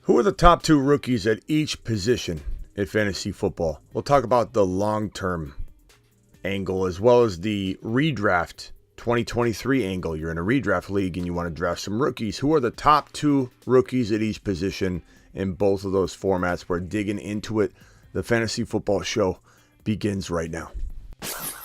Who are the top two rookies at each position in fantasy football? We'll talk about the long-term angle as well as the redraft 2023 angle. You're in a redraft league and you want to draft some rookies. Who are the top two rookies at each position in both of those formats? We're digging into it. The Fantasy Football Show begins right now.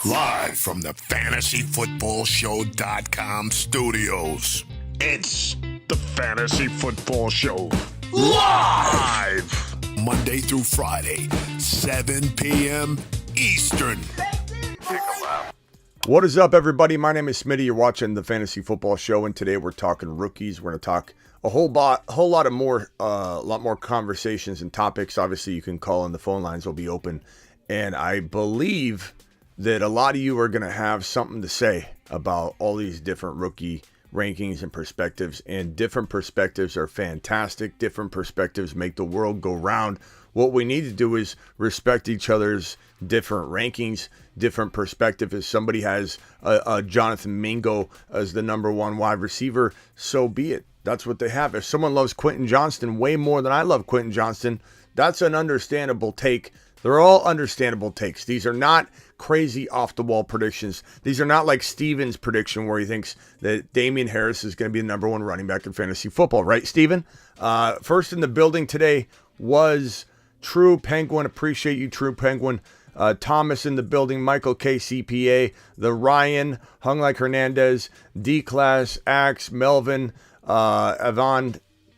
Live from the FantasyFootballShow.com studios, it's the Fantasy Football Show. Live! Monday through Friday, 7 p.m. Eastern. What is up, everybody? My name is Smitty. You're watching the Fantasy Football Show, and today we're talking rookies. We're going to talk a whole lot more conversations and topics. Obviously, you can call in. The phone lines will be open, and I believe that a lot of you are going to have something to say about all these different rookie rankings and perspectives, and different perspectives are fantastic. Different perspectives make the world go round. What we need to do is respect each other's different rankings, different perspective. If somebody has a Jonathan Mingo as the number one wide receiver, so be it. That's what they have. If someone loves Quentin Johnston way more than I love Quentin Johnston, that's an understandable take. They're all understandable takes. These are not crazy off-the-wall predictions. These are not like Steven's prediction where he thinks that Damian Harris is going to be the number one running back in fantasy football. Right, Steven? First in the building today was True Penguin. Appreciate you, True Penguin. Thomas in the building. Michael K. CPA. The Ryan. Hung Like Hernandez. D-Class. Axe. Melvin. Avon.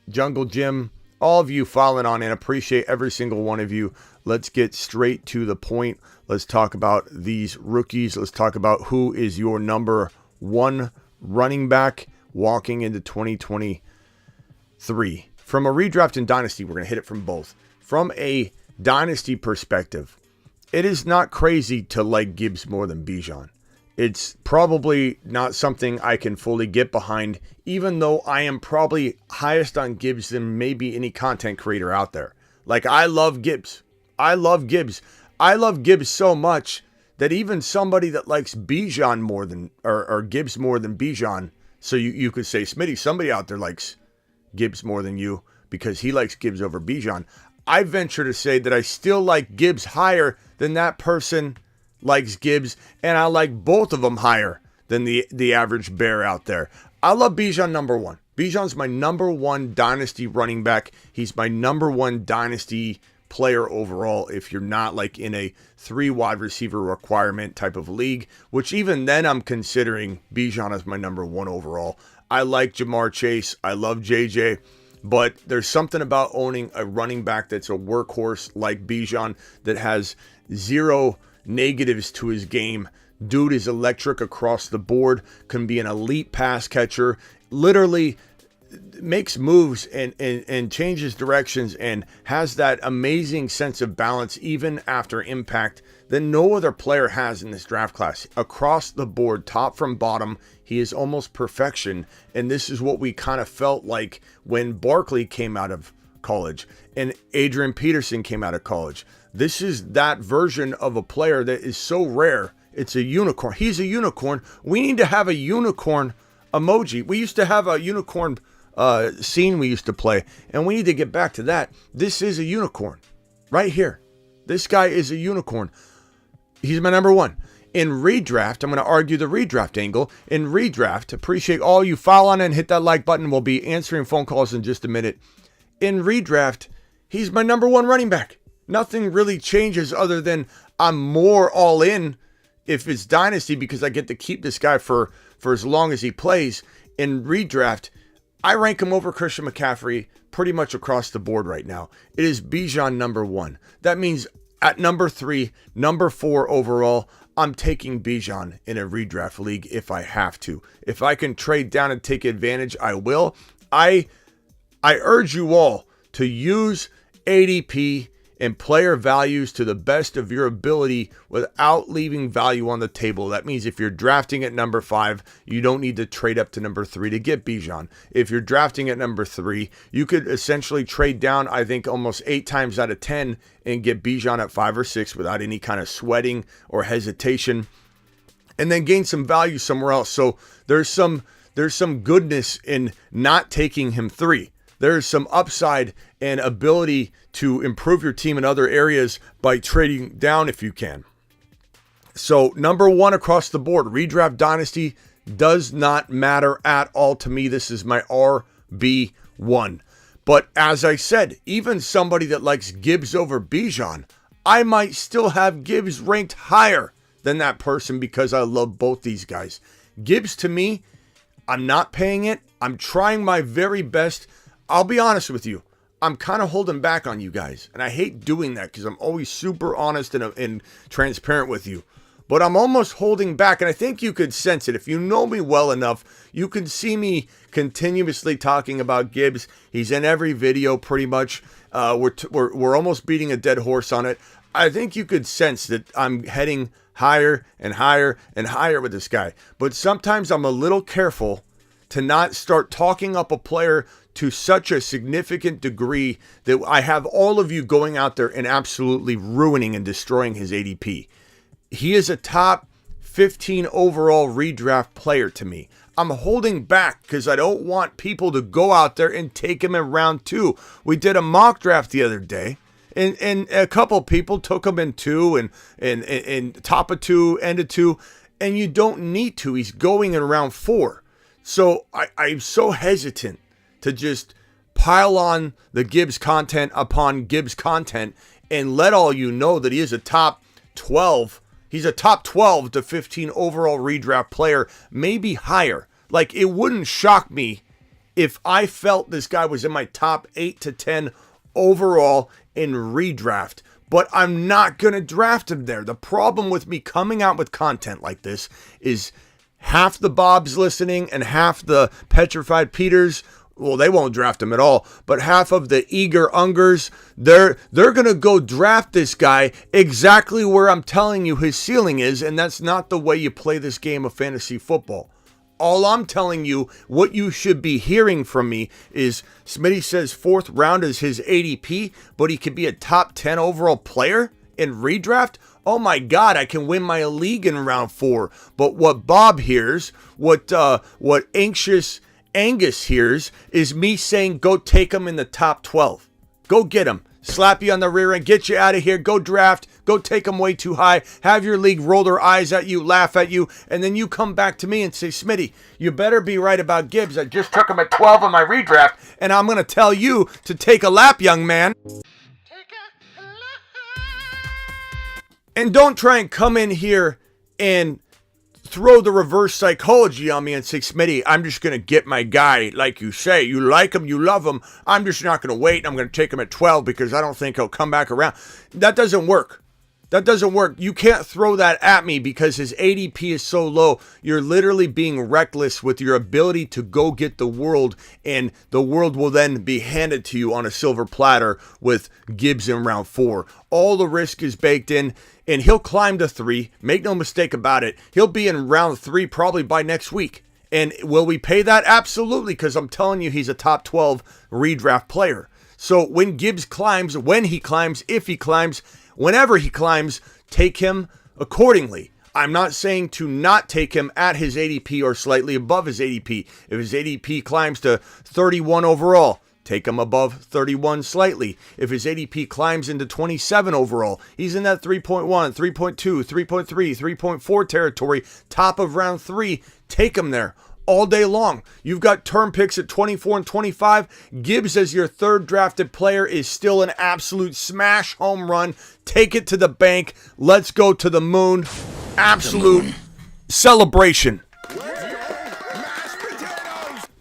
Jungle Jim. All of you following on in. Appreciate every single one of you. Let's get straight to the point. Let's talk about these rookies. Let's talk about who is your number one running back walking into 2023. From a redraft and dynasty, we're going to hit it from both. From a dynasty perspective, it is not crazy to like Gibbs more than Bijan. It's probably not something I can fully get behind, even though I am probably highest on Gibbs than maybe any content creator out there. Like, I love Gibbs. I love Gibbs so much that even somebody that likes Bijan more than, or Gibbs more than Bijan, so you could say, Smitty, somebody out there likes Gibbs more than you because he likes Gibbs over Bijan. I venture to say that I still like Gibbs higher than that person likes Gibbs, and I like both of them higher than the average bear out there. I love Bijan number one. Bijan's my number one dynasty running back. He's my number one dynasty player overall if you're not like in a 3 wide receiver requirement type of league, which even then I'm considering Bijan as my number one overall. I like Jamar Chase. I love JJ. But there's something about owning a running back that's a workhorse like Bijan that has zero negatives to his game. Dude is electric across the board, can be an elite pass catcher, literally makes moves and changes directions and has that amazing sense of balance even after impact that no other player has in this draft class. Across the board, top from bottom, he is almost perfection. And this is what we kind of felt like when Barkley came out of college and Adrian Peterson came out of college. This is that version of a player that is so rare. It's a unicorn. He's a unicorn. We need to have a unicorn emoji. We used to have a unicorn scene we used to play, and we need to get back to that. This is a unicorn right here. This guy is a unicorn. He's my number one. In redraft, I'm going to argue the redraft angle. In redraft, appreciate all you follow on and hit that like button. We'll be answering phone calls in just a minute. In redraft, he's my number one running back. Nothing really changes other than I'm more all in if it's dynasty because I get to keep this guy for as long as he plays. In redraft, I rank him over Christian McCaffrey pretty much across the board right now. It is Bijan number one. That means at number 3, number 4 overall, I'm taking Bijan in a redraft league if I have to. If I can trade down and take advantage, I will. I urge you all to use ADP and player values to the best of your ability without leaving value on the table. That means if you're drafting at number 5, you don't need to trade up to number 3 to get Bijan. If you're drafting at number 3, you could essentially trade down, I think, almost 8 times out of 10 and get Bijan at 5 or 6 without any kind of sweating or hesitation, and then gain some value somewhere else. So there's some goodness in not taking him 3. there's some upside and ability to improve your team in other areas by trading down if you can. So number one across the board, redraft dynasty does not matter at all to me. This is my RB1. But as I said, even somebody that likes Gibbs over Bijan, I might still have Gibbs ranked higher than that person because I love both these guys. Gibbs, to me, I'm not paying it. I'm trying my very best. I'll be honest with you. I'm kind of holding back on you guys. And I hate doing that because I'm always super honest and transparent with you. But I'm almost holding back, and I think you could sense it. If you know me well enough, you can see me continuously talking about Gibbs. He's in every video pretty much. We're almost beating a dead horse on it. I think you could sense that I'm heading higher and higher and higher with this guy. But sometimes I'm a little careful to not start talking up a player to such a significant degree that I have all of you going out there and absolutely ruining and destroying his ADP. He is a top 15 overall redraft player to me. I'm holding back because I don't want people to go out there and take him in round 2. We did a mock draft the other day, and a couple people took him in 2 and top of 2, end of 2, and you don't need to. He's going in round 4. So I'm so hesitant to just pile on the Gibbs content upon Gibbs content and let all you know that he is a top 12. He's a top 12 to 15 overall redraft player, maybe higher. Like, it wouldn't shock me if I felt this guy was in my top 8 to 10 overall in redraft. But I'm not going to draft him there. The problem with me coming out with content like this is half the Bobs listening and half the Petrified Peters, well, they won't draft him at all, but half of the eager Ungers, they're going to go draft this guy exactly where I'm telling you his ceiling is, and that's not the way you play this game of fantasy football. All I'm telling you, what you should be hearing from me is Smitty says 4th round is his ADP, but he could be a top 10 overall player in redraft. Oh my God, I can win my league in round 4. But what Bob hears, what anxious Angus hears is me saying go take him in the top 12. Go get him. Slap you on the rear end. Get you out of here. Go draft. Go take him way too high. Have your league roll their eyes at you, laugh at you, and then you come back to me and say, Smitty, you better be right about Gibbs. I just took him at 12 on my redraft, and I'm going to tell you to take a lap, young man. And don't try and come in here and throw the reverse psychology on me and say, Smitty, I'm just going to get my guy like you say. You like him, you love him. I'm just not going to wait. I'm going to take him at 12 because I don't think he'll come back around. That doesn't work. That doesn't work. You can't throw that at me because his ADP is so low. You're literally being reckless with your ability to go get the world, and the world will then be handed to you on a silver platter with Gibbs in round 4. All the risk is baked in, and he'll climb to 3. Make no mistake about it. He'll be in round 3 probably by next week. And will we pay that? Absolutely, because I'm telling you he's a top 12 redraft player. So when Gibbs climbs, when he climbs, if he climbs, whenever he climbs, take him accordingly. I'm not saying to not take him at his ADP or slightly above his ADP. If his ADP climbs to 31 overall, take him above 31 slightly. If his ADP climbs into 27 overall, he's in that 3.1, 3.2, 3.3, 3.4 territory, top of round 3, take him there all day long. You've got term picks at 24 and 25. Gibbs as your 3rd drafted player is still an absolute smash home run. Take it to the bank. Let's go to the moon. Absolute celebration.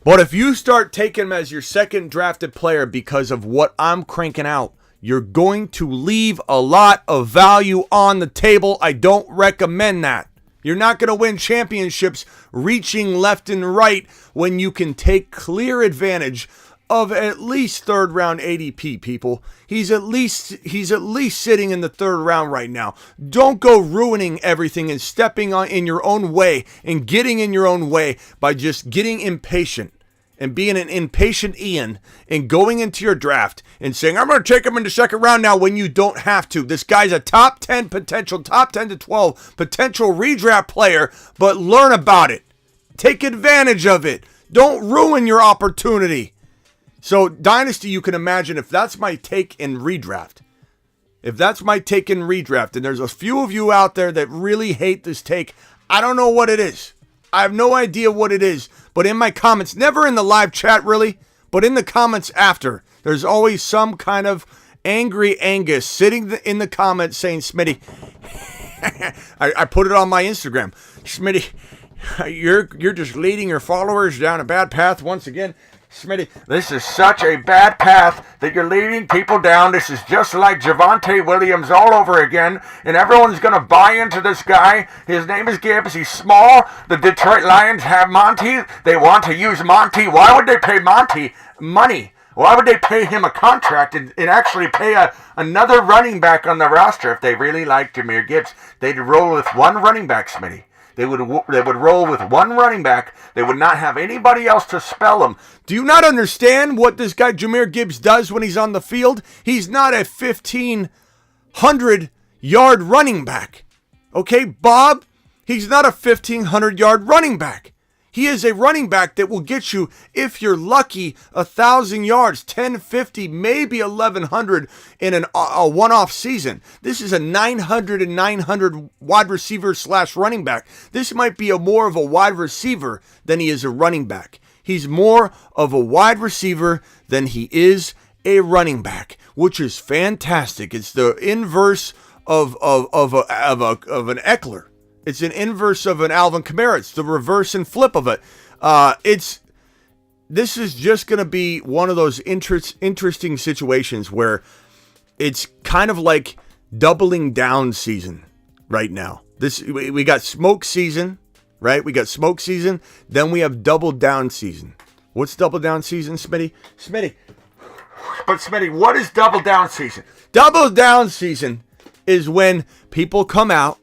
But if you start taking him as your 2nd drafted player because of what I'm cranking out, you're going to leave a lot of value on the table. I don't recommend that. You're not going to win championships reaching left and right when you can take clear advantage of at least 3rd round ADP, people. He's at least sitting in the 3rd round right now. Don't go ruining everything and stepping on in your own way and getting in your own way by just getting impatient and being an impatient Ian and going into your draft and saying, I'm going to take him in the 2nd round now when you don't have to. This guy's a top 10 potential, top 10 to 12 potential redraft player, but learn about it. Take advantage of it. Don't ruin your opportunity. So Dynasty, you can imagine if that's my take in redraft. If that's my take in redraft, and there's a few of you out there that really hate this take, I don't know what it is. I have no idea what it is. But in my comments, never in the live chat really, but in the comments after, there's always some kind of angry Angus sitting in the comments saying, Smitty, I put it on my Instagram. Smitty, you're just leading your followers down a bad path once again. Smitty, this is such a bad path that you're leading people down. This is just like Javonte Williams all over again, and everyone's going to buy into this guy. His name is Gibbs. He's small. The Detroit Lions have Monty. They want to use Monty. Why would they pay Monty money? Why would they pay him a contract and actually pay another running back on the roster if they really like Jahmyr Gibbs? They'd roll with one running back, Smitty. They would roll with one running back. They would not have anybody else to spell him. Do you not understand what this guy Jahmyr Gibbs does when he's on the field? He's not a 1,500-yard running back. Okay, Bob? He's not a 1,500-yard running back. He is a running back that will get you, if you're lucky, 1,000 yards, 1,050, maybe 1,100 in a one-off season. This is a 900 and 900 wide receiver / running back. This might be more of a wide receiver than he is a running back. He's more of a wide receiver than he is a running back, which is fantastic. It's the inverse of an Eckler. It's an inverse of an Alvin Kamara. It's the reverse and flip of it. This is just going to be one of those interesting situations where it's kind of like doubling down season right now. We got smoke season, right? We got smoke season. Then we have double down season. What's double down season, Smitty? But Smitty, what is double down season? Double down season is when people come out.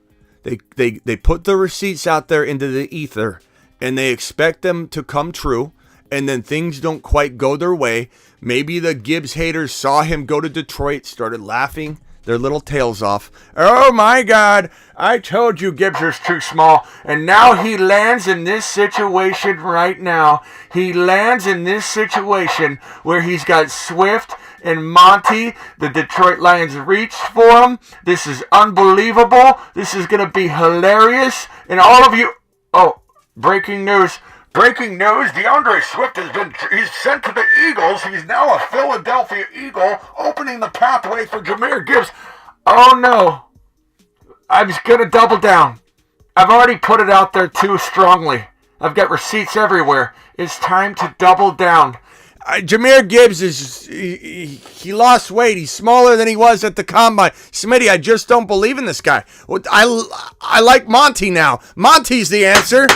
They put the receipts out there into the ether, and they expect them to come true, and then things don't quite go their way. Maybe the Gibbs haters saw him go to Detroit, started laughing their little tails off. Oh my God, I told you Gibbs was too small. And now he lands in this situation right now. He lands in this situation where he's got Swift and Monty. The Detroit Lions reached for him. This is unbelievable. This is going to be hilarious. And all of you... Oh, breaking news. Breaking news, DeAndre Swift he's sent to the Eagles. He's now a Philadelphia Eagle, opening the pathway for Jahmyr Gibbs. Oh no. I'm just going to double down. I've already put it out there too strongly. I've got receipts everywhere. It's time to double down. Jahmyr Gibbs he lost weight. He's smaller than he was at the combine. Smitty, I just don't believe in this guy. I like Monty now. Monty's the answer.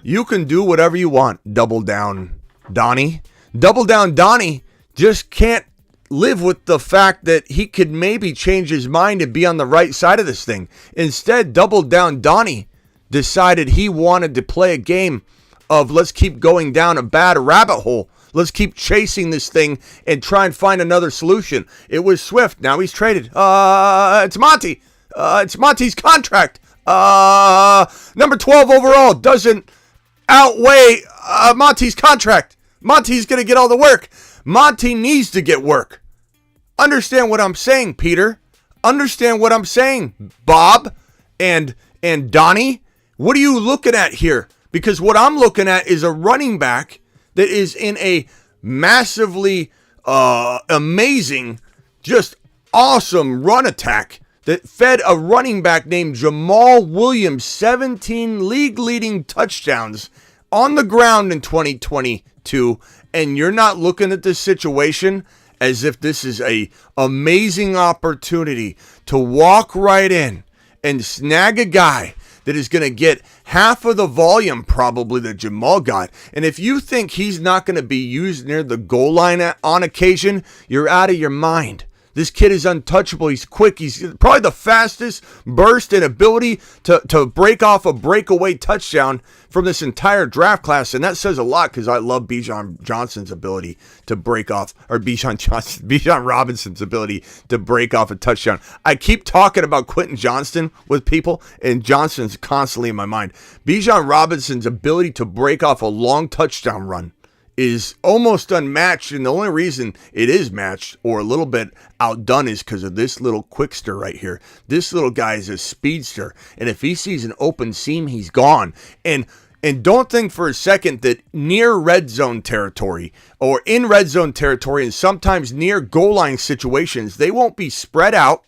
You can do whatever you want, Double Down Donnie. Double Down Donnie just can't live with the fact that he could maybe change his mind and be on the right side of this thing. Instead, Double Down Donnie decided he wanted to play a game of let's keep going down a bad rabbit hole. Let's keep chasing this thing and try and find another solution. It was Swift. Now he's traded. It's Monty. It's Monty's contract. Number 12 overall doesn't outweigh Monty's contract. Monty's going to get all the work. Monty needs to get work. Understand what I'm saying, Peter. Understand what I'm saying, Bob and Donnie. What are you looking at here? Because what I'm looking at is a running back that is in a massively amazing, just awesome run attack that fed a running back named Jamal Williams 17 league-leading touchdowns on the ground in 2022, and you're not looking at this situation as if this is a amazing opportunity to walk right in and snag a guy that is going to get half of the volume probably that Jamal got. And if you think he's not going to be used near the goal line on occasion, you're out of your mind. This kid is untouchable. He's quick. He's probably the fastest burst and ability to break off a breakaway touchdown from this entire draft class. And that says a lot because I love Bijan Johnson's ability to break off, or Bijan Robinson's ability to break off a touchdown. I keep talking about Quentin Johnston with people, and Johnson's constantly in my mind. Bijan Robinson's ability to break off a long touchdown run is almost unmatched, and the only reason it is matched or a little bit outdone is because of this little quickster right here. This little guy is a speedster, and if he sees an open seam, he's gone. And don't think for a second that near red zone territory or in red zone territory and sometimes near goal line situations, they won't be spread out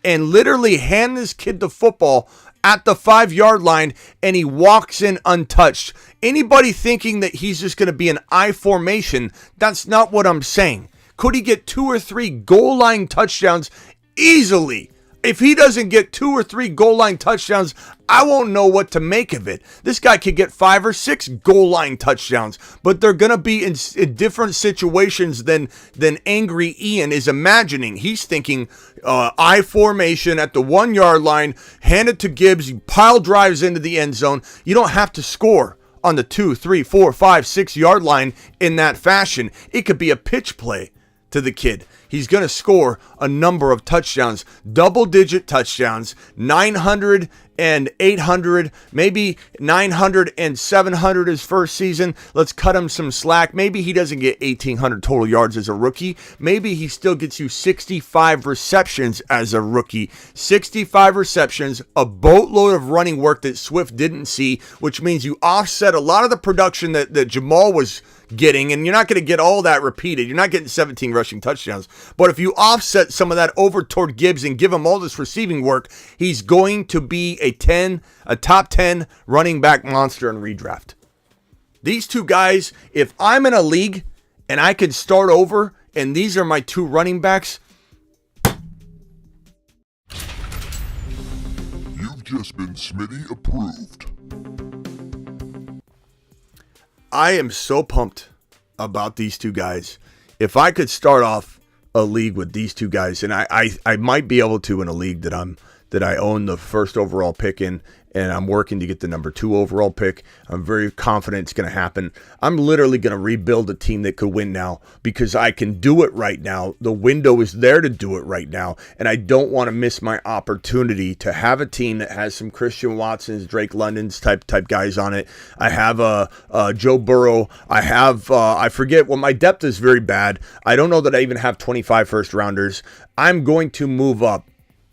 and literally hand this kid the football at the 5-yard line, and he walks in untouched. Anybody thinking that he's just going to be an I formation, that's not what I'm saying. Could he get 2 or 3 goal line touchdowns? Easily. If he doesn't get 2 or 3 goal line touchdowns, I won't know what to make of it. This guy could get 5 or 6 goal line touchdowns, but they're going to be in different situations than Angry Ian is imagining. He's thinking I formation at the 1-yard line, hand it to Gibbs, you pile drives into the end zone. You don't have to score on the 2, 3, 4, 5, 6-yard line in that fashion. It could be a pitch play to the kid. He's going to score a number of touchdowns, double-digit touchdowns, 900 and 800, maybe 900 and 700 his first season. Let's cut him some slack. Maybe he doesn't get 1,800 total yards as a rookie. Maybe he still gets you 65 receptions as a rookie. 65 receptions, a boatload of running work that Swift didn't see, which means you offset a lot of the production that Jamal was getting, and you're not going to get all that repeated. You're not getting 17 rushing touchdowns. But if you offset some of that over toward Gibbs and give him all this receiving work, he's going to be a top 10 running back monster in redraft. These two guys, if I'm in a league and I can start over and these are my 2 running backs, you've just been Smitty approved. I am so pumped about these two guys. If I could start off a league with these two guys, and I might be able to in a league that I own the first overall pick in, and I'm working to get the number 2 overall pick. I'm very confident it's going to happen. I'm literally going to rebuild a team that could win now because I can do it right now. The window is there to do it right now, and I don't want to miss my opportunity to have a team that has some Christian Watsons, Drake Londons type guys on it. I have Joe Burrow. I have I forget. Well, my depth is very bad. I don't know that I even have 25 first rounders. I'm going to move up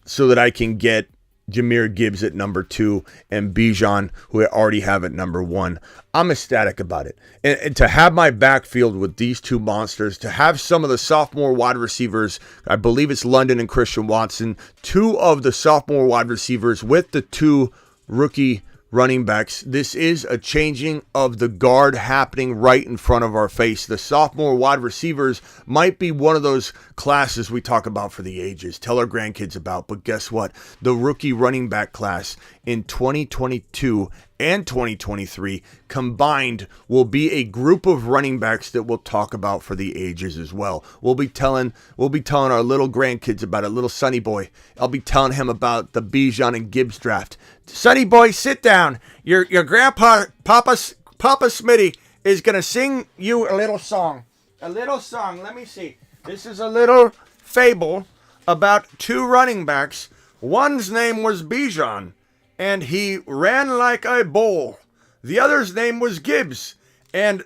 so that I can get Jahmyr Gibbs at number 2 and Bijan, who I already have at number 1. I'm ecstatic about it. And to have my backfield with these 2 monsters, to have some of the sophomore wide receivers, I believe it's London and Christian Watson, 2 of the sophomore wide receivers with the 2 rookie running backs. This is a changing of the guard happening right in front of our face. The sophomore wide receivers might be one of those classes we talk about for the ages, tell our grandkids about, but guess what? The rookie running back class in 2022 and 2023 combined will be a group of running backs that we'll talk about for the ages as well. We'll be telling our little grandkids about it. Little Sonny Boy, I'll be telling him about the Bijan and Gibbs draft. Sonny Boy, sit down. Your grandpa, Papa Smitty, is gonna sing you a little song. A little song. Let me see. This is a little fable about 2 running backs. One's name was Bijan, and he ran like a bull. The other's name was Gibbs, and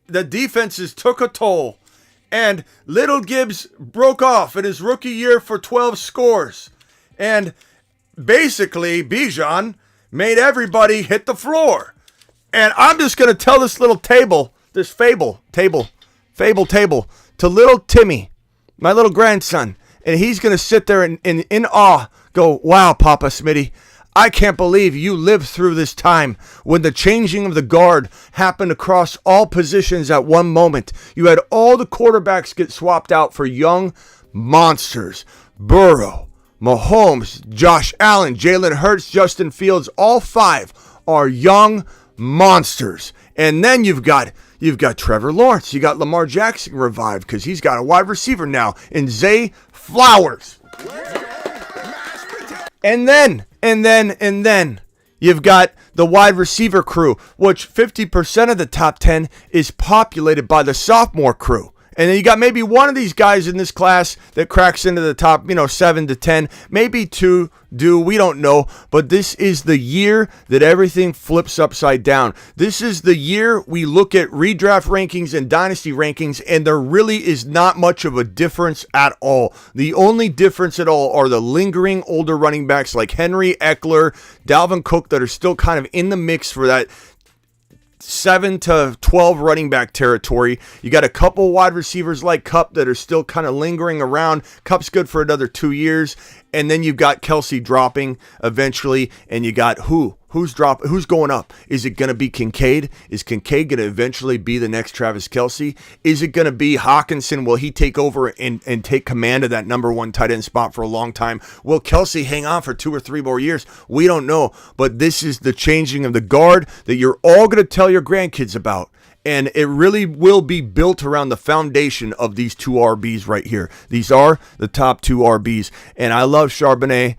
the defenses took a toll. And little Gibbs broke off in his rookie year for 12 scores. And basically, Bijan made everybody hit the floor. And I'm just going to tell this little fable to little Timmy, my little grandson. And he's going to sit there in awe, go, wow, Papa Smitty, I can't believe you lived through this time when the changing of the guard happened across all positions at one moment. You had all the quarterbacks get swapped out for young monsters. Burrow, Mahomes, Josh Allen, Jalen Hurts, Justin Fields, all 5 are young monsters. And then you've got Trevor Lawrence. You got Lamar Jackson revived because he's got a wide receiver now in Zay Flowers. And then you've got the wide receiver crew, which 50% of the top 10 is populated by the sophomore crew. And then you got maybe one of these guys in this class that cracks into the top, 7 to 10, maybe 2 do. We don't know. But this is the year that everything flips upside down. This is the year we look at redraft rankings and dynasty rankings, and there really is not much of a difference at all. The only difference at all are the lingering older running backs like Henry, Eckler, Dalvin Cook that are still kind of in the mix for that 7 to 12 running back territory. You got a couple wide receivers like Kupp that are still kind of lingering around. Kupp's good for another 2 years. And then you've got Kelce dropping eventually. And you got who's going up? Is it going to be Kincaid? Is Kincaid going to eventually be the next Travis Kelce? Is it going to be Hawkinson? Will he take over and take command of that number 1 tight end spot for a long time? Will Kelce hang on for 2 or 3 more years? We don't know. But this is the changing of the guard that you're all going to tell your grandkids about. And it really will be built around the foundation of these 2 RBs right here. These are the top 2 RBs. And I love Charbonnet.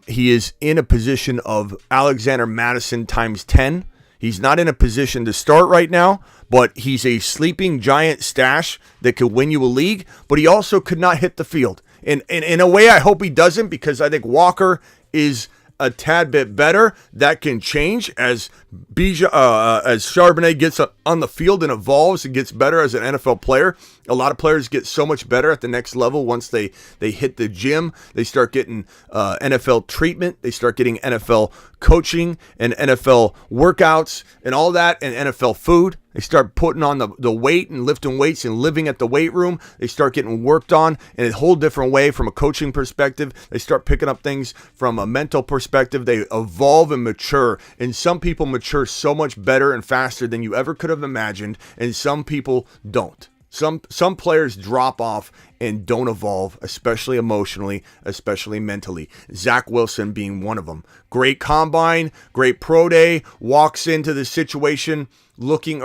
He is in a position of Alexander Mattison times 10. He's not in a position to start right now, but he's a sleeping giant stash that could win you a league, but he also could not hit the field. And in a way, I hope he doesn't, because I think Walker is a tad bit better. That can change as Charbonnet gets on the field and evolves and gets better as an NFL player. A lot of players get so much better at the next level once they hit the gym. They start getting NFL treatment. They start getting NFL coaching and NFL workouts and all that, and NFL food. They start putting on the weight and lifting weights and living at the weight room. They start getting worked on in a whole different way from a coaching perspective. They start picking up things from a mental perspective. They evolve and mature. And some people mature so much better and faster than you ever could have imagined. And some people don't. Some players drop off and don't evolve, especially emotionally, especially mentally. Zach Wilson being one of them. Great combine, great pro day, walks into the situation walking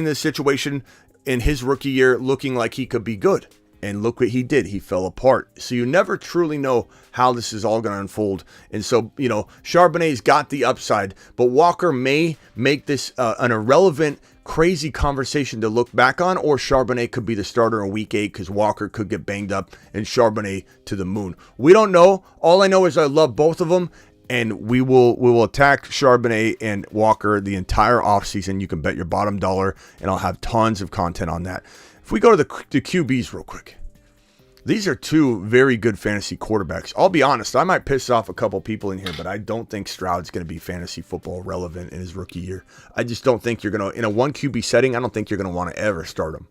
the situation in his rookie year looking like he could be good. And look what he did. He fell apart. So you never truly know how this is all going to unfold. And so, Charbonnet's got the upside, but Walker may make this an irrelevant, crazy conversation to look back on, or Charbonnet could be the starter in week 8 because Walker could get banged up and Charbonnet to the moon. We don't know. All I know is I love both of them, and we will attack Charbonnet and Walker the entire offseason. You can bet your bottom dollar, and I'll have tons of content on that. If we go to the QBs real quick, these are 2 very good fantasy quarterbacks. I'll be honest, I might piss off a couple people in here, but I don't think Stroud's going to be fantasy football relevant in his rookie year. I just don't think you're going to, in a 1 QB setting, I don't think you're going to want to ever start him.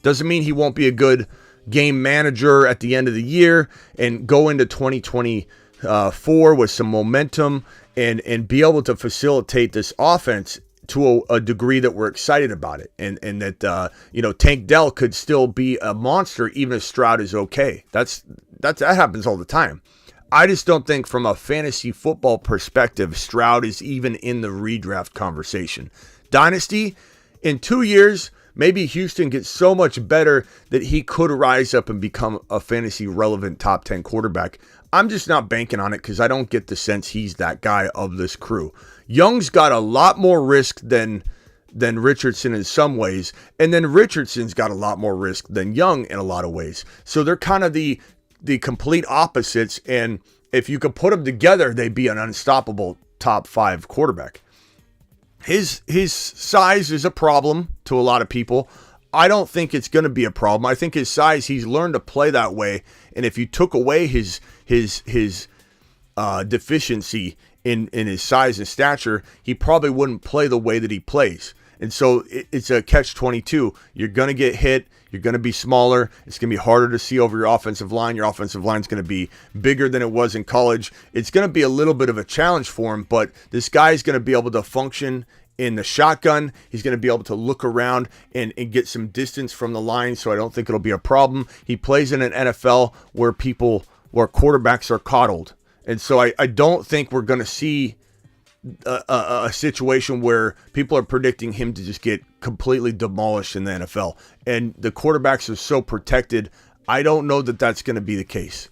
Doesn't mean he won't be a good game manager at the end of the year and go into 2024 with some momentum and be able to facilitate this offense to a degree that we're excited about it, and that Tank Dell could still be a monster even if Stroud is okay. That happens all the time. I just don't think from a fantasy football perspective Stroud is even in the redraft conversation. Dynasty, in 2 years, maybe Houston gets so much better that he could rise up and become a fantasy relevant top 10 quarterback. I'm just not banking on it because I don't get the sense he's that guy of this crew. Young's got a lot more risk than Richardson in some ways, and then Richardson's got a lot more risk than Young in a lot of ways. So they're kind of the complete opposites, and if you could put them together, they'd be an unstoppable top 5 quarterback. His size is a problem to a lot of people. I don't think it's going to be a problem. I think his size, he's learned to play that way, and if you took away his deficiency in his size and stature, he probably wouldn't play the way that he plays. And so it's a catch-22. You're going to get hit. You're going to be smaller. It's going to be harder to see over your offensive line. Your offensive line is going to be bigger than it was in college. It's going to be a little bit of a challenge for him, but this guy is going to be able to function in the shotgun. He's going to be able to look around and get some distance from the line, so I don't think it'll be a problem. He plays in an NFL where quarterbacks are coddled. And so I don't think we're going to see a situation where people are predicting him to just get completely demolished in the NFL. And the quarterbacks are so protected, I don't know that that's going to be the case.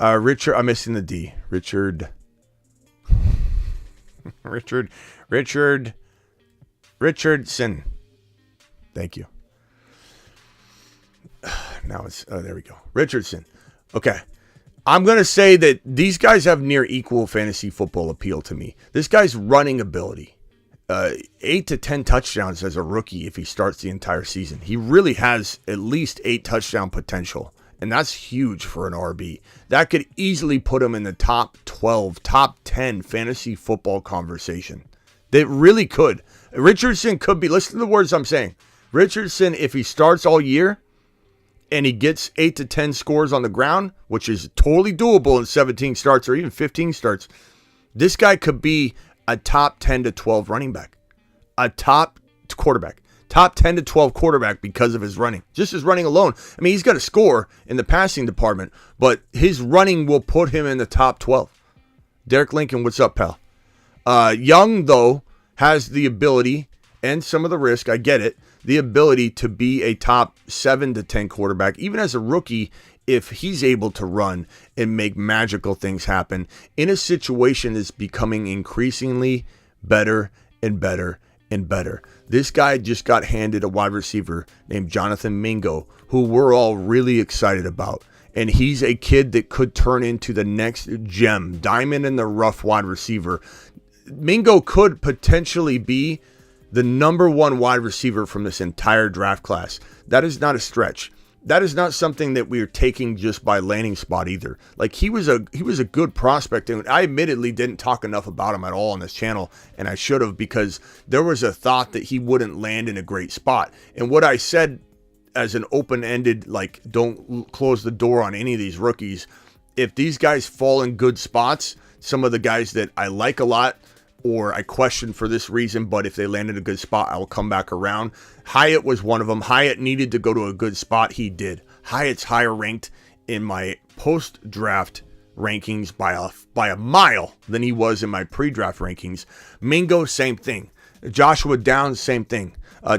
Richard, I'm missing the D. Richardson. Thank you. Now it's, there we go. Richardson. Okay. I'm going to say that these guys have near equal fantasy football appeal to me. This guy's running ability, 8 to 10 touchdowns as a rookie if he starts the entire season. He really has at least 8 touchdown potential, and that's huge for an RB. That could easily put him in the top 12, top 10 fantasy football conversation. They really could. Richardson could be, listen to the words I'm saying. Richardson, if he starts all year, and he gets 8 to 10 scores on the ground, which is totally doable in 17 starts or even 15 starts, this guy could be a top 10 to 12 running back, a top quarterback, top 10 to 12 quarterback because of his running. Just his running alone. I mean, he's got to score in the passing department, but his running will put him in the top 12. Derek Lincoln, what's up, pal? Young, though, has the ability and some of the risk, I get it, the ability to be a top 7 to 10 quarterback, even as a rookie, if he's able to run and make magical things happen in a situation that's becoming increasingly better and better and better. This guy just got handed a wide receiver named Jonathan Mingo, who we're all really excited about. And he's a kid that could turn into the next gem, diamond in the rough wide receiver. Mingo could potentially be the number 1 wide receiver from this entire draft class. That is not a stretch. That is not something that we are taking just by landing spot either. Like he was a good prospect, and I admittedly didn't talk enough about him at all on this channel, and I should have, because there was a thought that he wouldn't land in a great spot. And what I said as an open-ended, like, don't close the door on any of these rookies. If these guys fall in good spots, some of the guys that I like a lot, or I question for this reason, but if they land in a good spot, I will come back around. Hyatt was one of them. Hyatt needed to go to a good spot. He did. Hyatt's higher ranked in my post-draft rankings by a mile than he was in my pre-draft rankings. Mingo, same thing. Joshua Downs, same thing.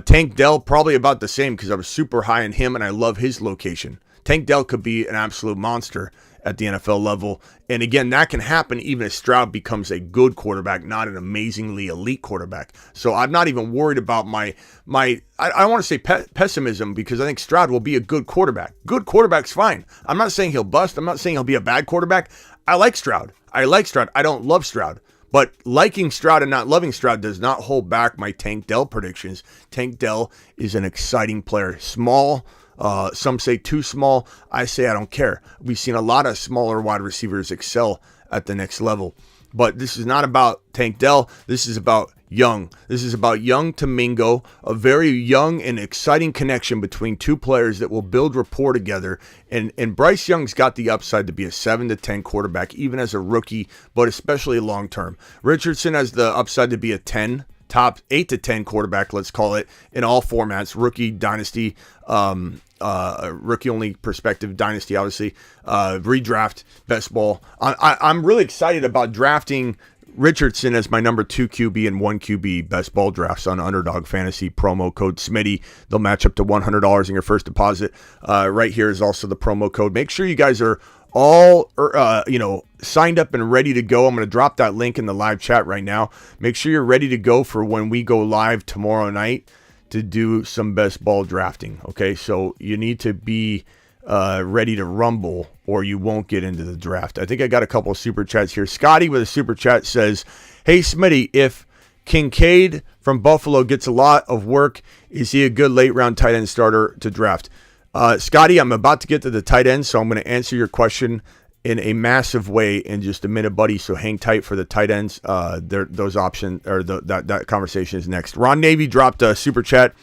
Tank Dell, probably about the same because I was super high in him and I love his location. Tank Dell could be an absolute monster at the NFL level. And again, that can happen even if Stroud becomes a good quarterback, not an amazingly elite quarterback. So I'm not even worried about I don't want to say pessimism, because I think Stroud will be a good quarterback. Good quarterback's fine. I'm not saying he'll bust. I'm not saying he'll be a bad quarterback. I like Stroud. I don't love Stroud. But liking Stroud and not loving Stroud does not hold back my Tank Dell predictions. Tank Dell is an exciting player. Small. Some say too small. I say I don't care. We've seen a lot of smaller wide receivers excel at the next level. But this is not about Tank Dell. This is about Young. This is about Young to Mingo, a very young and exciting connection between two players that will build rapport together. And Bryce Young's got the upside to be a 7 to 10 quarterback, even as a rookie, but especially long term. Richardson has the upside to be a 10, top 8 to 10 quarterback, let's call it, in all formats, rookie, dynasty, rookie only perspective, dynasty, obviously, redraft, best ball. I'm really excited about drafting Richardson as my number 2 QB and 1 QB best ball drafts on Underdog Fantasy. Promo code Smitty. They'll match up to $100 in your first deposit. Right here is also the promo code. Make sure you guys are all signed up and ready to go. I'm going to drop that link in the live chat right now. Make sure you're ready to go for when we go live tomorrow night to do some best ball drafting. Okay, so you need to be ready to rumble or you won't get into the draft. I think I got a couple of super chats here. Scotty with a super chat says, hey Smitty, if Kincaid from Buffalo gets a lot of work, is he a good late round tight end starter to draft? Scotty, I'm about to get to the tight end, so I'm going to answer your question in a massive way in just a minute, buddy. So hang tight for the tight ends. Those options, or that conversation is next. Ron Navy dropped a super chat.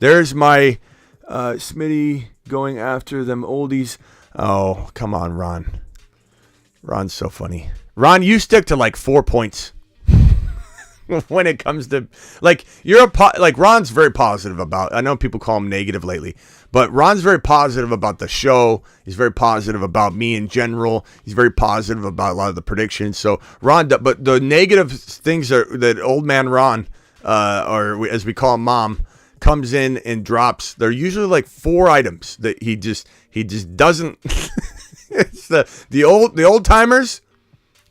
There's my Smitty going after them oldies. Oh, come on, Ron. Ron's so funny. Ron, you stick to like 4 points when it comes to Ron's very positive about. I know people call him negative lately, but Ron's very positive about the show. He's very positive about me in general. He's very positive about a lot of the predictions. So Ron, but the negative things that old man Ron, or as we call him, Mom, comes in and drops. They're usually like 4 items that he just doesn't. It's the old timers,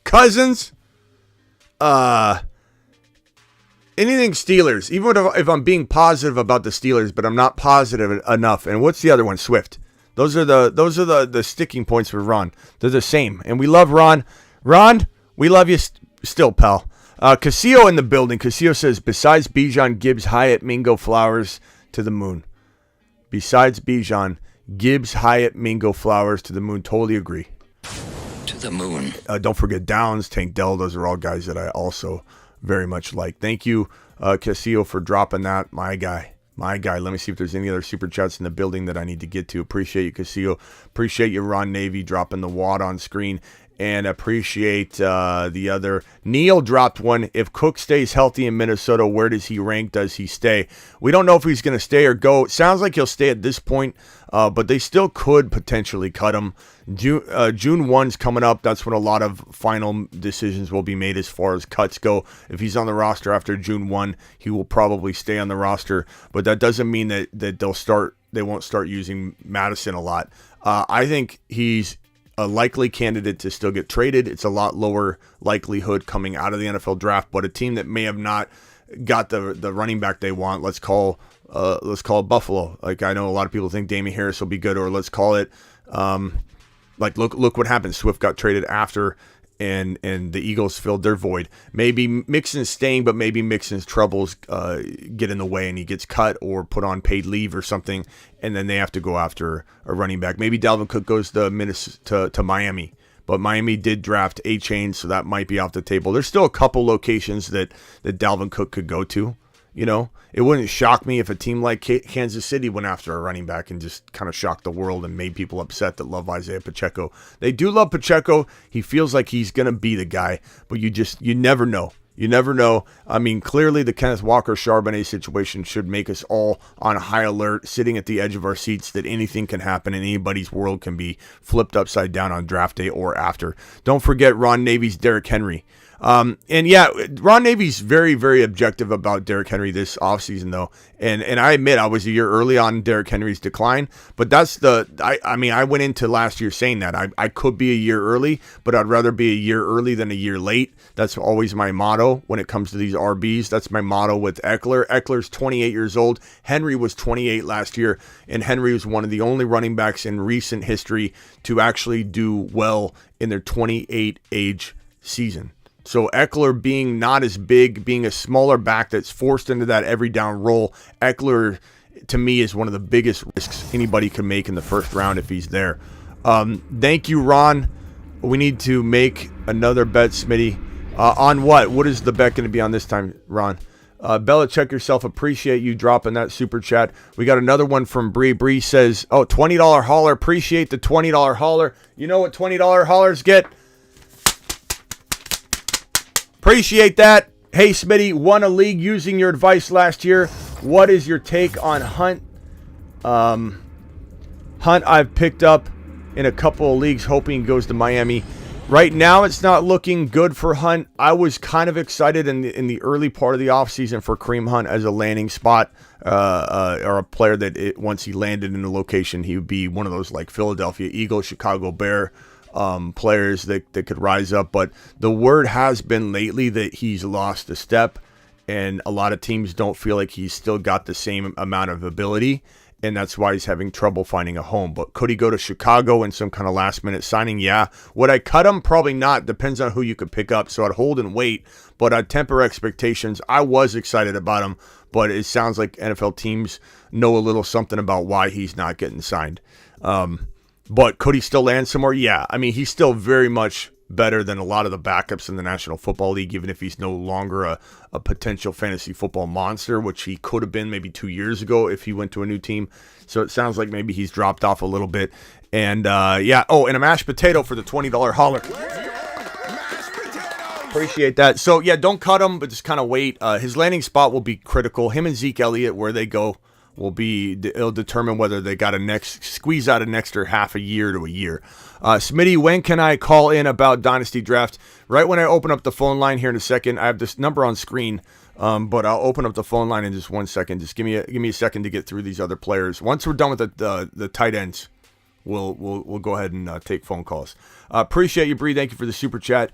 Cousins, anything Steelers, even if I'm being positive about the Steelers, but I'm not positive enough. And what's the other one? Swift. Those are the sticking points for Ron. They're the same, and we love Ron. Ron, we love you still, pal. Casio in the building. Casio says, besides Bijan, Gibbs, Hyatt, Mingo, Flowers to the moon. Besides Bijan, Gibbs, Hyatt, Mingo, Flowers to the moon. Totally agree. To the moon. Don't forget Downs, Tank Dell. Those are all guys that I also very much like. Thank you, Casio, for dropping that. My guy. Let me see if there's any other super chats in the building that I need to get to. Appreciate you, Casio. Appreciate you, Ron Navy, dropping the wad on screen. And appreciate the other. Neil dropped one. If Cook stays healthy in Minnesota, where does he rank? Does he stay? We don't know if he's going to stay or go. It sounds like he'll stay at this point, but they still could potentially cut him. June 1's coming up. That's when a lot of final decisions will be made as far as cuts go. If he's on the roster after June 1, he will probably stay on the roster. But that doesn't mean that they won't start using Madison a lot. I think he's a likely candidate to still get traded. It's a lot lower likelihood coming out of the NFL draft, but a team that may have not got the running back they want, let's call it Buffalo. Like, I know a lot of people think Damien Harris will be good, or let's call it look what happened. Swift got traded after, and the Eagles filled their void. Maybe Mixon's staying, but maybe Mixon's troubles get in the way and he gets cut or put on paid leave or something, and then they have to go after a running back. Maybe Dalvin Cook goes to Miami, but Miami did draft A-Chain, so that might be off the table. There's still a couple locations that Dalvin Cook could go to. You know, it wouldn't shock me if a team like Kansas City went after a running back and just kind of shocked the world and made people upset that love Isaiah Pacheco. They do love Pacheco. He feels like he's going to be the guy, but you never know. You never know. I mean, clearly the Kenneth Walker-Charbonnet situation should make us all on high alert, sitting at the edge of our seats that anything can happen and anybody's world can be flipped upside down on draft day or after. Don't forget Ron Navy's Derrick Henry. And yeah, Ron Navy's very, very objective about Derrick Henry this offseason, though. And I admit I was a year early on Derrick Henry's decline, but that's I went into last year saying that I could be a year early, but I'd rather be a year early than a year late. That's always my motto when it comes to these RBs. That's my motto with Eckler. Eckler's 28 years old. Henry was 28 last year, and Henry was one of the only running backs in recent history to actually do well in their 28 age season. So Eckler being not as big, being a smaller back that's forced into that every down role, Eckler, to me, is one of the biggest risks anybody can make in the first round if he's there. Thank you, Ron. We need to make another bet, Smitty. On what? What is the bet going to be on this time, Ron? Bella, check yourself. Appreciate you dropping that super chat. We got another one from Bree. Bree says, oh, $20 hauler. Appreciate the $20 hauler. You know what $20 haulers get? Appreciate that. Hey, Smitty, won a league using your advice last year. What is your take on Hunt? Hunt I've picked up in a couple of leagues, hoping he goes to Miami. Right now, it's not looking good for Hunt. I was kind of excited in the early part of the offseason for Kareem Hunt as a landing spot or a player that once he landed in a location, he would be one of those like Philadelphia Eagles, Chicago Bear players that could rise up. But the word has been lately that he's lost a step, and a lot of teams don't feel like he's still got the same amount of ability, and that's why he's having trouble finding a home. But could he go to Chicago in some kind of last-minute signing? Yeah. Would I cut him? Probably not. Depends on who you could pick up. So I'd hold and wait, but I'd temper expectations. I was excited about him, but it sounds like NFL teams know a little something about why he's not getting signed. But could he still land somewhere? Yeah. I mean, he's still very much better than a lot of the backups in the National Football League, even if he's no longer a potential fantasy football monster, which he could have been maybe 2 years ago if he went to a new team. So it sounds like maybe he's dropped off a little bit. And yeah. Oh, and a mashed potato for the $20 hauler. Appreciate that. So yeah, don't cut him, but just kind of wait. His landing spot will be critical. Him and Zeke Elliott, where they go, it'll determine whether they got squeeze out an extra half a year to a year. Smitty, when can I call in about Dynasty Draft? Right when I open up the phone line here in a second. I have this number on screen, but I'll open up the phone line in just 1 second. Just give me a second to get through these other players. Once we're done with the tight ends, we'll go ahead and take phone calls. Appreciate you, Bree. Thank you for the super chat.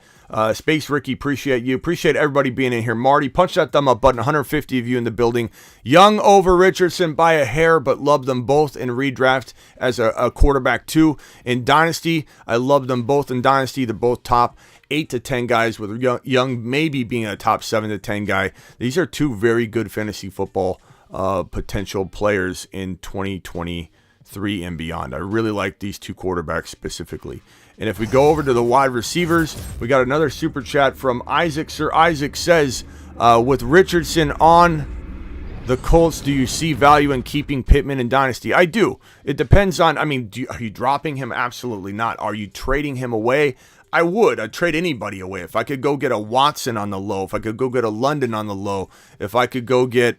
Space Ricky, appreciate you. Appreciate everybody being in here. Marty, punch that thumb up button. 150 of you in the building. Young over Richardson by a hair, but love them both in redraft as a quarterback too. In Dynasty, I love them both in Dynasty. They're both top 8 to 10 guys, with Young maybe being a top 7 to 10 guy. These are two very good fantasy football potential players in 2023 and beyond. I really like these two quarterbacks specifically. And if we go over to the wide receivers, we got another super chat from Isaac. Sir Isaac says, with Richardson on the Colts, do you see value in keeping Pittman in Dynasty? I do. It depends on, are you dropping him? Absolutely not. Are you trading him away? I would. I'd trade anybody away. If I could go get a Watson on the low, if I could go get a London on the low, if I could go get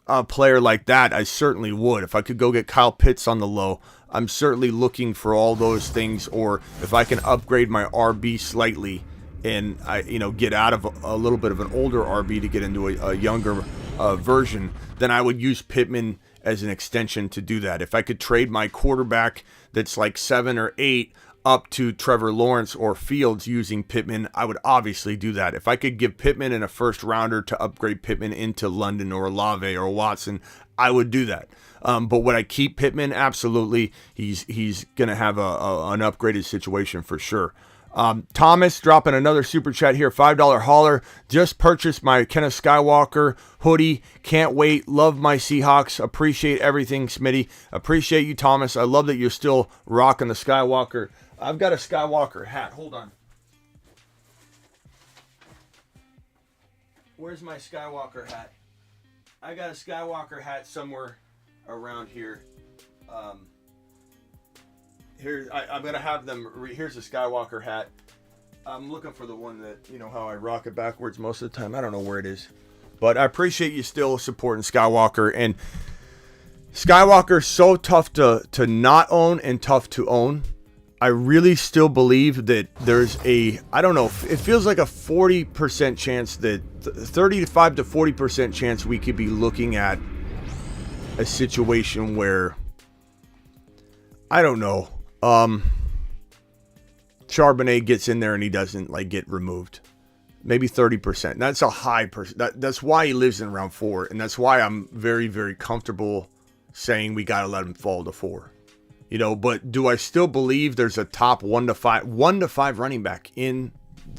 a player like that, I certainly would. If I could go get Kyle Pitts on the low, I'm certainly looking for all those things. Or if I can upgrade my RB slightly and I get out of a little bit of an older RB to get into a younger version, then I would use Pittman as an extension to do that. If I could trade my quarterback that's like 7 or 8 up to Trevor Lawrence or Fields using Pittman, I would obviously do that. If I could give Pittman in a first rounder to upgrade Pittman into London or Olave or Watson, I would do that. But would I keep Pittman? Absolutely. He's going to have an upgraded situation for sure. Thomas dropping another super chat here, $5 hauler. Just purchased my Kenneth Skywalker hoodie. Can't wait. Love my Seahawks. Appreciate everything, Smitty. Appreciate you, Thomas. I love that you're still rocking the Skywalker. I've got a Skywalker hat. Hold on. Where's my Skywalker hat? I got a Skywalker hat somewhere around here. Here, I'm going to have them. Here's a Skywalker hat. I'm looking for the one that, how I rock it backwards most of the time. I don't know where it is. But I appreciate you still supporting Skywalker. And Skywalker's so tough to not own and tough to own. I really still believe that there's it feels like a 40% chance that 35 to 40% chance we could be looking at a situation where, I don't know, Charbonnet gets in there and he doesn't get removed. Maybe 30%. That's a high percent. That's why he lives in round 4, and that's why I'm very, very comfortable saying we got to let him fall to 4. But do I still believe there's a top 1 to 5 running back in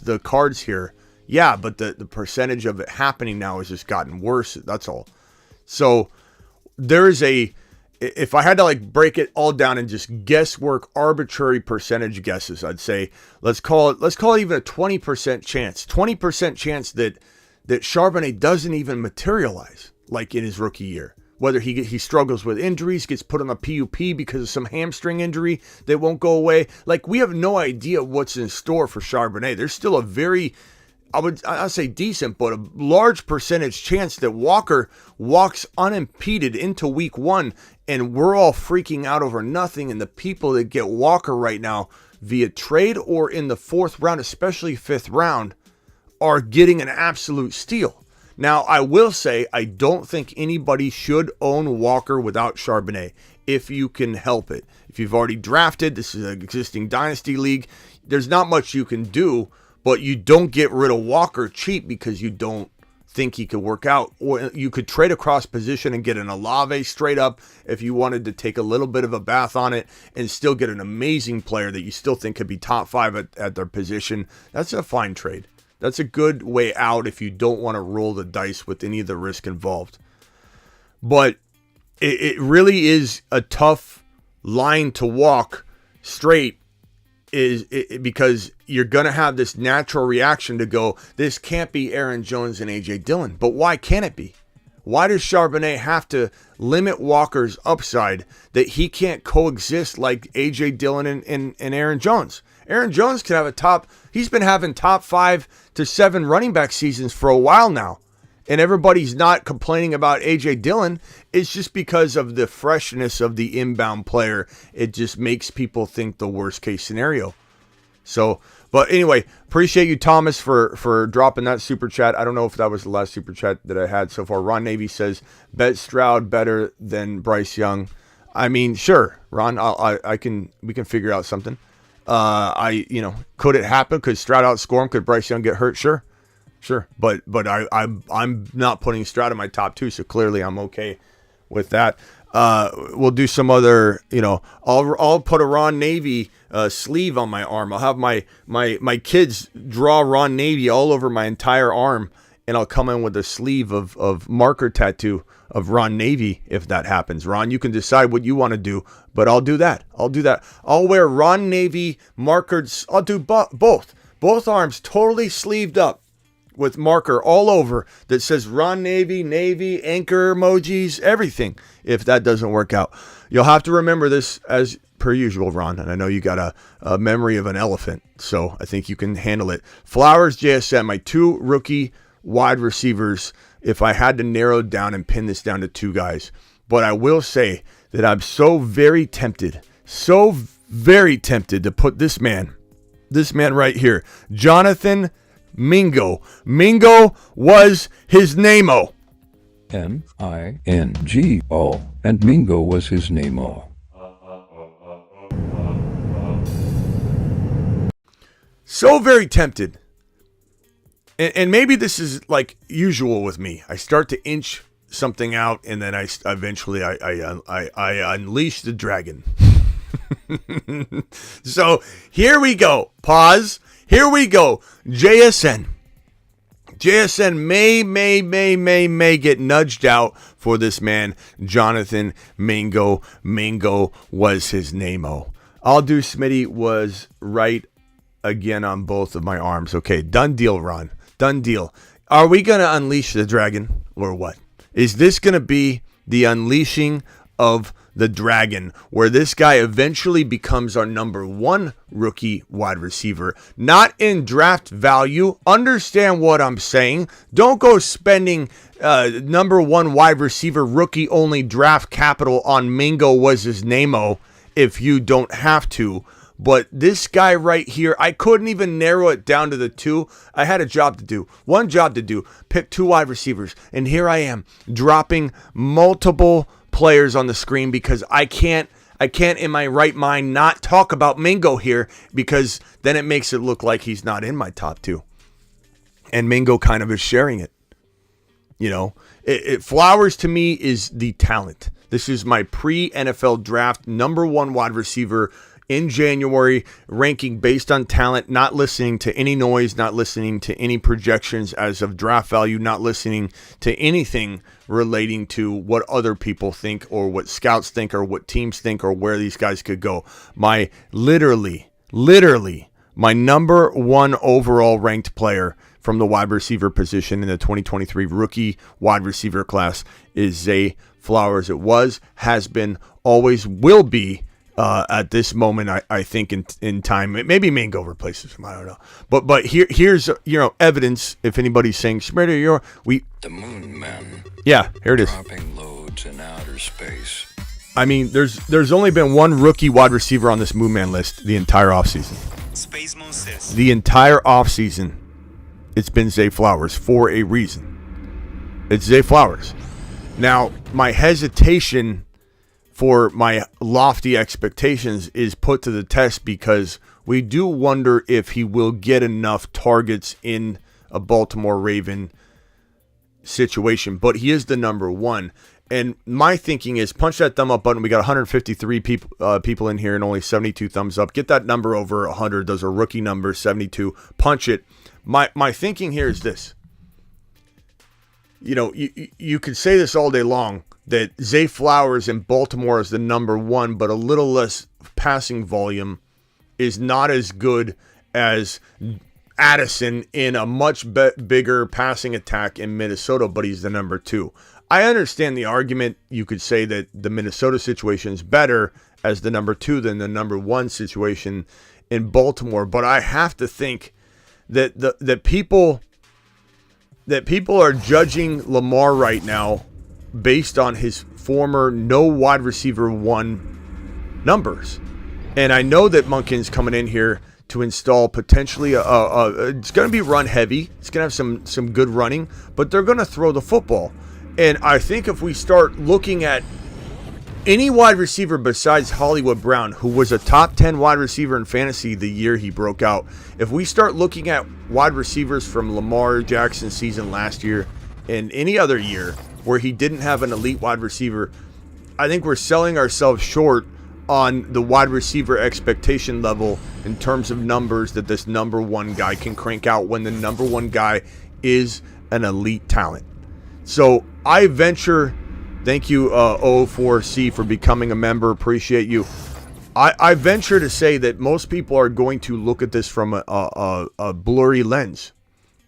the cards here? Yeah, but the percentage of it happening now has just gotten worse. That's all. So if I had to break it all down and just guesswork, arbitrary percentage guesses, I'd say let's call it even a 20% chance. 20% chance that Charbonnet doesn't even materialize in his rookie year. Whether he struggles with injuries, gets put on a PUP because of some hamstring injury that won't go away. We have no idea what's in store for Charbonnet. There's still a very, I'd say decent, but a large percentage chance that Walker walks unimpeded into week 1, and we're all freaking out over nothing. And the people that get Walker right now via trade or in the 4th round, especially 5th round, are getting an absolute steal. Now, I will say, I don't think anybody should own Walker without Charbonnet if you can help it. If you've already drafted, this is an existing dynasty league, there's not much you can do, but you don't get rid of Walker cheap because you don't think he could work out. Or you could trade across position and get an Olave straight up if you wanted to take a little bit of a bath on it and still get an amazing player that you still think could be top 5 at their position. That's a fine trade. That's a good way out if you don't want to roll the dice with any of the risk involved. But it really is a tough line to walk straight because you're going to have this natural reaction to go, this can't be Aaron Jones and A.J. Dillon. But why can't it be? Why does Charbonnet have to limit Walker's upside that he can't coexist like A.J. Dillon and Aaron Jones? Aaron Jones could have he's been having top 5 to 7 running back seasons for a while now. And everybody's not complaining about A.J. Dillon. It's just because of the freshness of the inbound player. It just makes people think the worst case scenario. So, but anyway, appreciate you, Thomas, for dropping that super chat. I don't know if that was the last super chat that I had so far. Ron Navy says, bet Stroud better than Bryce Young. I mean, sure, Ron. We can figure out something. Could it happen? Could Stroud outscore him? Could Bryce Young get hurt? Sure. But I'm not putting Stroud in my top 2, so clearly I'm okay with that. We'll do some other. I'll put a Ron Navy sleeve on my arm. I'll have my kids draw Ron Navy all over my entire arm, and I'll come in with a sleeve of marker tattoo of Ron Navy if that happens. Ron, you can decide what you want to do, but I'll do that. I'll wear Ron Navy markers. I'll do both arms totally sleeved up with marker all over that says Ron Navy, anchor emojis, everything. If that doesn't work out, you'll have to remember this as per usual, Ron. And I know you got a memory of an elephant, so I think you can handle it. Flowers, JSN, my 2 rookie wide receivers, if I had to narrow down and pin this down to 2 guys. But I will say that I'm so very tempted to put this man right here, Jonathan Mingo. Mingo was his name-o. M-I-N-G-O, and Mingo was his name-o. So very tempted. And maybe this is like usual with me. I start to inch something out, and then I eventually unleash the dragon. So here we go. Pause. Here we go. JSN may get nudged out for this man, Jonathan Mingo. Mingo was his name-o. I'll do Smitty was right again on both of my arms. Okay, done deal, Ron. Done deal. Are we going to unleash the dragon or what? Is this going to be the unleashing of the dragon, where this guy eventually becomes our number 1 rookie wide receiver? Not in draft value. Understand what I'm saying. Don't go spending number 1 wide receiver rookie only draft capital on Mingo was his name-o if you don't have to. But this guy right here, I couldn't even narrow it down to the 2. I had a job to do. One job to do. Pick 2 wide receivers. And here I am dropping multiple players on the screen because I can't in my right mind not talk about Mingo here, because then it makes it look like he's not in my top 2. And Mingo kind of is sharing it. Flowers to me is the talent. This is my pre-NFL draft number 1 wide receiver in January, ranking based on talent, not listening to any noise, not listening to any projections as of draft value, not listening to anything relating to what other people think or what scouts think or what teams think or where these guys could go. My literally my number 1 overall ranked player from the wide receiver position in the 2023 rookie wide receiver class is Zay Flowers. It was, has been, always will be. At this moment, I think in time, maybe Mingo replaces him. I don't know, but here's evidence. If anybody's saying Smitty, The moon men. Yeah, here it is. Dropping loads in outer space. I mean, there's only been 1 rookie wide receiver on this Moon Man list the entire offseason. Space Moon says. The entire offseason, it's been Zay Flowers for a reason. It's Zay Flowers. Now, my hesitation for my lofty expectations is put to the test because we do wonder if he will get enough targets in a Baltimore Raven situation. But he is the number 1. And my thinking is punch that thumb up button. We got 153 people in here and only 72 thumbs up. Get that number over 100. Those are rookie numbers, 72. Punch it. My thinking here is this. You could say this all day long, that Zay Flowers in Baltimore is the number 1, but a little less passing volume is not as good as Addison in a much bigger passing attack in Minnesota, but he's the number 2. I understand the argument. You could say that the Minnesota situation is better as the number 2 than the number 1 situation in Baltimore, but I have to think that that people are judging Lamar right now based on his former no wide receiver 1 numbers. And I know that Monken's coming in here to install potentially it's going to be run heavy. It's going to have some good running, but they're going to throw the football. And I think if we start looking at any wide receiver besides Hollywood Brown, who was a top 10 wide receiver in fantasy the year he broke out. If we start looking at wide receivers from Lamar Jackson's season last year and any other year where he didn't have an elite wide receiver, I think we're selling ourselves short on the wide receiver expectation level in terms of numbers that this number one guy can crank out when the number one guy is an elite talent. So I venture, thank you O4C for becoming a member, appreciate you. I venture to say that most people are going to look at this from a blurry lens.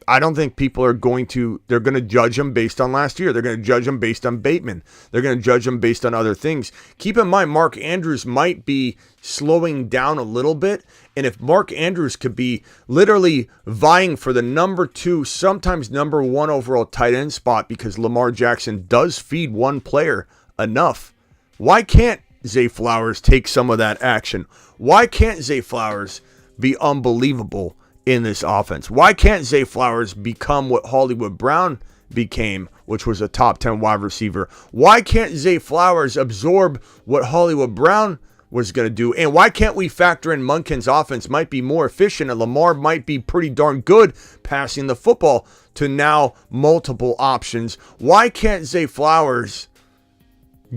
I don't think people are going to, they're going to judge him based on last year. They're going to judge him based on Bateman. They're going to judge him based on other things. Keep in mind, Mark Andrews might be slowing down a little bit. And if Mark Andrews could be literally vying for the number 2, sometimes number 1 overall tight end spot because Lamar Jackson does feed one player enough, why can't Zay Flowers take some of that action? Why can't Zay Flowers be unbelievable in this offense? Why can't Zay Flowers become what Hollywood Brown became, which was a top 10 wide receiver? Why can't Zay Flowers absorb what Hollywood Brown was going to do? And why can't we factor in Monken's offense might be more efficient and Lamar might be pretty darn good passing the football to now multiple options? Why can't Zay Flowers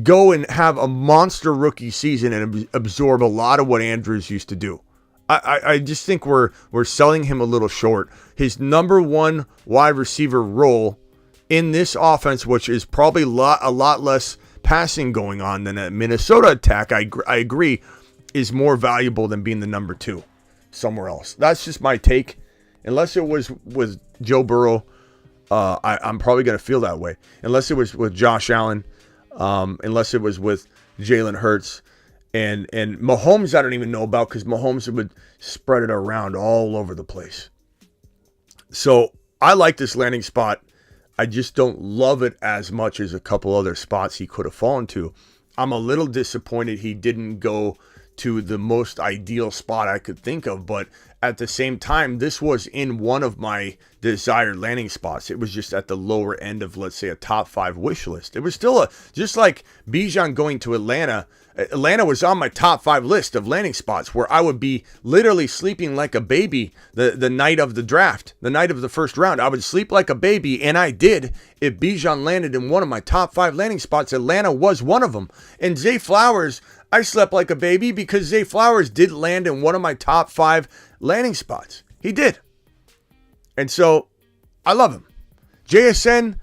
go and have a monster rookie season and absorb a lot of what Andrews used to do? I just think we're selling him a little short. His number 1 wide receiver role in this offense, which is probably a lot less passing going on than a Minnesota attack, I agree, is more valuable than being the number 2 somewhere else. That's just my take. Unless it was with Joe Burrow, I'm probably going to feel that way. Unless it was with Josh Allen, unless it was with Jalen Hurts. And Mahomes, I don't even know about because Mahomes would spread it around all over the place. So I like this landing spot. I just don't love it as much as a couple other spots he could have fallen to. I'm a little disappointed he didn't go to the most ideal spot I could think of, but at the same time, this was in one of my desired landing spots. It was just at the lower end of, let's say, a top 5 wish list. It was still just like Bijan going to Atlanta. Atlanta was on my top 5 list of landing spots where I would be literally sleeping like a baby the night of the draft, the night of the first round. I would sleep like a baby, and I did. If Bijan landed in one of my top 5 landing spots, Atlanta was one of them. And Zay Flowers, I slept like a baby because Zay Flowers did land in one of my top 5 landing spots. He did. And so I love him. JSN,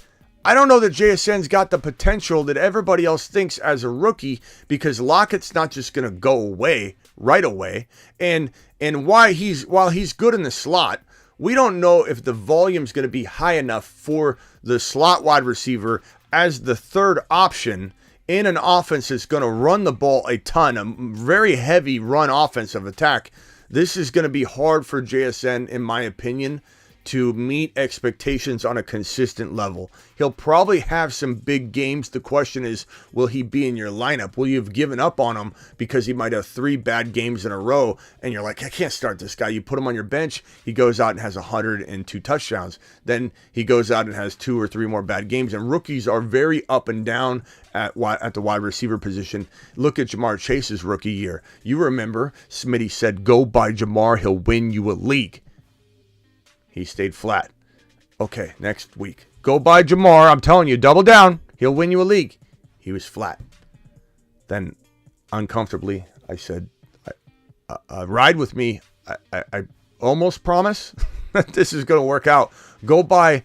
I don't know that JSN's got the potential that everybody else thinks as a rookie because Lockett's not just going to go away right away. And while he's good in the slot, we don't know if the volume's going to be high enough for the slot wide receiver as the third option in an offense that's going to run the ball a ton, a very heavy run offensive attack. This is going to be hard for JSN, in my opinion, to meet expectations on a consistent level. He'll probably have some big games. The question is, will he be in your lineup? Will you have given up on him because he might have 3 bad games in a row and you're like, I can't start this guy. You put him on your bench, he goes out and has 102 touchdowns. Then he goes out and has 2 or 3 more bad games. And rookies are very up and down at the wide receiver position. Look at Jamar Chase's rookie year. You remember Smitty said, go buy Jamar, he'll win you a league. He stayed flat. Okay, next week, go buy Jamar. I'm telling you, double down. He'll win you a league. He was flat. Then, uncomfortably, I said, ride with me. I almost promise that this is going to work out. Go buy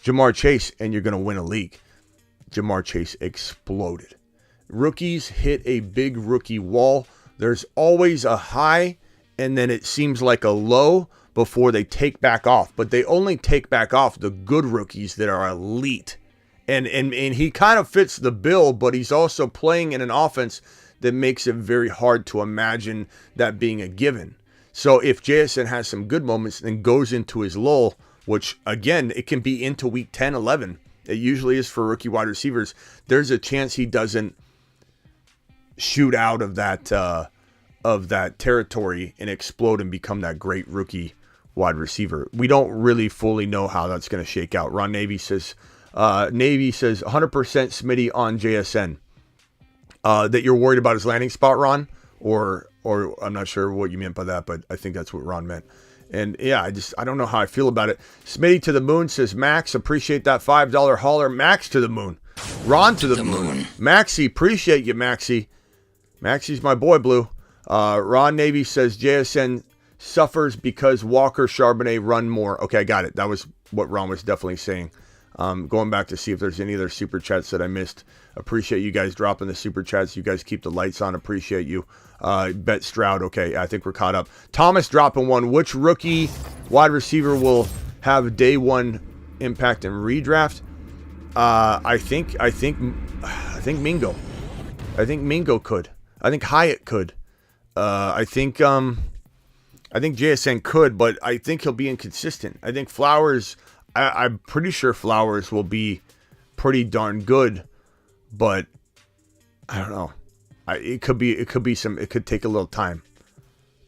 Jamar Chase, and you're going to win a league. Jamar Chase exploded. Rookies hit a big rookie wall. There's always a high, and then it seems like a low before they take back off. But they only take back off the good rookies that are elite. And he kind of fits the bill, but he's also playing in an offense that makes it very hard to imagine that being a given. So if JSN has some good moments and goes into his lull, which again, it can be into week 10, 11. It usually is for rookie wide receivers. There's a chance he doesn't shoot out of that territory and explode and become that great rookie wide receiver. We don't really fully know how that's going to shake out. Ron Navy says 100% Smitty on JSN. that you're worried about his landing spot, Ron, or I'm not sure what you meant by that, but I think that's what Ron meant. And yeah, I don't know how I feel about it. Smitty to the moon says, Max, appreciate that $5 hauler. Max to the moon. Ron to the moon. Maxie, appreciate you, Maxie. Maxie's my boy, Blue. Ron Navy says, JSN suffers because Walker Charbonnet run more. Okay, I got it. That was what Ron was definitely saying. Going back to see if there's any other super chats that I missed. Appreciate you guys dropping the super chats. You guys keep the lights on. Appreciate you. Bet Stroud. Okay, I think we're caught up. Thomas dropping one. Which rookie wide receiver will have day one impact and redraft? I think Mingo. I think Mingo could. I think Hyatt could. I think JSN could, but I think he'll be inconsistent. I think Flowers. I'm pretty sure Flowers will be pretty darn good, but I don't know. It could take a little time.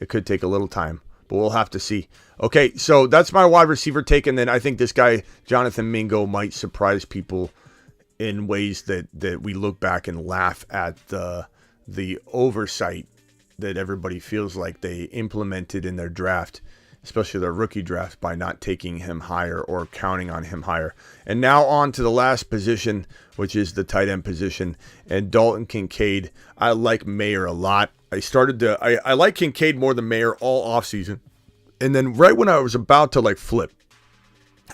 It could take a little time, but we'll have to see. Okay, so that's my wide receiver take, and then I think this guy, Jonathan Mingo, might surprise people in ways that we look back and laugh at the oversight that everybody feels like they implemented in their draft, especially their rookie draft, by not taking him higher or counting on him higher. And now on to the last position, which is the tight end position. And Dalton Kincaid, I like Mayer a lot. I like Kincaid more than Mayer all offseason. And then right when I was about to flip,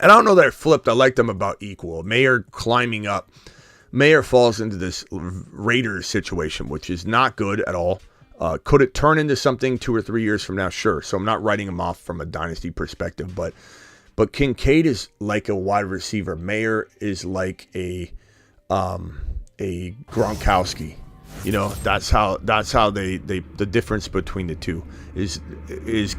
and I don't know that I flipped, I liked them about equal. Mayer climbing up. Mayer falls into this Raiders situation, which is not good at all. Could it turn into something 2 or 3 years from now? Sure. So I'm not writing him off from a dynasty perspective, but Kincaid is like a wide receiver. Mayer is like a Gronkowski. You know, that's how they the difference between the two is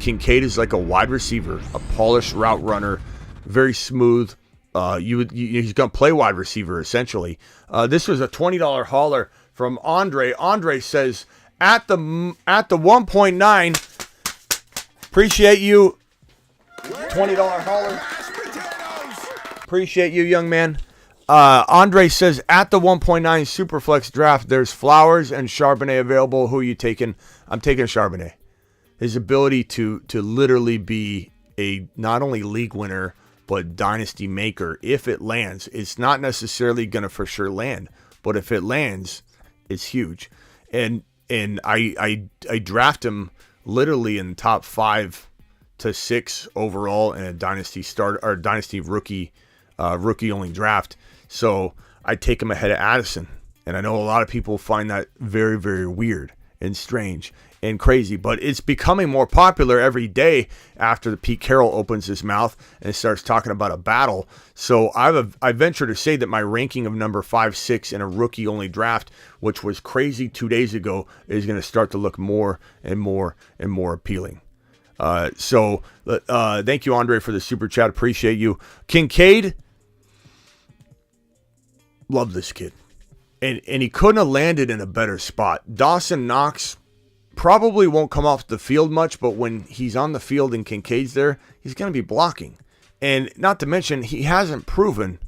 Kincaid is like a wide receiver, a polished route runner, very smooth. He's gonna play wide receiver essentially. This was a $20 hauler from Andre. Andre says, At the 1.9, appreciate you. $20 hauler. Appreciate you, young man. Andre says, at the 1.9 Superflex draft, there's Flowers and Charbonnet available. Who are you taking? I'm taking Charbonnet. His ability to literally be a not only league winner, but dynasty maker. If it lands, it's not necessarily going to for sure land, but if it lands, it's huge. And I draft him literally in the top 5 to 6 overall in a dynasty rookie only draft. So I take him ahead of Addison, and I know a lot of people find that very, very weird and strange and crazy, but it's becoming more popular every day after the Pete Carroll opens his mouth and starts talking about a battle. So I venture to say that my ranking of number 5, 6 in a rookie only draft, which was crazy 2 days ago, is going to start to look more and more and more appealing. So thank you, Andre, for the super chat. Appreciate you. Kincaid, love this kid. And he couldn't have landed in a better spot. Dawson Knox probably won't come off the field much, but when he's on the field and Kincaid's there, he's going to be blocking. And not to mention, he hasn't proven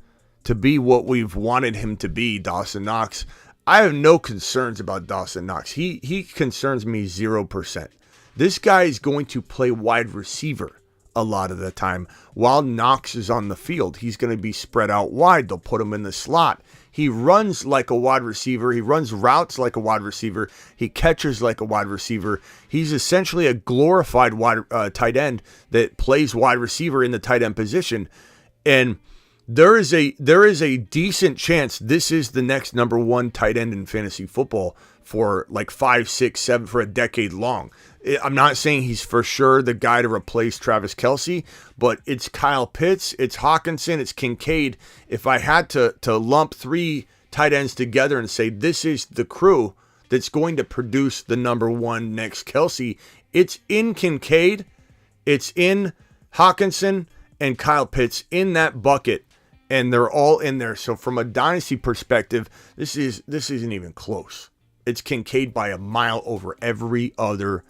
to be what we've wanted him to be, Dawson Knox. I have no concerns about Dawson Knox. He concerns me 0%. This guy is going to play wide receiver a lot of the time. While Knox is on the field, he's going to be spread out wide. They'll put him in the slot. He runs like a wide receiver. He runs routes like a wide receiver. He catches like a wide receiver. He's essentially a glorified tight end that plays wide receiver in the tight end position. And there is a decent chance this is the next number 1 tight end in fantasy football for 5, 6, 7 for a decade long. I'm not saying he's for sure the guy to replace Travis Kelce, but it's Kyle Pitts, it's Hawkinson, it's Kincaid. If I had to lump 3 tight ends together and say this is the crew that's going to produce the number 1 next Kelce, it's in Kincaid, it's in Hawkinson, and Kyle Pitts in that bucket, and they're all in there. So from a dynasty perspective, this isn't even close. It's Kincaid by a mile over every other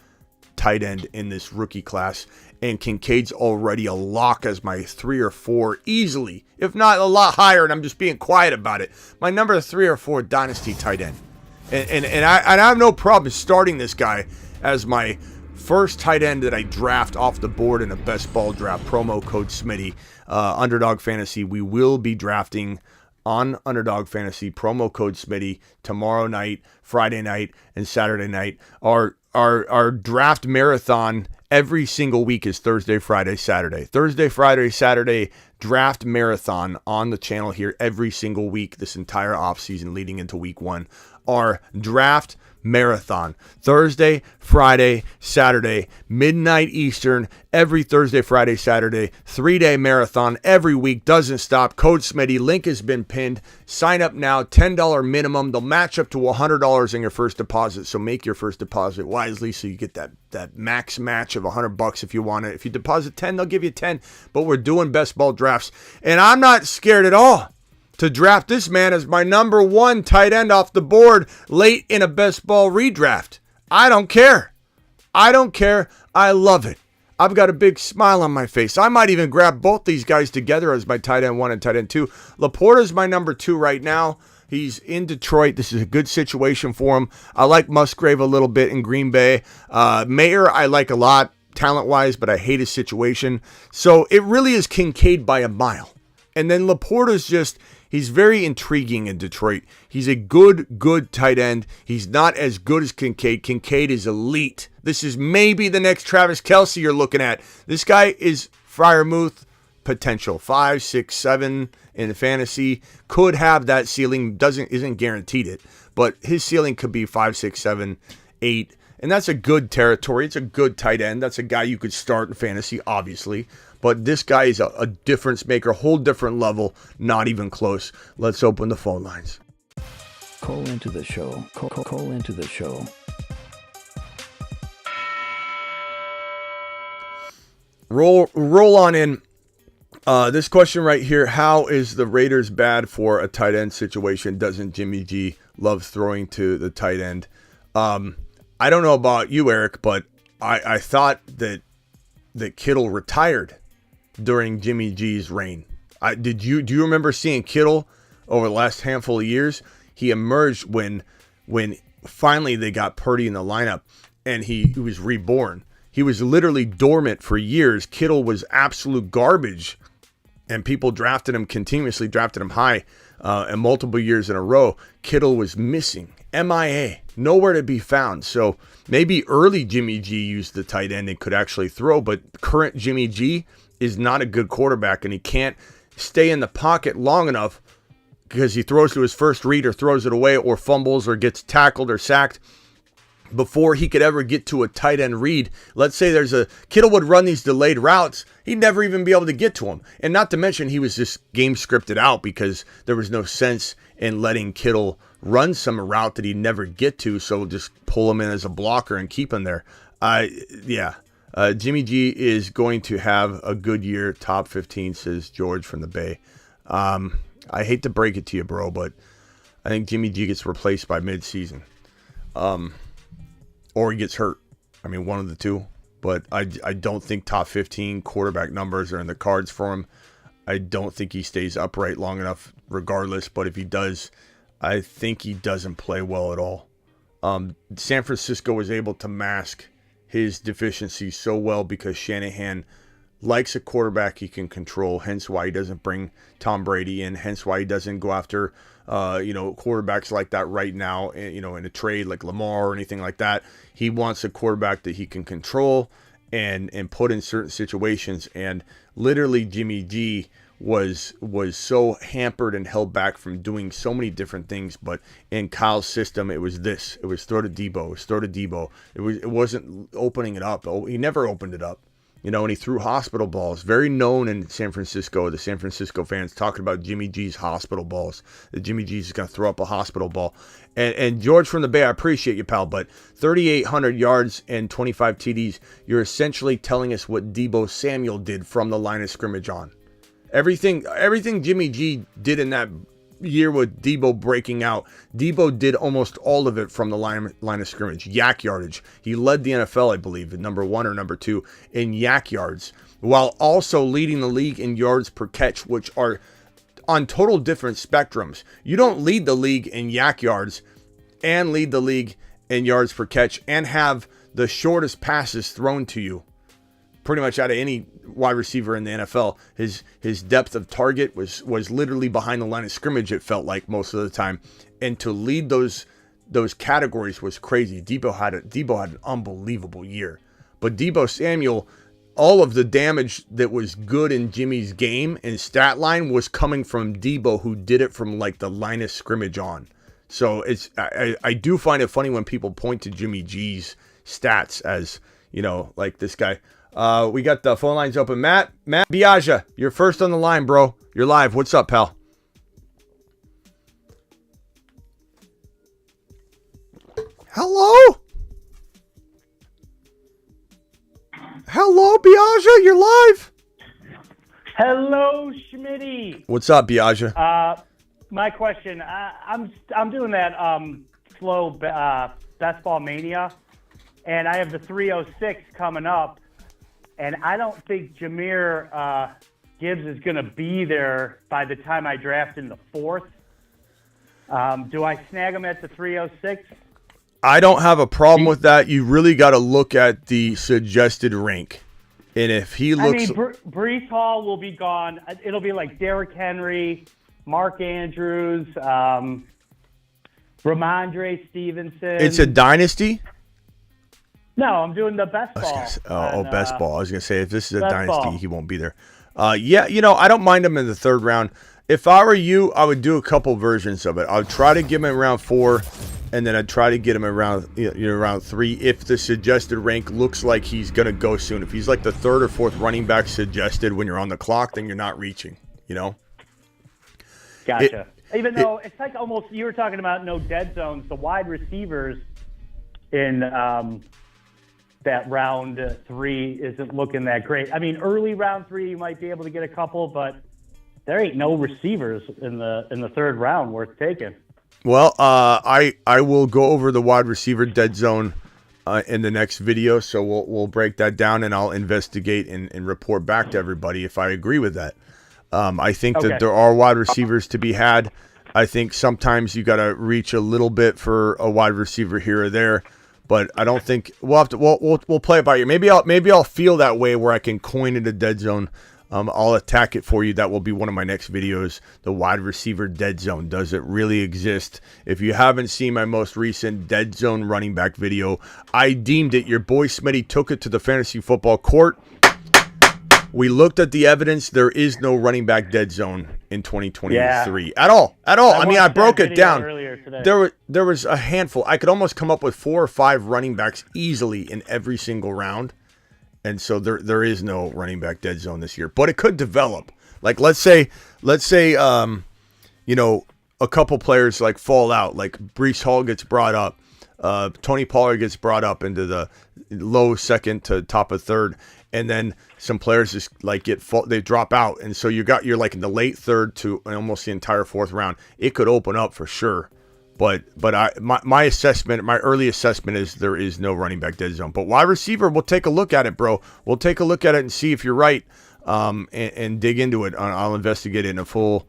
tight end in this rookie class, and Kincaid's already a lock as my 3 or 4 easily, if not a lot higher, and I'm just being quiet about it. My number 3 or 4 dynasty tight end. And I have no problem starting this guy as my first tight end that I draft off the board in a best ball draft. Promo code Smitty. Underdog Fantasy. We will be drafting on Underdog Fantasy. Promo code Smitty tomorrow night, Friday night, and Saturday night. Our draft marathon every single week is Thursday, Friday, Saturday. Thursday, Friday, Saturday draft marathon on the channel here every single week this entire offseason leading into week 1. Our draft marathon. Thursday, Friday, Saturday, midnight Eastern, every Thursday, Friday, Saturday, 3-day marathon every week, doesn't stop. Code Smitty, link has been pinned. Sign up now, $10 minimum. They'll match up to $100 in your first deposit, so make your first deposit wisely so you get that max match of $100 if you want it. If you deposit 10, they'll give you 10, but we're doing best ball drafts, and I'm not scared at all to draft this man as my number 1 tight end off the board late in a best ball redraft. I don't care. I don't care. I love it. I've got a big smile on my face. I might even grab both these guys together as my tight end 1 and tight end 2. Laporta's my number 2 right now. He's in Detroit. This is a good situation for him. I like Musgrave a little bit in Green Bay. Mayer I like a lot talent-wise, but I hate his situation. So it really is Kincaid by a mile. And then Laporta's just... he's very intriguing in Detroit. He's a good tight end. He's not as good as Kincaid. Kincaid is elite. This is maybe the next Travis Kelce you're looking at. This guy is Freiermuth potential. 5, 6, 7 in fantasy. Could have that ceiling. Isn't guaranteed it. But his ceiling could be 5, 6, 7, 8. And that's a good territory. It's a good tight end. That's a guy you could start in fantasy, obviously. But this guy is a difference maker, a whole different level, not even close. Let's open the phone lines. Call into the show. Call into the show. Roll on in. This question right here, how is the Raiders bad for a tight end situation? Doesn't Jimmy G love throwing to the tight end? I don't know about you, Eric, but I thought that Kittle retired during Jimmy G's reign. Do you remember seeing Kittle over the last handful of years? He emerged when finally they got Purdy in the lineup and he was reborn. He was literally dormant for years. Kittle was absolute garbage and people drafted him continuously, drafted him high and multiple years in a row. Kittle was missing. MIA. Nowhere to be found. So maybe early Jimmy G used the tight end and could actually throw, but current Jimmy G is not a good quarterback and he can't stay in the pocket long enough because he throws to his first read or throws it away or fumbles or gets tackled or sacked before he could ever get to a tight end read. Let's say Kittle would run these delayed routes. He'd never even be able to get to him. And not to mention he was just game scripted out because there was no sense in letting Kittle run some route that he'd never get to. So just pull him in as a blocker and keep him there. Jimmy G is going to have a good year. Top 15, says George from the Bay. I hate to break it to you, bro, but I think Jimmy G gets replaced by mid-season. Or he gets hurt. I mean, one of the two. But I don't think top 15 quarterback numbers are in the cards for him. I don't think he stays upright long enough regardless. But if he does, I think he doesn't play well at all. San Francisco was able to mask his deficiencies so well because Shanahan likes a quarterback he can control, hence why he doesn't bring Tom Brady in, hence why he doesn't go after quarterbacks like that right now, in a trade like Lamar or anything like that. He wants a quarterback that he can control and put in certain situations. And literally Jimmy G was so hampered and held back from doing so many different things. But in Kyle's system, it was throw to Debo. It wasn't opening it up. He never opened it up. And he threw hospital balls. Very known in San Francisco. The San Francisco fans talking about Jimmy G's hospital balls. That Jimmy G's is going to throw up a hospital ball. And George from the Bay, I appreciate you, pal, but 3,800 yards and 25 TDs, you're essentially telling us what Debo Samuel did from the line of scrimmage on. Everything Jimmy G did in that year with Debo breaking out, Debo did almost all of it from the line of scrimmage. Yak yardage. He led the NFL, I believe, at number 1 or number 2 in yak yards, while also leading the league in yards per catch, which are on total different spectrums. You don't lead the league in yak yards and lead the league in yards per catch and have the shortest passes thrown to you pretty much out of any wide receiver in the NFL. His depth of target was literally behind the line of scrimmage, it felt like most of the time. And to lead those categories was crazy. Deebo had an unbelievable year. But Deebo Samuel, all of the damage that was good in Jimmy's game and stat line was coming from Deebo, who did it from like the line of scrimmage on. So I do find it funny when people point to Jimmy G's stats as, like this guy. We got the phone lines open. Matt Biaggia, you're first on the line, bro. You're live. What's up, pal? Hello? Hello, Biaggia, you're live. Hello, Schmitty. What's up, Biaggia? My question, I'm doing that slow best ball mania, and I have the 306 coming up, and I don't think Jahmyr Gibbs is going to be there by the time I draft in the 4th. Do I snag him at the 306? I don't have a problem with that. You really got to look at the suggested rank. And if he looks... Breece Hall will be gone. It'll be like Derrick Henry, Mark Andrews, Ramondre Stevenson. It's a dynasty? No, I'm doing the best ball. Best ball. I was going to say, if this is a best dynasty, ball. he won't be there. Yeah, I don't mind him in the 3rd round. If I were you, I would do a couple versions of it. I would try to get him in round 4, and then I'd try to get him around round 3 if the suggested rank looks like he's going to go soon. If he's like the 3rd or 4th running back suggested when you're on the clock, then you're not reaching, Gotcha. Even though it's like almost, you were talking about no dead zones, the wide receivers in that round 3 isn't looking that great. I mean, early round 3, you might be able to get a couple, but there ain't no receivers in the 3rd round worth taking. Well, I will go over the wide receiver dead zone in the next video, so we'll break that down, and I'll investigate and report back to everybody if I agree with that. I think that there are wide receivers to be had. I think sometimes you got to reach a little bit for a wide receiver here or there, but I don't think we'll play it by ear. Maybe I'll feel that way where I can coin it a dead zone. I'll attack it for you. That will be one of my next videos, the wide receiver dead zone. Does it really exist? If you haven't seen my most recent dead zone running back video, I deemed it. Your boy Smitty took it to the fantasy football court. We looked at the evidence. There is no running back dead zone in 2023 at all. I mean, I broke it down. There was a handful. I could almost come up with 4 or 5 running backs easily in every single round. And so there is no running back dead zone this year, but it could develop. Like let's say, a couple players like fall out, like Breece Hall gets brought up, Tony Pollard gets brought up into the low 2nd to top of 3rd, and then some players just like they drop out, and so you're like in the late 3rd to almost the entire 4th round. It could open up for sure. But my assessment, my early assessment is there is no running back dead zone. But wide receiver, we'll take a look at it, bro. We'll take a look at it and see if you're right, and dig into it. I'll investigate it in a full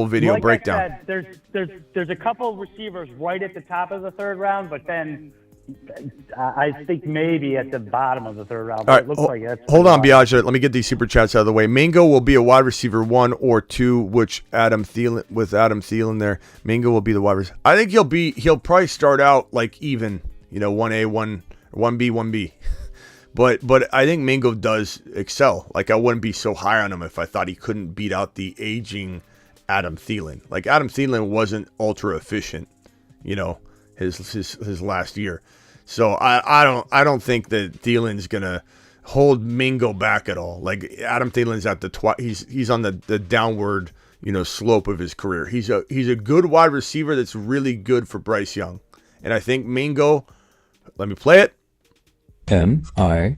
video breakdown. I said, there's a couple receivers right at the top of the 3rd round, but then I think maybe at the bottom of the 3rd round. All right, it looks like that's hold on, Biaggia. Let me get these super chats out of the way. Mingo will be a wide receiver 1 or 2, which Adam Thielen there. Mingo will be the wide receiver. I think he'll probably start out like even, 1A, 1B, 1B. But I think Mingo does excel. Like I wouldn't be so high on him if I thought he couldn't beat out the aging Adam Thielen. Like Adam Thielen wasn't ultra efficient, his last year. So I don't think that Thielen's gonna hold Mingo back at all. Like Adam Thielen's at the he's on the downward slope of his career. He's a good wide receiver that's really good for Bryce Young, and I think Mingo. Let me play it. Mingo,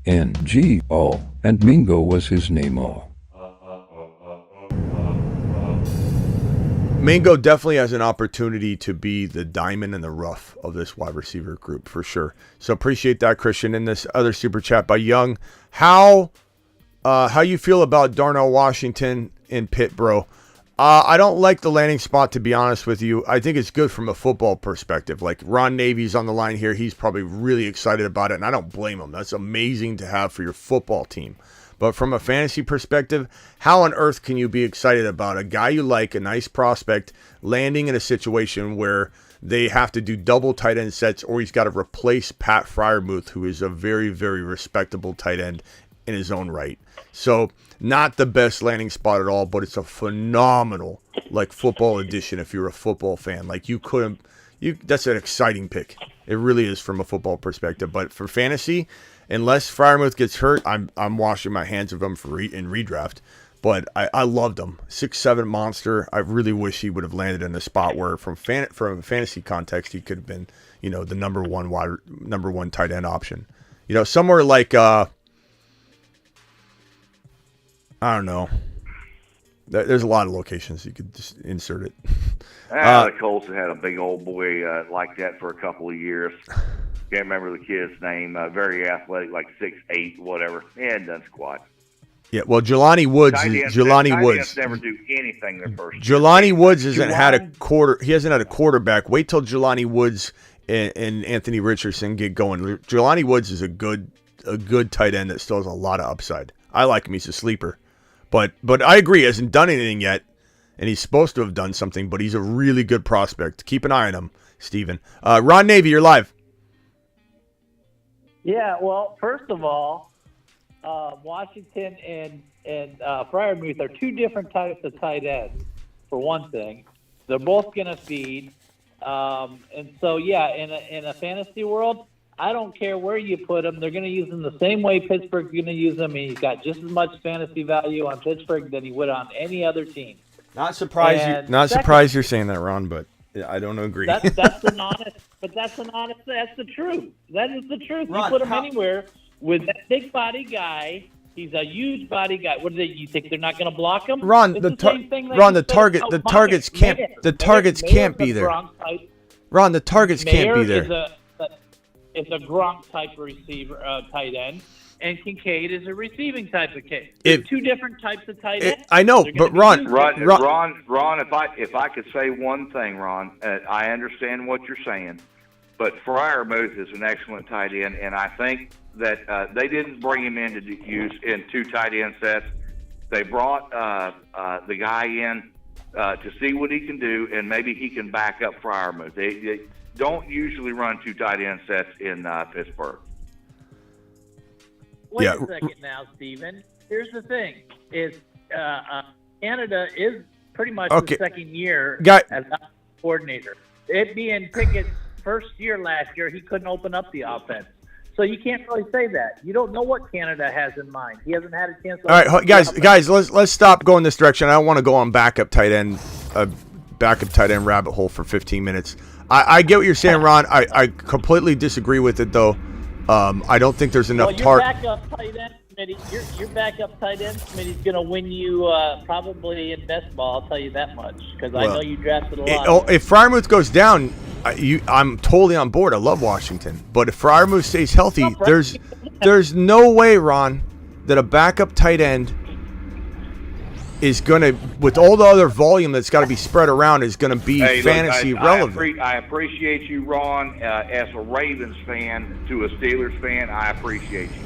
and Mingo was his name. Mingo definitely has an opportunity to be the diamond in the rough of this wide receiver group for sure. So appreciate that, Christian. In this other super chat by Young, how you feel about Darnell Washington in Pitt, bro? I don't like the landing spot, to be honest with you. I think it's good from a football perspective. Like Ron Navy's on the line here. He's probably really excited about it, and I don't blame him. That's amazing to have for your football team. But from a fantasy perspective, how on earth can you be excited about a guy you like, a nice prospect, landing in a situation where they have to do double tight end sets, or he's got to replace Pat Freiermuth, who is a very, very respectable tight end in his own right. So not the best landing spot at all, but it's a phenomenal like football edition if you're a football fan. Like that's an exciting pick. It really is from a football perspective. But for fantasy, unless Freiermuth gets hurt, I'm washing my hands of him in redraft. But I loved him. 6'7" monster. I really wish he would have landed in a spot where from a fantasy context he could have been, the number one tight end option. Somewhere like I don't know. There's a lot of locations you could just insert it. The Colts had a big old boy like that for a couple of years. Can't remember the kid's name. Very athletic, like 6'8", whatever. He hadn't done squat. Yeah, well, Jelani Woods. Jelani Woods never do anything their first year. Jelani Woods hasn't had a quarter. He hasn't had a quarterback. Wait till Jelani Woods and Anthony Richardson get going. Jelani Woods is a good tight end that still has a lot of upside. I like him. He's a sleeper. But I agree, he hasn't done anything yet, and he's supposed to have done something, but he's a really good prospect. Keep an eye on him, Steven. Ron Navy, you're live. Yeah, well, first of all, Washington and Freiermuth are two different types of tight ends, for one thing. They're both going to feed. And so, yeah, in a fantasy world, I don't care where you put him. They're going to use him the same way Pittsburgh's going to use him. And he's got just as much fantasy value on Pittsburgh than he would on any other team. Not surprised you're saying that, Ron, but I don't agree. That's the truth. That is the truth. Ron, you put him anywhere with that big body guy. He's a huge body guy. What do you think? They're not going to block him? Ron, the targets can't be there. Ron, the targets can't be there. Is a Gronk type receiver, tight end, and Kincaid is a receiving type of kid. Two different types of tight ends. I know, but Ron, if I could say one thing, Ron, I understand what you're saying, but Freiermuth is an excellent tight end, and I think that they didn't bring him in to use in two tight end sets. They brought the guy in to see what he can do, and maybe he can back up Freiermuth. They don't usually run two tight end sets in Pittsburgh. Wait a second now, Steven. Here's the thing: is Canada is pretty much the second year as coordinator. It being Pickett's first year last year, he couldn't open up the offense. So you can't really say that. You don't know what Canada has in mind. He hasn't had a chance. All right, guys, let's stop going this direction. I don't want to go on backup tight end rabbit hole for 15 minutes. I get what you're saying, Ron. I completely disagree with it, though. I don't think there's enough your backup tight end committee, your backup tight end committee is going to win you probably in best ball. I'll tell you that much because I know you drafted a lot. If Freiermuth goes down, I'm totally on board. I love Washington, but if Freiermuth stays healthy, there's no way, Ron, that a backup tight end is going to, with all the other volume that's got to be spread around, is going to be fantasy relevant. I appreciate you, Ron. As a Ravens fan to a Steelers fan, I appreciate you.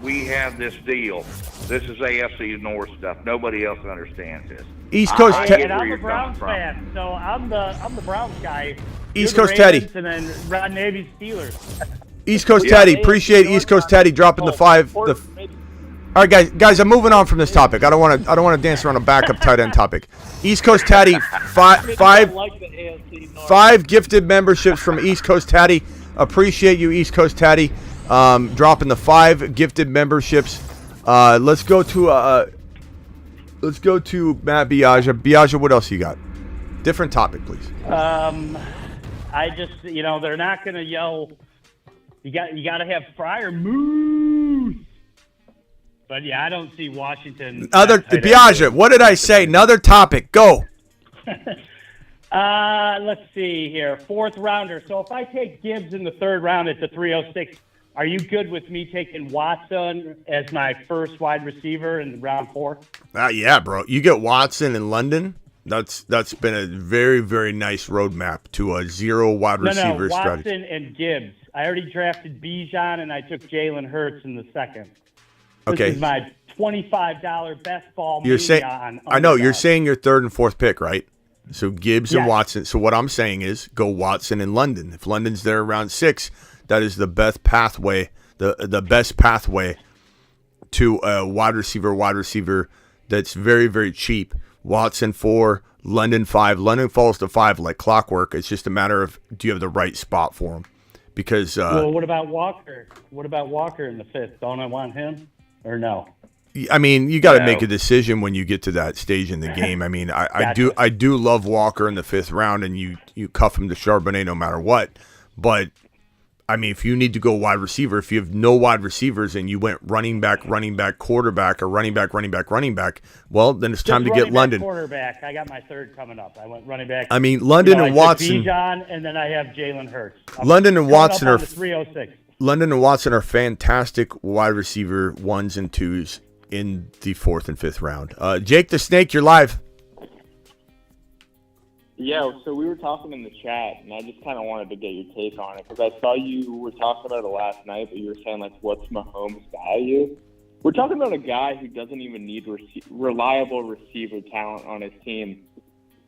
We have this deal. This is AFC North stuff. Nobody else understands this. East Coast and I'm a Browns fan, so I'm the Browns guy. East Coast Teddy. And then Ron Navy Steelers. East Coast Teddy. Appreciate East Coast Teddy dropping the 5. All right, guys, I'm moving on from this topic. I don't want to dance around a backup tight end topic. East Coast Taddy, five gifted memberships from East Coast Taddy. Appreciate you, East Coast Taddy, dropping the 5 gifted memberships. Let's go to Matt Biaggia. Biaggia, what else you got? Different topic, please. I just, they're not going to yell. You got to have Freiermuth. But yeah, I don't see Washington. Biaggia, what did I say? Another topic. Go. Let's see here. 4th rounder. So if I take Gibbs in the 3rd round at the 306, Are you good with me taking Watson as my first wide receiver in round 4? Yeah, bro. You get Watson in London. That's been a very, very nice roadmap to a 0 wide receiver Watson strategy. and Gibbs. I already drafted Bijan, and I took Jalen Hurts in the second. Okay. This is my $25 best ball You're saying, on I know, you're Underdog. saying your 3rd and 4th pick, right? So Gibbs and Yes. Watson. So what I'm saying is go Watson in London. If London's there around 6, that is the best pathway, the best pathway to a wide receiver that's very, very cheap. Watson 4, London 5. London falls to 5 like clockwork. It's just a matter of, do you have the right spot for him? Because Well, what about Walker? What about Walker in the 5th? Don't I want him or no? I mean, you got to No. make a decision when you get to that stage in the game. I mean, I Gotcha. do love Walker in the 5th round, and you cuff him to Charbonnet no matter what. But I mean, if you need to go wide receiver, if you have no wide receivers and you went running back, quarterback, or running back, well, then it's time to Just get running back, London. Quarterback. I got my 3rd coming up. I went running back. I mean, London and I Watson. took Bijan, and then I have Jalen Hurts. I'm London and coming Watson up are on the 306. London and Watson are fantastic wide receiver 1s and 2s in the 4th and 5th round. Jake the Snake, you're live. Yeah, so we were talking in the chat, and I just kind of wanted to get your take on it because I saw you were talking about it last night, but you were saying, like, what's Mahomes' value? We're talking about a guy who doesn't even need reliable receiver talent on his team.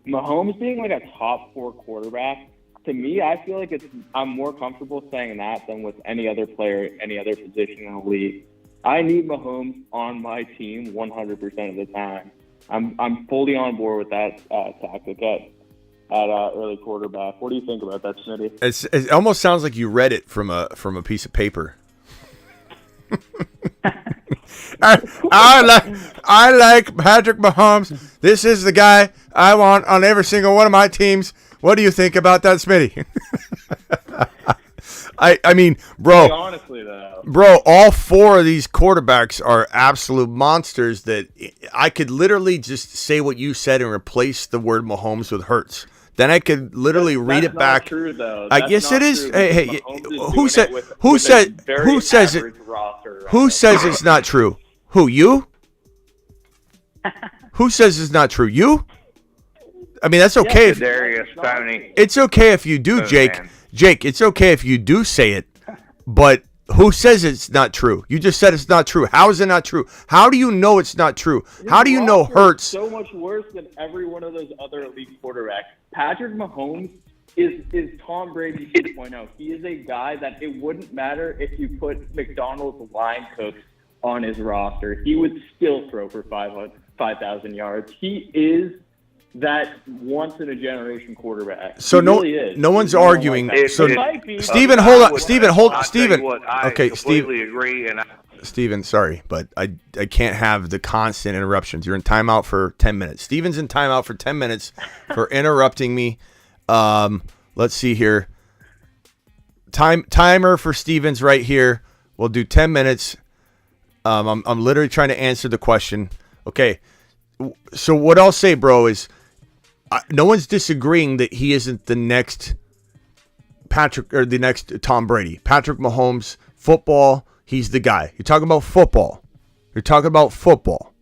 Mahomes being like a top 4 quarterback, to me, I feel like I'm more comfortable saying that than with any other player, any other position in the league. I need Mahomes on my team 100% of the time. I'm fully on board with that tactic at early quarterback. What do you think about that, Smitty? It almost sounds like you read it from a piece of paper. I like Patrick Mahomes. This is the guy I want on every single one of my teams. What do you think about that, Smitty? I mean, bro. Hey, honestly, though. Bro, all 4 of these quarterbacks are absolute monsters that I could literally just say what you said and replace the word Mahomes with Hurts. Then I could literally read it back. That's not true, though. Yes, it is. True, Hey, because Mahomes is who doing said? it with Who a said? very Who says it? average roster right Who now. says it's not true? Who, you? Who says it's not true? You? I mean, that's okay. If, Darius Stoney. it's okay if you do, Oh, Jake. man. Jake, it's okay if you do say it, but who says it's not true? You just said it's not true. How is it not true? How do you know it's not true? How do you know roster is Hurts? so much worse than every one of those other elite quarterbacks. Patrick Mahomes is Tom Brady 2.0. He is a guy that it wouldn't matter if you put McDonald's line cooks on his roster. He would still throw for 5,000 yards. He is that once-in-a-generation quarterback. So He no, really is. no one's He's not arguing. like that. So It might be. Stephen, hold on. I would- Stephen, hold. I'll tell Stephen. you what, I Okay, Steve. completely agree, and Steven, sorry, but I can't have the constant interruptions. You're in timeout for 10 minutes. Steven's in timeout for 10 minutes for interrupting me. Let's see here. Timer for Steven's right here. We'll do 10 minutes. I'm literally trying to answer the question. Okay. So what I'll say, bro, is no one's disagreeing that he isn't the next Patrick or the next Tom Brady. Patrick Mahomes, football, he's the guy. You're talking about football. You're talking about football.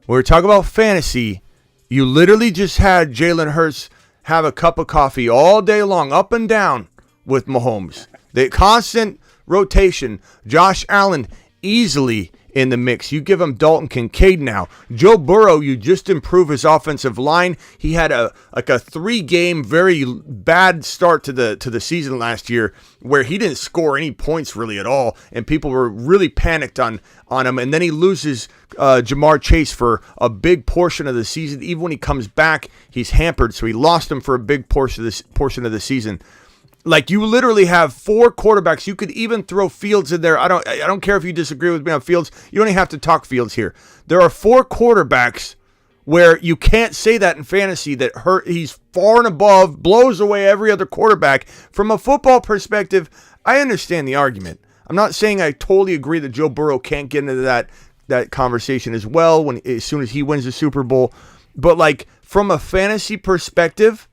When we're talking about fantasy, you literally just had Jalen Hurts have a cup of coffee all day long, up and down with Mahomes. The constant rotation. Josh Allen easily in the mix. You give him Dalton Kincaid now. Joe Burrow, you just improve his offensive line. He had a 3-game very bad start to the season last year where he didn't score any points really at all, and people were really panicked on him. And then he loses Jamar Chase for a big portion of the season. Even when he comes back, he's hampered, so he lost him for a big portion of the season. Like, you literally have 4 quarterbacks. You could even throw Fields in there. I don't care if you disagree with me on Fields. You don't even have to talk Fields here. There are 4 quarterbacks where you can't say that in fantasy that he's far and above, blows away every other quarterback. From a football perspective, I understand the argument. I'm not saying I totally agree that Joe Burrow can't get into that conversation as well as soon as he wins the Super Bowl. But, like, from a fantasy perspective,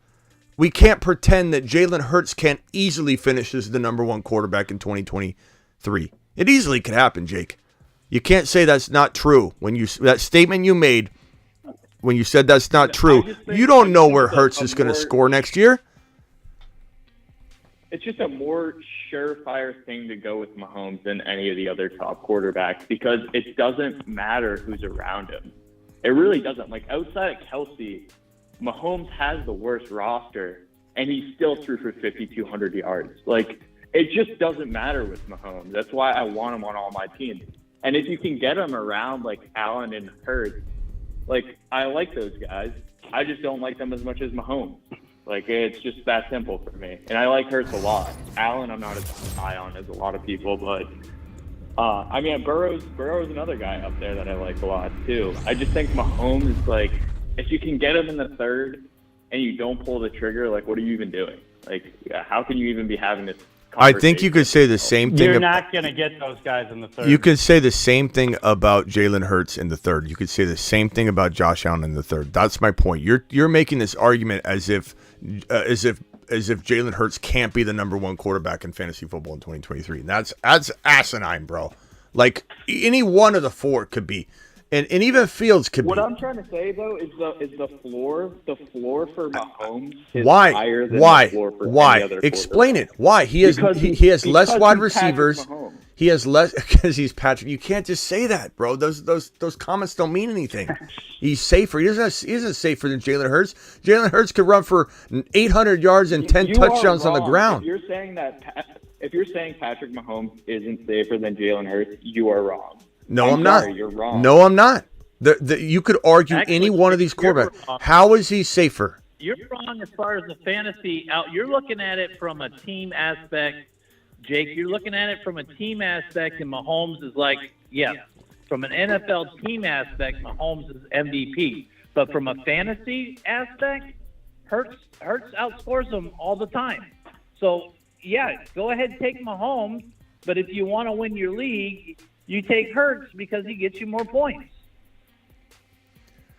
we can't pretend that Jalen Hurts can't easily finish as the number 1 quarterback in 2023. 3. It easily could happen, Jake. You can't say that's not true. That statement you made when you said that's not true, you don't know where Hurts is going to score next year. It's just a more surefire thing to go with Mahomes than any of the other top quarterbacks because it doesn't matter who's around him. It really doesn't. Like, outside of Kelsey, Mahomes has the worst roster, and he still threw for 5,200 yards. Like, it just doesn't matter with Mahomes. That's why I want him on all my teams. And if you can get him around, like, Allen and Hurts, like, I like those guys. I just don't like them as much as Mahomes. Like, it's just that simple for me. And I like Hurts a lot. Allen, I'm not as high on as a lot of people, but I mean, Burrow's another guy up there that I like a lot too. I just think Mahomes is like, if you can get him in the third and you don't pull the trigger, like, what are you even doing? Like, how can you even be having this conversation? I think you could say the same thing. You're not going to get those guys in the third. You could say the same thing about Jalen Hurts in the third. You could say the same thing about Josh Allen in the third. That's my point. You're making this argument as if Jalen Hurts can't be the number one quarterback in fantasy football in 2023. And that's asinine, bro. Like, any one of the four could be. And even Fields could What be. I'm trying to say though is the floor for Mahomes is Why? higher than Why? the floor for Why? any other Explain it. Why? He has Because he has less because wide he's Patrick receivers. Mahomes. He has less because he's Patrick. You can't just say that, bro. Those comments don't mean anything. He's safer. He isn't safer than Jalen Hurts. Jalen Hurts could run for 800 yards and 10 You are touchdowns on the wrong. ground. If you're saying Patrick Mahomes isn't safer than Jalen Hurts, you are wrong. No, I'm I'm not. sorry, you're wrong. No, I'm not. You could argue Actually, any one of these you're quarterbacks. wrong. How is he safer? You're wrong as far as the fantasy out. You're looking at it from a team aspect, Jake. You're looking at it from a team aspect, and Mahomes is like, yeah, from an NFL team aspect, Mahomes is MVP. But from a fantasy aspect, Hurts outscores him all the time. So, yeah, go ahead and take Mahomes. But if you want to win your league, you take Hurts because he gets you more points.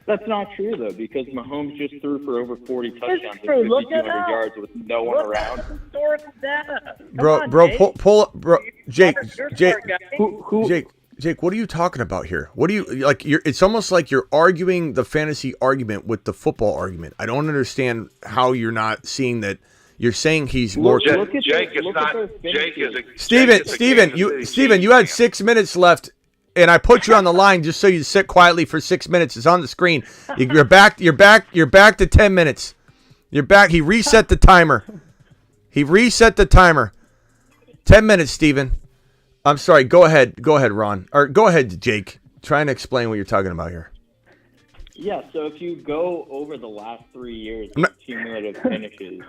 That's not true though, because Mahomes just threw for over 40 touchdowns and true. Look it 5,200 up. yards with no one Look around. at the historical data. Come Bro, on, bro, Jake. pull up, bro. Jake, You're a Jake, smart guy. Jake, what are you talking about here? What do you like? It's almost like you're arguing the fantasy argument with the football argument. I don't understand how you're not seeing that. You're saying he's more. Look at Jake is look at not. their Jake is a. Steven, Jake is a Kansas you City Steven, Chiefs you had fan. 6 minutes left, and I put you on the line just so you sit quietly for 6 minutes. It's on the screen. You're back. You're back to 10 minutes. You're back. He reset the timer. 10 minutes, Steven. I'm sorry. Go ahead, Ron. Or go ahead, Jake. Try and explain what you're talking about here. Yeah, so if you go over the last 3 years I'm of not- cumulative finishes,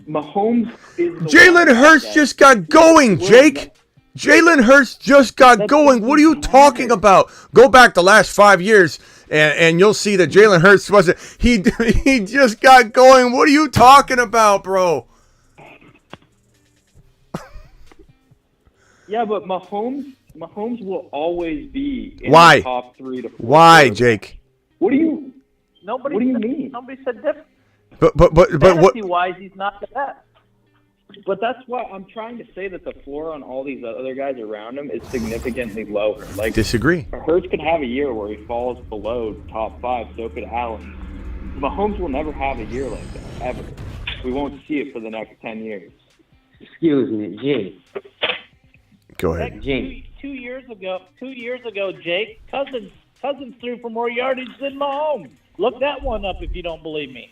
Mahomes is the Jalen one Hurts that- just got going, Jake. Jalen Hurts just got going. What are you talking about? Go back the last 5 years, and you'll see that Jalen Hurts wasn't. He just got going. What are you talking about, bro? Yeah, but Mahomes will always be in Why? the top 3 to 4. Why, Jake? What do you Nobody What do you said, mean? Nobody said different. But what? Fantasy-wise, he's not the best. But that's why I'm trying to say that the floor on all these other guys around him is significantly lower. Like, Disagree. Hurts could have a year where he falls below top 5, so could Allen. Mahomes will never have a year like that, ever. We won't see it for the next 10 years. Excuse me, Jake. Go ahead. Heck, Jake. two years ago, Jake, Cousins threw for more yardage than Mahomes. Look that one up if you don't believe me.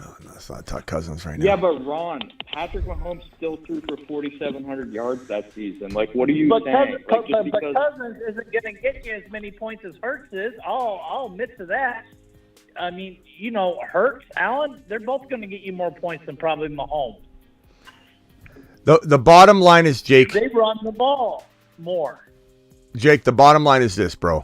Oh, no, it's not Tuck Cousins right now. Yeah, but Ron, Patrick Mahomes still threw for 4,700 yards that season. Like, what are you But saying? Like, just but because Cousins isn't going to get you as many points as Hurts is. I'll admit to that. I mean, Hurts, Allen, they're both going to get you more points than probably Mahomes. The bottom line is, Jake. They run the ball more. Jake, the bottom line is this, bro.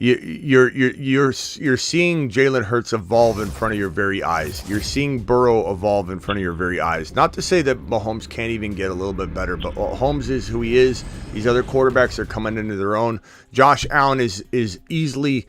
You're seeing Jalen Hurts evolve in front of your very eyes. You're seeing Burrow evolve in front of your very eyes. Not to say that Mahomes can't even get a little bit better, but Mahomes is who he is. These other quarterbacks are coming into their own. Josh Allen is easily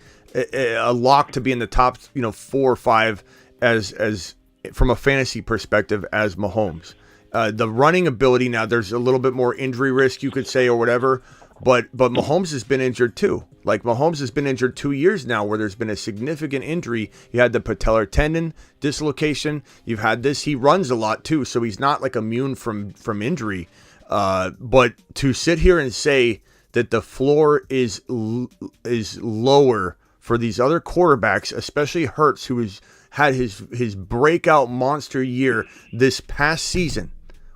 a lock to be in the top 4 or 5 as from a fantasy perspective as Mahomes. The running ability, now there's a little bit more injury risk, you could say, or whatever. But Mahomes has been injured too. Like, Mahomes has been injured 2 years now where there's been a significant injury. You had the patellar tendon dislocation. You've had this. He runs a lot too, so he's not like immune from injury. But to sit here and say that the floor is lower for these other quarterbacks, especially Hurts, who has had his breakout monster year this past season,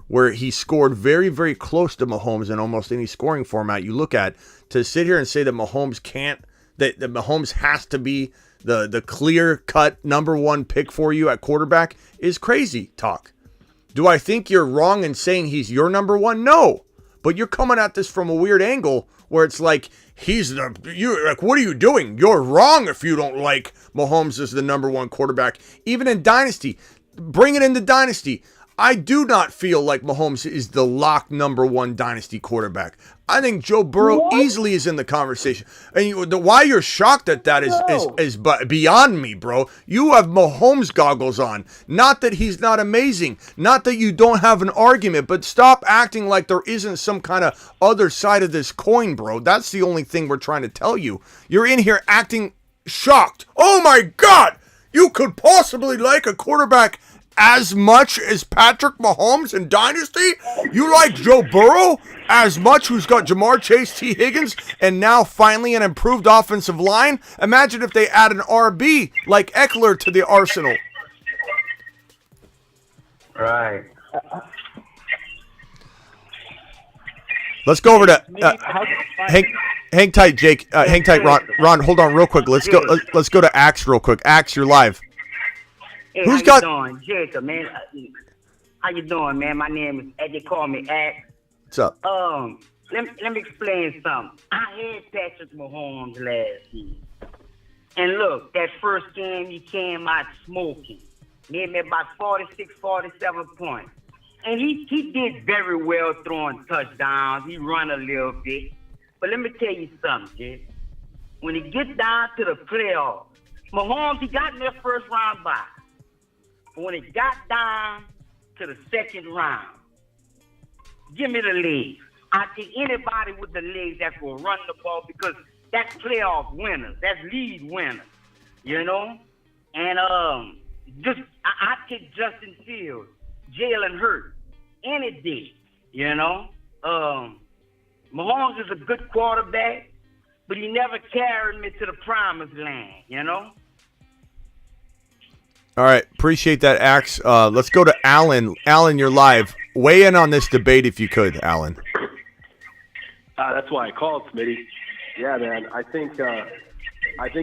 where he scored very, very close to Mahomes in almost any scoring format you look at, to sit here and say that Mahomes that Mahomes has to be the clear-cut number one pick for you at quarterback is crazy talk. Do I think you're wrong in saying he's your number one? No. But you're coming at this from a weird angle where it's like, what are you doing? You're wrong if you don't like Mahomes as the number one quarterback. Even in Dynasty, bring it into Dynasty. I do not feel like Mahomes is the lock number one Dynasty quarterback. I think Joe Burrow easily is in the conversation. And why you're shocked at that is beyond me, bro. You have Mahomes goggles on. Not that he's not amazing. Not that you don't have an argument. But stop acting like there isn't some kind of other side of this coin, bro. That's the only thing we're trying to tell you. You're in here acting shocked. Oh, my God. You could possibly like a quarterback as much as Patrick Mahomes in Dynasty? You like Joe Burrow as much, who's got Jamar Chase, T. Higgins, and now finally an improved offensive line? Imagine if they add an RB like Eckler to the arsenal. Right. Let's go over to hang tight, Jake. Hang tight, Ron. Ron, hold on real quick. Let's go to Axe real quick. Axe, you're live. Hey, Who's how you doing? Jacob, man. How you doing, man? My name is Eddie. Call me Axe. What's up? Let me explain something. I had Patrick Mahomes last season. And look, that first game, he came out smoking. Made me about 46, 47 points. And he did very well throwing touchdowns. He run a little bit. But let me tell you something, Jake. When he gets down to the playoffs, Mahomes, he got in their first round bye. But when it got down to the second round, give me the legs. I think anybody with the legs that will run the ball, because that's playoff winners. That's league winners, you know? And I take Justin Fields, Jalen Hurts, any day, you know? Mahomes is a good quarterback, but he never carried me to the promised land, you know? All right, appreciate that, Axe. Let's go to Alan. Alan, you're live. Weigh in on this debate if you could, Alan. That's why I called, Smitty. Yeah, man. I think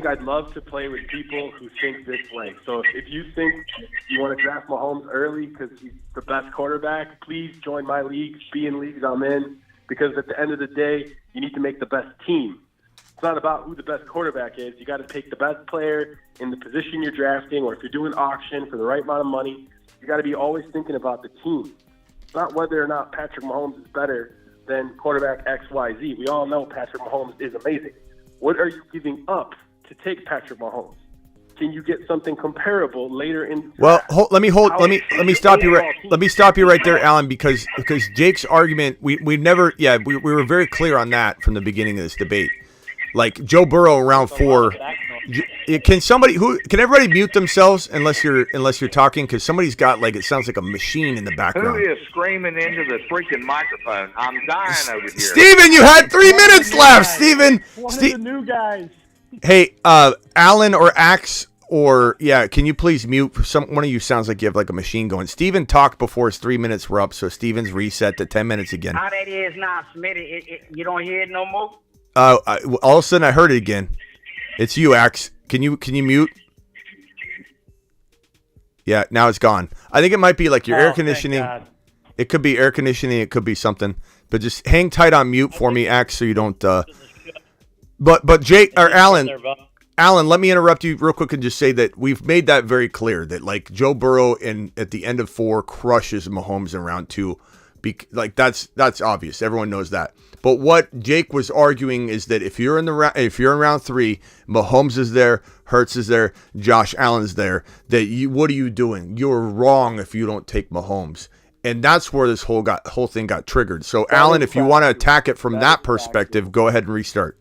I'd love to play with people who think this way. So if you think you want to draft Mahomes early because he's the best quarterback, please join my leagues, be in leagues I'm in, because at the end of the day, you need to make the best team. It's not about who the best quarterback is. You got to pick the best player in the position you're drafting, or if you're doing auction for the right amount of money, you got to be always thinking about the team. It's not whether or not Patrick Mahomes is better than quarterback XYZ. We all know Patrick Mahomes is amazing. What are you giving up to take Patrick Mahomes? Can you get something comparable later in? Well, let me stop you right. Let me stop you right there, Alan, because Jake's argument, we were very clear on that from the beginning of this debate. Like Joe Burrow round 4. Can everybody mute themselves unless you're talking? Because somebody's got, like, it sounds like a machine in the background. Who is screaming into the freaking microphone? I'm dying over here. Steven, you had 3 minutes left. Steven. One of the new guys. Hey, Alan or Axe, can you please mute? One of you sounds like you have like a machine going. Steven talked before his 3 minutes were up, so Steven's reset to 10 minutes again. How that is now, Smitty? You don't hear it no more? All of a sudden I heard it again. It's you, Axe. Can you mute? Yeah, now it's gone. I think it might be like your air conditioning. It could be air conditioning. It could be something. But just hang tight on mute for me, Axe, so you don't. But Jake or Alan, let me interrupt you real quick and just say that we've made that very clear that, like, Joe Burrow at the end of 4 crushes Mahomes in round 2. That's obvious. Everyone knows that. But what Jake was arguing is that if you're in round 3, Mahomes is there, Hurts is there, Josh Allen's there. What are you doing? You're wrong if you don't take Mahomes. And that's where this whole thing got triggered. So, Alan, if you want to attack it from that perspective, go ahead and restart.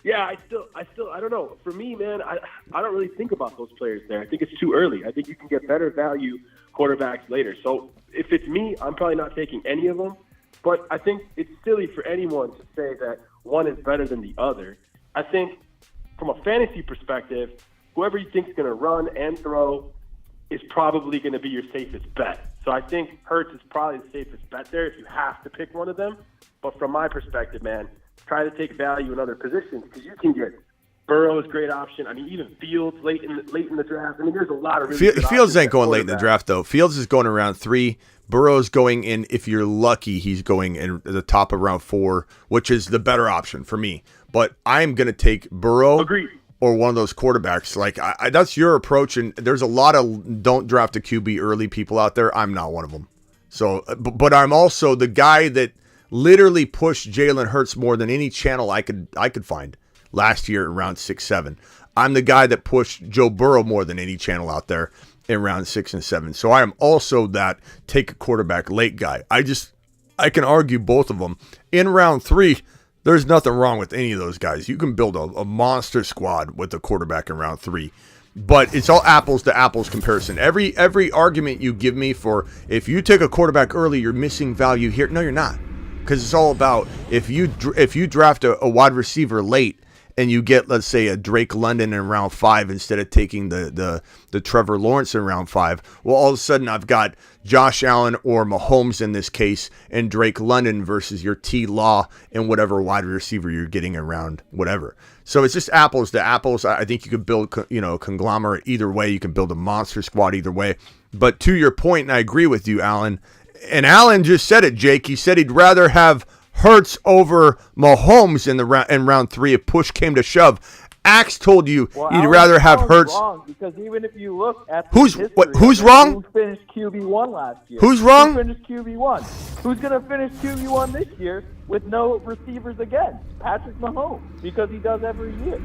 Yeah, I don't know. For me, man, I don't really think about those players there. I think it's too early. I think you can get better value quarterbacks later. So if it's me, I'm probably not taking any of them. But I think it's silly for anyone to say that one is better than the other. I think from a fantasy perspective, whoever you think is going to run and throw is probably going to be your safest bet. So I think Hurts is probably the safest bet there if you have to pick one of them. But from my perspective, man, try to take value in other positions because you can get Burrow's great option. I mean, even Fields late in the draft. I mean, there's a lot of really good Fields ain't options going late in the draft, though. Fields is going around 3. Burrow's going in, if you're lucky, he's going in the top of round 4, which is the better option for me. But I'm going to take Burrow. Agreed. Or one of those quarterbacks. Like, that's your approach, and there's a lot of don't draft a QB early people out there. I'm not one of them. So, but I'm also the guy that literally pushed Jalen Hurts more than any channel I could find last year in round 6, 7. I'm the guy that pushed Joe Burrow more than any channel out there in round 6 and 7. So I am also that take a quarterback late guy. I can argue both of them. In round 3, there's nothing wrong with any of those guys. You can build a monster squad with a quarterback in round 3. But it's all apples to apples comparison. Every argument you give me for if you take a quarterback early, you're missing value here. No, you're not. Because it's all about if you draft a wide receiver late and you get, let's say, a Drake London in round 5 instead of taking the Trevor Lawrence in round 5, well, all of a sudden I've got Josh Allen or Mahomes in this case and Drake London versus your T. Law and whatever wide receiver you're getting around whatever. So it's just apples to apples. I think you could build, a conglomerate either way. You can build a monster squad either way. But to your point, and I agree with you, Alan, and Alan just said it, Jake. He said he'd rather have Hurts over Mahomes in round 3 if push came to shove. Axe told you he'd rather have Hurts. Wrong, because even if you look at who's wrong? Who finished QB1 last year? Who's wrong? Who finished QB1? Who's going to finish QB1 this year with no receivers again? Patrick Mahomes, because he does every year.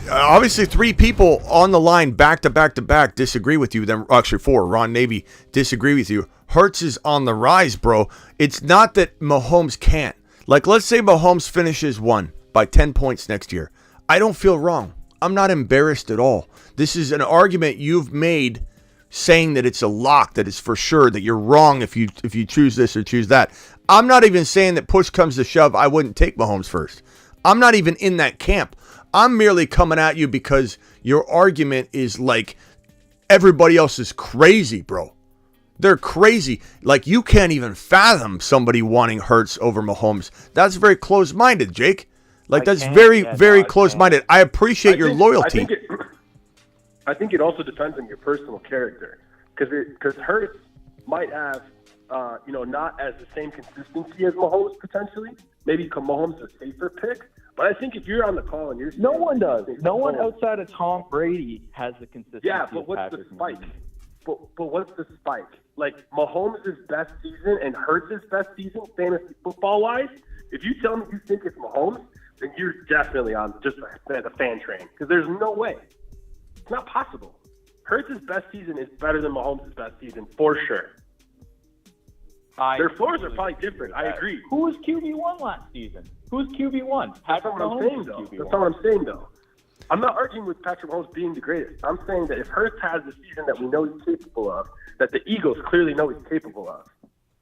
Obviously, 3 people on the line back to back disagree with you. Then actually 4. Ron Navy disagree with you. Hurts is on the rise, bro. It's not that Mahomes can't. Like, let's say Mahomes finishes 1 by 10 points next year. I don't feel wrong. I'm not embarrassed at all. This is an argument you've made saying that it's a lock, that it's for sure, that you're wrong if you choose this or choose that. I'm not even saying that push comes to shove, I wouldn't take Mahomes first. I'm not even in that camp. I'm merely coming at you because your argument is like everybody else is crazy, bro. They're crazy. Like, you can't even fathom somebody wanting Hurts over Mahomes. That's very close-minded, Jake. Like, that's very, very close-minded. I appreciate your loyalty. I think it also depends on your personal character. Because Hurts might have, not as the same consistency as Mahomes potentially. Maybe Mahomes is a safer pick. But I think if you're on the call and you're... No one does. No one outside of Tom Brady has the consistency. Yeah, but what's the spike? But what's the spike? Like, Mahomes' best season and Hurts' best season, fantasy football-wise, if you tell me you think it's Mahomes, then you're definitely on just the fan train. Because there's no way. It's not possible. Hurts' best season is better than Mahomes' best season, for sure. Their floors are probably different. I agree. Who was QB1 last season? Who's QB1? That's not what I'm saying, though. That's not what I'm saying, though. I'm not arguing with Patrick Mahomes being the greatest. I'm saying that if Hurts has the season that we know he's capable of, that the Eagles clearly know he's capable of,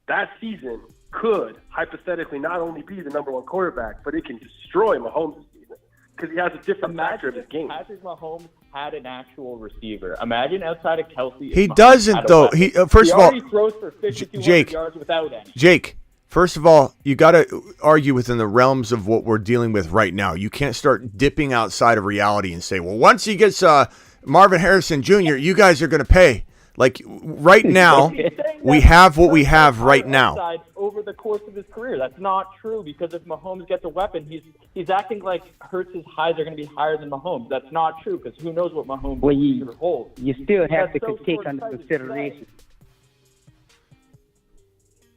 that season could hypothetically not only be the number 1 quarterback, but it can destroy Mahomes' season because he has a different factor of his game. Patrick Mahomes had an actual receiver. Imagine outside of Kelsey. He doesn't, though. He first of all, he throws for 5,200 Jake, yards without any. Jake, first of all, you got to argue within the realms of what we're dealing with right now. You can't start dipping outside of reality and say, well, once he gets Marvin Harrison Jr., you guys are going to pay. Like, right now, we have what we have right now. Over the course of his career, that's not true, because if Mahomes gets a weapon, he's acting like Hurts' highs are going to be higher than Mahomes. That's not true, because who knows what Mahomes holds. You still have to take under consideration.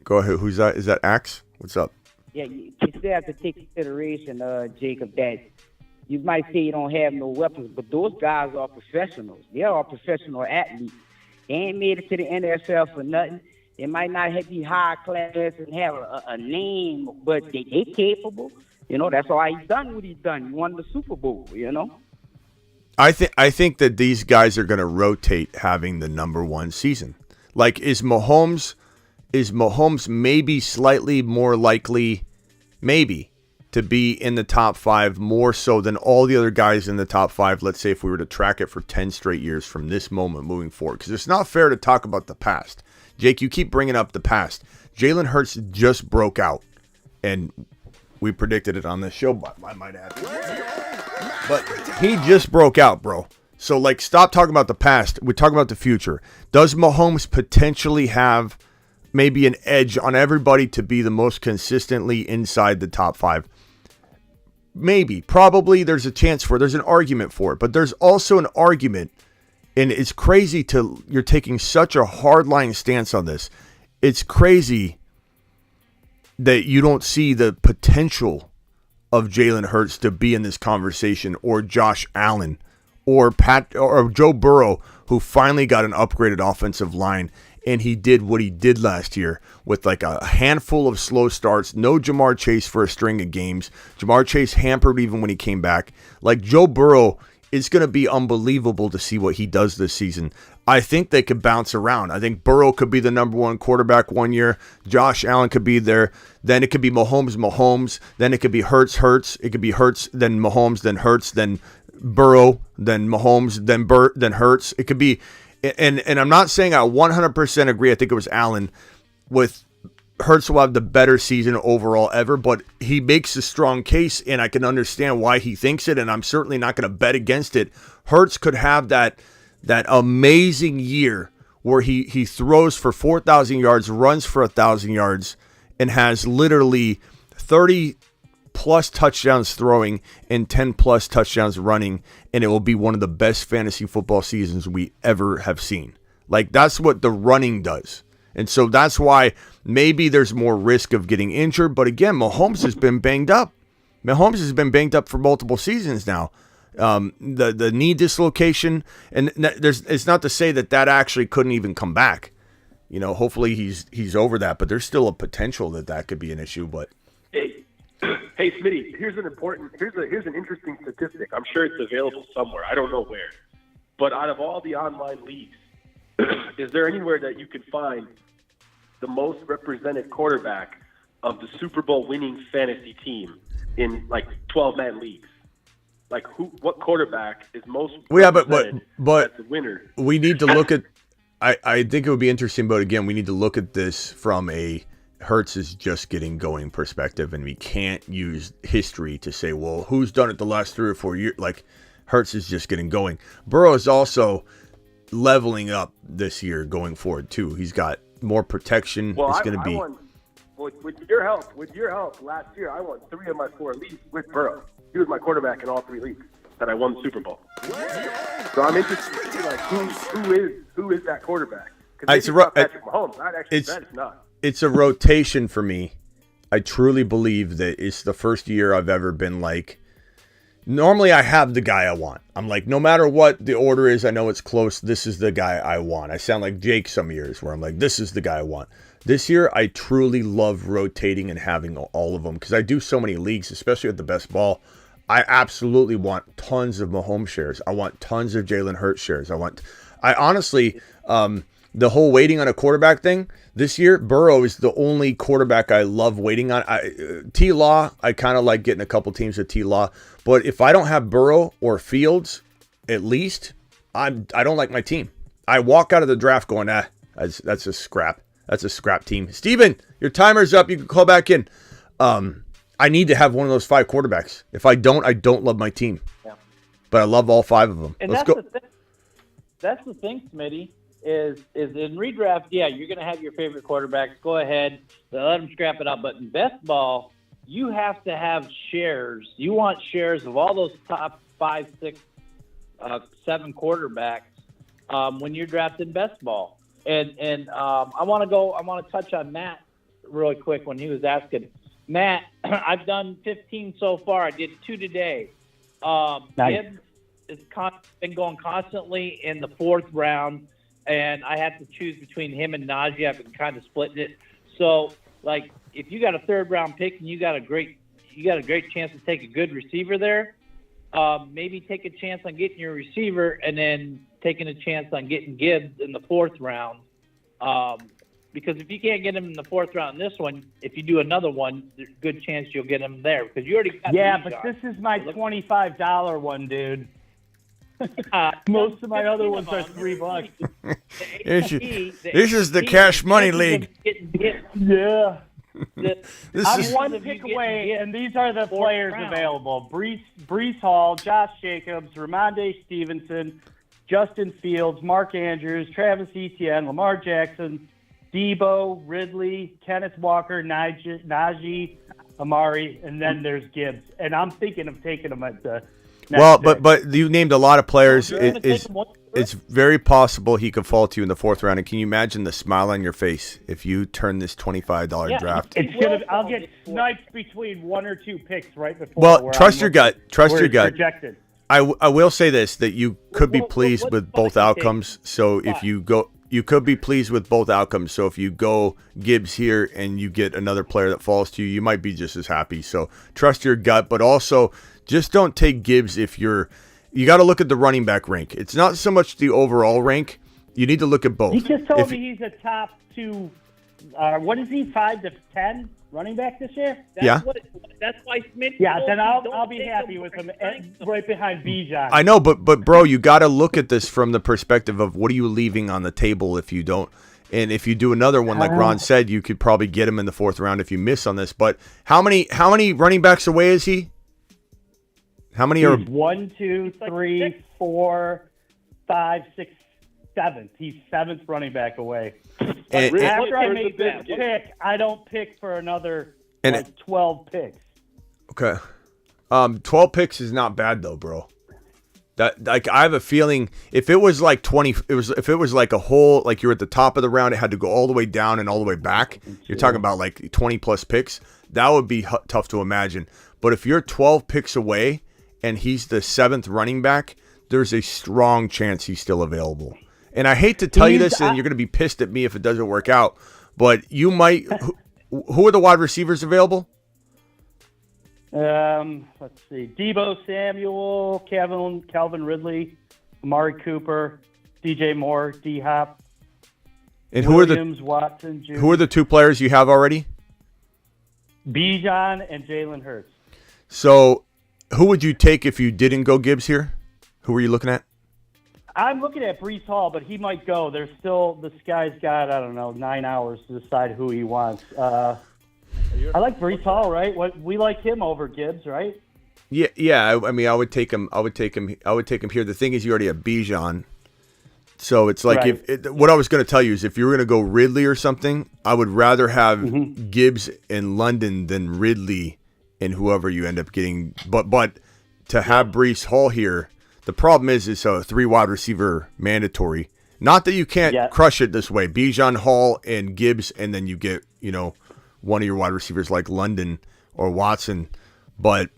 Go ahead. Who's that? Is that Axe? What's up? Yeah, you still have to take consideration, Jacob, that you might say you don't have no weapons, but those guys are professionals. They are professional athletes. They ain't made it to the NFL for nothing. They might not be high class and have a name, but they capable. You know, that's why he's done what he's done. He won the Super Bowl, you know. I think that these guys are going to rotate having the number one season. Like, is Mahomes maybe slightly more likely, maybe, to be in the top 5 more so than all the other guys in the top 5, let's say if we were to track it for 10 straight years from this moment moving forward. Because it's not fair to talk about the past. Jake, you keep bringing up the past. Jalen Hurts just broke out, and we predicted it on this show, but I might add. But he just broke out, bro. So, like, stop talking about the past. We're talking about the future. Does Mahomes potentially have maybe an edge on everybody to be the most consistently inside the top 5? Maybe. Probably there's a chance for it. There's an argument for it. But there's also an argument, and it's crazy you're taking such a hardline stance on this. It's crazy that you don't see the potential of Jalen Hurts to be in this conversation, or Josh Allen, or Joe Burrow, who finally got an upgraded offensive line, and he did what he did last year with like a handful of slow starts, no Jamar Chase for a string of games. Jamar Chase hampered even when he came back. Like, Joe Burrow, it's going to be unbelievable to see what he does this season. I think they could bounce around. I think Burrow could be the number one quarterback one year. Josh Allen could be there. Then it could be Mahomes. Then it could be Hurts. It could be Hurts, then Mahomes, then Hurts, then Burrow, then Mahomes, then Hurts. It could be, and I'm not saying I 100% agree. I think it was Allen with Hurts will have the better season overall ever, but he makes a strong case, and I can understand why he thinks it, and I'm certainly not going to bet against it. Hurts could have that amazing year where he throws for 4,000 yards, runs for 1,000 yards, and has literally 30-plus touchdowns throwing and 10-plus touchdowns running, and it will be one of the best fantasy football seasons we ever have seen. Like, that's what the running does. And so that's why maybe there's more risk of getting injured. But again, Mahomes has been banged up. Mahomes has been banged up for multiple seasons now. The knee dislocation, and it's not to say that actually couldn't even come back. You know, hopefully he's over that, but there's still a potential that could be an issue. But hey, Smitty, here's an interesting statistic. I'm sure it's available somewhere. I don't know where, but out of all the online leagues, is there anywhere that you could find the most represented quarterback of the Super Bowl winning fantasy team in like 12-man leagues? Like, what quarterback is most represented as the winner? We need to look at. I think it would be interesting, but again, we need to look at this from a Hurts is just getting going perspective, and we can't use history to say, well, who's done it the last 3 or 4 years? Like, Hurts is just getting going. Burrow is also leveling up this year going forward too. He's got more protection. Well, it's going to be. With your help, last year I won 3 of my 4 leagues with Burrow. He was my quarterback in all 3 leagues that I won the Super Bowl. So I'm interested to see, like, who is that quarterback? Because it's Patrick Mahomes. I'd actually bet it's not. It's a rotation for me. I truly believe that it's the first year I've ever been like, normally I have the guy I want. I'm like, no matter what the order is, I know it's close. This is the guy I want. I sound like Jake some years where I'm like, this is the guy I want. This year, I truly love rotating and having all of them because I do so many leagues, especially at the best ball. I absolutely want tons of Mahomes shares. I want tons of Jalen Hurts shares. I honestly, the whole waiting on a quarterback thing this year, Burrow is the only quarterback I love waiting on. T-Law, I kind of like getting a couple teams with T-Law. But if I don't have Burrow or Fields, at least, I don't like my team. I walk out of the draft going, that's a scrap. That's a scrap team. Steven, your timer's up. You can call back in. I need to have one of those 5 quarterbacks. If I don't love my team. Yeah. But I love all 5 of them. And Let's go. That's the thing, Smitty, is in redraft, yeah, you're going to have your favorite quarterbacks. Go ahead. Let them scrap it up. But in best ball, you have to have shares. You want shares of all those top 5, 6, 7 quarterbacks when you're drafting best ball. And I want to touch on Matt really quick when he was asking. Matt, I've done 15 so far. I did 2 today. Nice. Gibbs has been going constantly in the 4th round. and I have to choose between him and Najee. I've been kind of splitting it. So, like, if you got a 3rd-round pick and you got a great chance to take a good receiver there, maybe take a chance on getting your receiver and then taking a chance on getting Gibbs in the 4th round. Because if you can't get him in the 4th round in this one, if you do another one, there's a good chance you'll get him there because you already got Yeah, Bijan. but this is my $25 one, dude. Most of my other ones are $3. This is the cash money league. Yeah. This I'm is one pick away, and these are the players available: Breece Hall, Josh Jacobs, Ramondre Stevenson, Justin Fields, Mark Andrews, Travis Etienne, Lamar Jackson, Debo, Ridley, Kenneth Walker, Najee, Amari, and then there's Gibbs. And I'm thinking of taking them at the next pick. but you named a lot of players. It's very possible he could fall to you in the 4th round. And can you imagine the smile on your face if you turn this $25 draft? I'll get sniped between 1 or 2 picks right before. Well, trust your gut. Trust your gut. Projected. I will say this, that you could be pleased with both outcomes. So if you go, you could be pleased with both outcomes. So if you go Gibbs here and you get another player that falls to you, you might be just as happy. So trust your gut, but also just don't take Gibbs if you got to look at the running back rank. It's not so much the overall rank. You need to look at both. He just told me he's a top 2. What is he? 5 to 10 running back this year? Yeah. That's why Smith. Yeah, then I'll be happy with him right behind Bijan. I know, but bro, you got to look at this from the perspective of what are you leaving on the table if you don't. And if you do another one, like Ron said, you could probably get him in the 4th round if you miss on this. But how many running backs away is he? How many are 1, 2, 3, 4, 5, 6, 7? He's 7th running back away. After I make this pick, I don't pick for another 12 picks. Okay. 12 picks is not bad though, bro. That I have a feeling if it was like 20, if it was like a whole, like you're at the top of the round, it had to go all the way down and all the way back. You're talking about like 20 plus picks. That would be tough to imagine. But if you're 12 picks away and he's the 7th running back, there's a strong chance he's still available. And I hate to tell you this, and you're going to be pissed at me if it doesn't work out, but you might. Who are the wide receivers available? Let's see: Debo Samuel, Calvin Ridley, Amari Cooper, DJ Moore, D Hop, and Williams, Watson Jr. Who are the 2 players you have already? Bijan and Jalen Hurts. So, who would you take if you didn't go Gibbs here? Who were you looking at? I'm looking at Breece Hall, but he might go. There's still, this guy's got, 9 hours to decide who he wants. I like Breece Hall, right? We like him over Gibbs, right? Yeah. I mean, I would take him here. The thing is, you already have Bijan, so it's like what I was going to tell you is if you were going to go Ridley or something, I would rather have Gibbs in London than Ridley and whoever you end up getting. But to have Breece Hall here. The problem is it's a 3 wide receiver mandatory. Not that you can't crush it this way. Bijan, Hall, and Gibbs, and then you get, one of your wide receivers like London or Watson. But,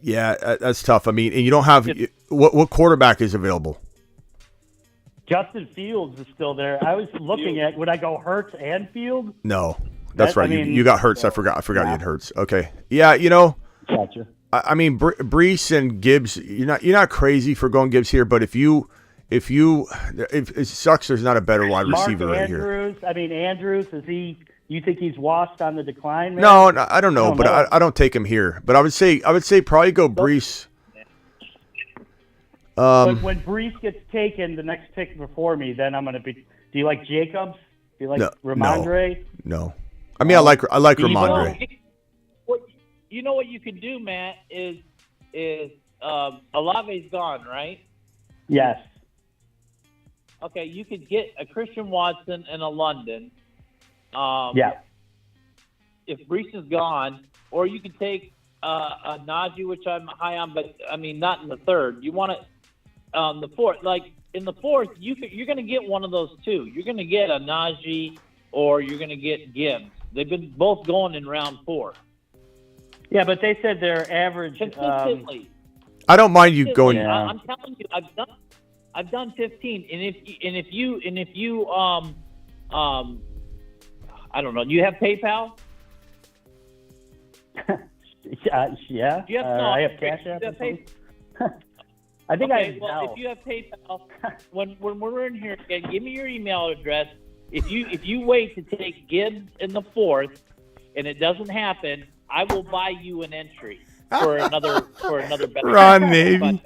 that's tough. I mean, and you don't have – what quarterback is available? Justin Fields is still there. I was looking at – would I go Hurts and Fields? No. That's right. You got Hurts. I forgot you had Hurts. Okay. Yeah, Gotcha. I mean, Breece and Gibbs, you're not crazy for going Gibbs here, but if it sucks, there's not a better wide receiver right here. Andrews, you think he's washed on the decline? Man? No, I don't know, but I don't take him here. But I would say probably go Breece. But when Breece gets taken, the next pick before me, then I'm going to be. Do you like Jacobs? Do you like Ramondre? No. I mean, I like Ramondre. You know what you can do, Matt, is Olave's gone, right? Yes. Okay, you could get a Christian Watson and a London. If Breece is gone, or you could take a Najee, which I'm high on, but I mean not in the 3rd. You want it the 4th. Like in the 4th, you're going to get one of those 2. You're going to get a Najee, or you're going to get Gibbs. They've been both going in round 4. Yeah, but they said their average. Consistently. I don't mind you going. I'm telling you, I've done 15, and if you I don't know. Do you have PayPal? Yeah. Do you have, I have Cash App. I think okay, I well, if you have PayPal, when we're in here again, give me your email address. If you wait to take Gibbs in the 4th, and it doesn't happen, I will buy you an entry for another bet. Ron Navy.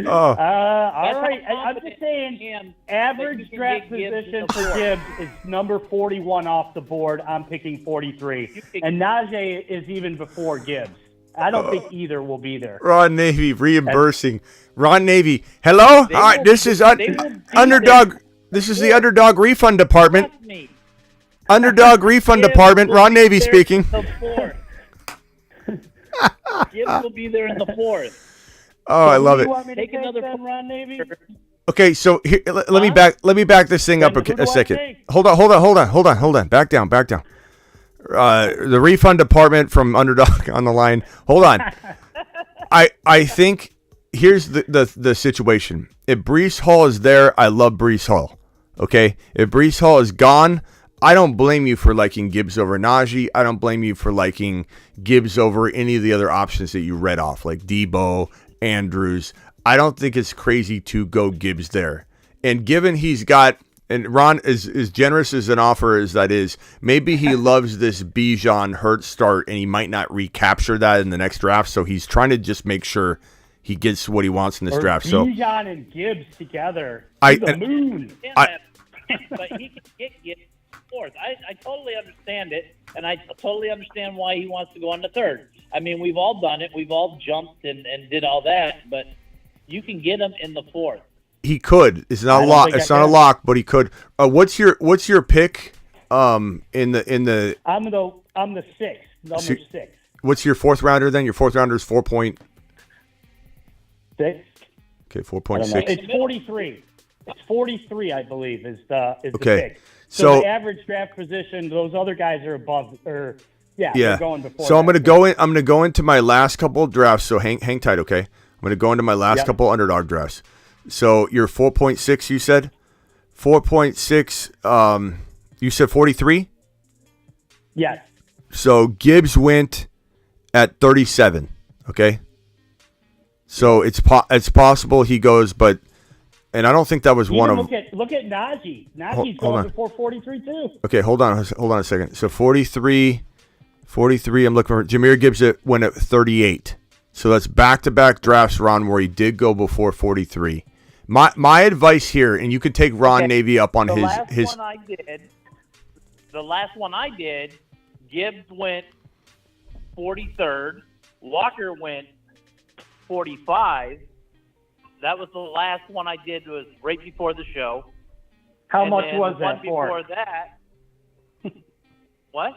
Oh. All right. I'm just saying, average draft position for Gibbs is number 41 off the board. I'm picking 43. And Najee is even before Gibbs. I don't think either will be there. Ron Navy reimbursing. Ron Navy, hello? All right, this is Underdog. This is the Underdog Refund Department. Underdog Refund Department. Ron Navy speaking. Gibbs will be there in the 4th. Oh, I love it. Take another Ron Navy. Okay, so here, let me back this thing up a second. Hold on. Back down. The refund department from Underdog on the line. Hold on. I think here's the situation. If Breece Hall is there, I love Breece Hall. Okay? If Breece Hall is gone, I don't blame you for liking Gibbs over Najee. I don't blame you for liking Gibbs over any of the other options that you read off, like Debo, Andrews. I don't think it's crazy to go Gibbs there. And given he's got, and Ron is as generous as an offer as that is, maybe he loves this Bijan Hurts start and he might not recapture that in the next draft. So he's trying to just make sure he gets what he wants in this draft. So Bijan and Gibbs together. The moon. But he can get Gibbs 4th. I totally understand it, and I totally understand why he wants to go on the 3rd. I mean, we've all done it. We've all jumped and did all that, but you can get him in the 4th. He could. It's not a lock. It's not a lock, but he could. What's your pick? In the. I'm the 6th. Number 6. What's your 4th rounder then? Your 4th rounder is 4.6. Okay, 4.6. It's 43. It's 43, I believe, is the okay. pick. So the average draft position, those other guys are above, or they're going before. So I'm gonna go into my last couple of drafts. So hang tight, okay? I'm gonna go into my last couple Underdog drafts. So you're 4.6, you said? 4.6. You said 43. Yes. So Gibbs went at 37. Okay. So it's possible he goes, but. And I don't think that was one of. Look at Najee. Najee's going before 43 too. Okay, hold on a second. So 43. I'm looking for Jahmyr Gibbs. Went at 38. So that's back-to-back drafts, Ron, where he did go before 43. My advice here, and you can take Ron Navy up on his. The last one I did, Gibbs went 43rd. Walker went 45. That was the last one I did. Was right before the show. How much was that for? Before that, what?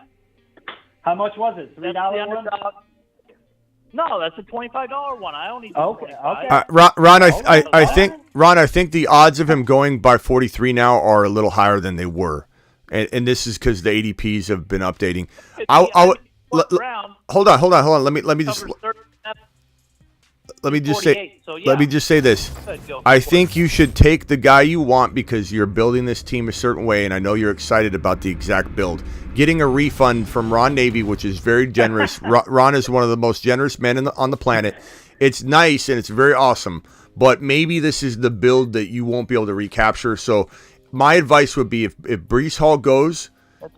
How much was it? $3 one? No, that's a $25 one. I only did okay. Ron, I think the odds of him going by 43 now are a little higher than they were, and this is because the ADPs have been updating. Hold on. Let me just say this. I think you should take the guy you want because you're building this team a certain way, and I know you're excited about the exact build. Getting a refund from Ron Navy, which is very generous. Ron is one of the most generous men on the planet. It's nice and it's very awesome, but maybe this is the build that you won't be able to recapture. So my advice would be if Breece Hall goes,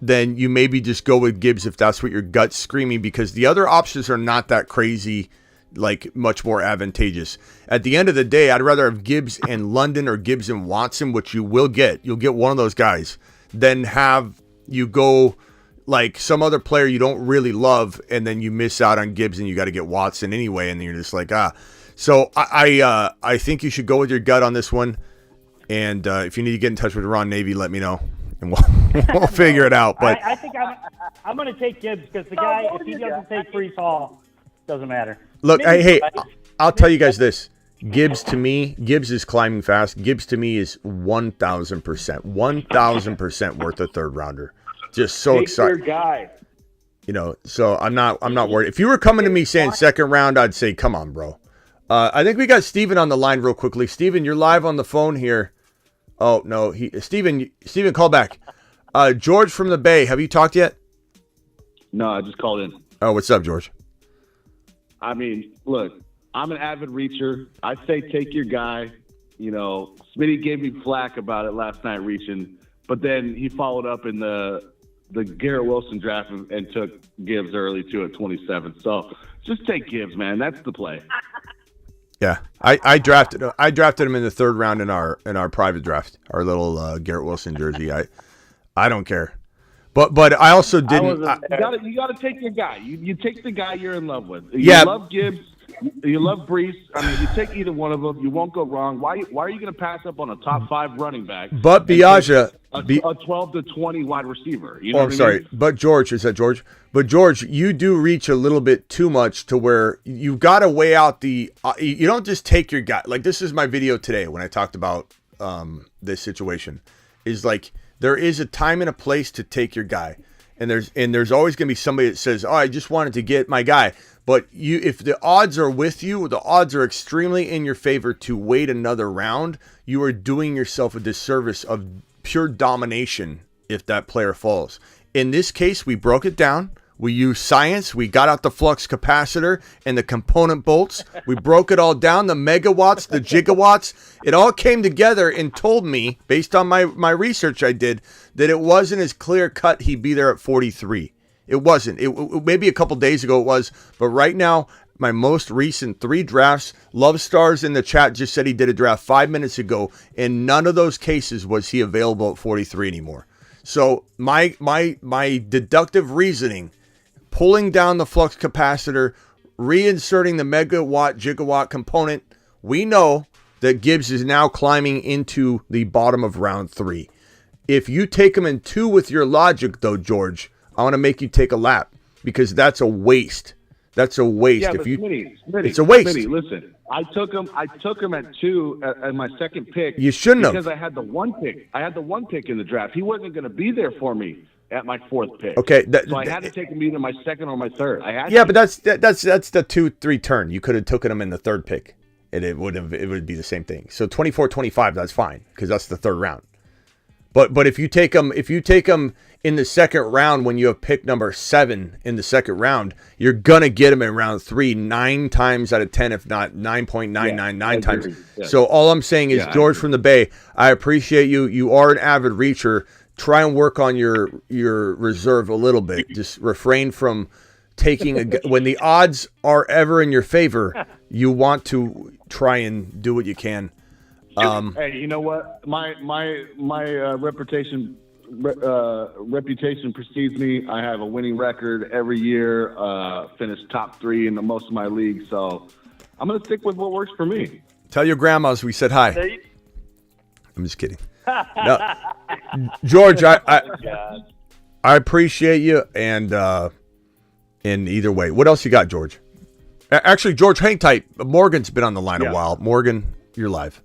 then you maybe just go with Gibbs if that's what your gut's screaming, because the other options are not that crazy, like much more advantageous. At the end of the day, I'd rather have Gibbs and London or Gibbs and Watson, which you will get. You'll get one of those guys, than have you go like some other player you don't really love, and then you miss out on Gibbs and you got to get Watson anyway, and then you're just like, So I think you should go with your gut on this one. And if you need to get in touch with Ron Navy, let me know, and we'll figure it out. But I think I'm going to take Gibbs because the guy, if he doesn't take Breece Hall, doesn't matter. Look, hey, I'll tell you guys this. Gibbs is climbing fast. Gibbs to me is 1,000% worth a third rounder. Just so excited. Your guy. So I'm not worried. If you were coming to me saying second round, I'd say, come on, bro. I think we got Steven on the line real quickly. Steven, you're live on the phone here. Oh, no. Steven, call back. George from the Bay, have you talked yet? No, I just called in. Oh, what's up, George? I mean, look, I'm an avid reacher. I say take your guy. You know, Smitty gave me flack about it last night reaching, but then he followed up in the Garrett Wilson draft and took Gibbs early too at 27. So just take Gibbs, man. That's the play. Yeah, I drafted him in the 3rd round in our private draft, our little Garrett Wilson jersey. I don't care, but I also didn't. You got to take your guy. You take the guy you're in love with. Yeah. You love Gibbs. You love Brees. I mean, you take either one of them. You won't go wrong. Why are you going to pass up on a top 5 running back? But Biaggia, a 12 to 20 wide receiver. You know I'm what I sorry, mean? but George, is that George? But George, you do reach a little bit too much to where you've got to weigh out the. You don't just take your guy. Like, this is my video today when I talked about this situation. Is like, there is a time and a place to take your guy, and there's always going to be somebody that says, "Oh, I just wanted to get my guy." But if the odds are with you, the odds are extremely in your favor to wait another round. You are doing yourself a disservice of pure domination if that player falls. In this case, we broke it down. We used science. We got out the flux capacitor and the component bolts. We broke it all down, the megawatts, the gigawatts. It all came together and told me, based on my research I did, that it wasn't as clear cut he'd be there at 43. It wasn't. It maybe a couple days ago it was, but right now, my most recent 3 drafts, Love Stars in the chat just said he did a draft 5 minutes ago. In none of those cases was he available at 43 anymore. So my deductive reasoning, pulling down the flux capacitor, reinserting the megawatt, gigawatt component, we know that Gibbs is now climbing into the bottom of round 3. If you take him in 2 with your logic, though, George, I want to make you take a lap because that's a waste. That's a waste. Yeah, if but you, Smitty, it's a waste. Smitty, listen, I took him at 2 at my second pick. You shouldn't have. Because I had the 1 pick. I had the 1 pick in the draft. He wasn't going to be there for me at my 4th pick. Okay, so I had to take him either my 2nd or my 3rd. I had yeah, to. but that's the 2-3 turn. You could have taken him in the 3rd pick, and it would be the same thing. So 24-25, that's fine because that's the 3rd round. But if you take him in the 2nd round when you have pick number 7 in the 2nd round, you're gonna get him in round 3 9 times out of 10, if not 9.999 times. Yeah. So all I'm saying is, George from the Bay, I appreciate you. You are an avid reacher. Try and work on your reserve a little bit. Just refrain from taking when the odds are ever in your favor. You want to try and do what you can. Hey, you know what? My reputation precedes me. I have a winning record every year. Finished top 3 in most of my leagues. So I'm gonna stick with what works for me. Tell your grandmas we said hi. I'm just kidding. No, George, I appreciate you, and in either way, what else you got, George? Actually, George, hang tight. Morgan's been on the line a while. Morgan, you're live.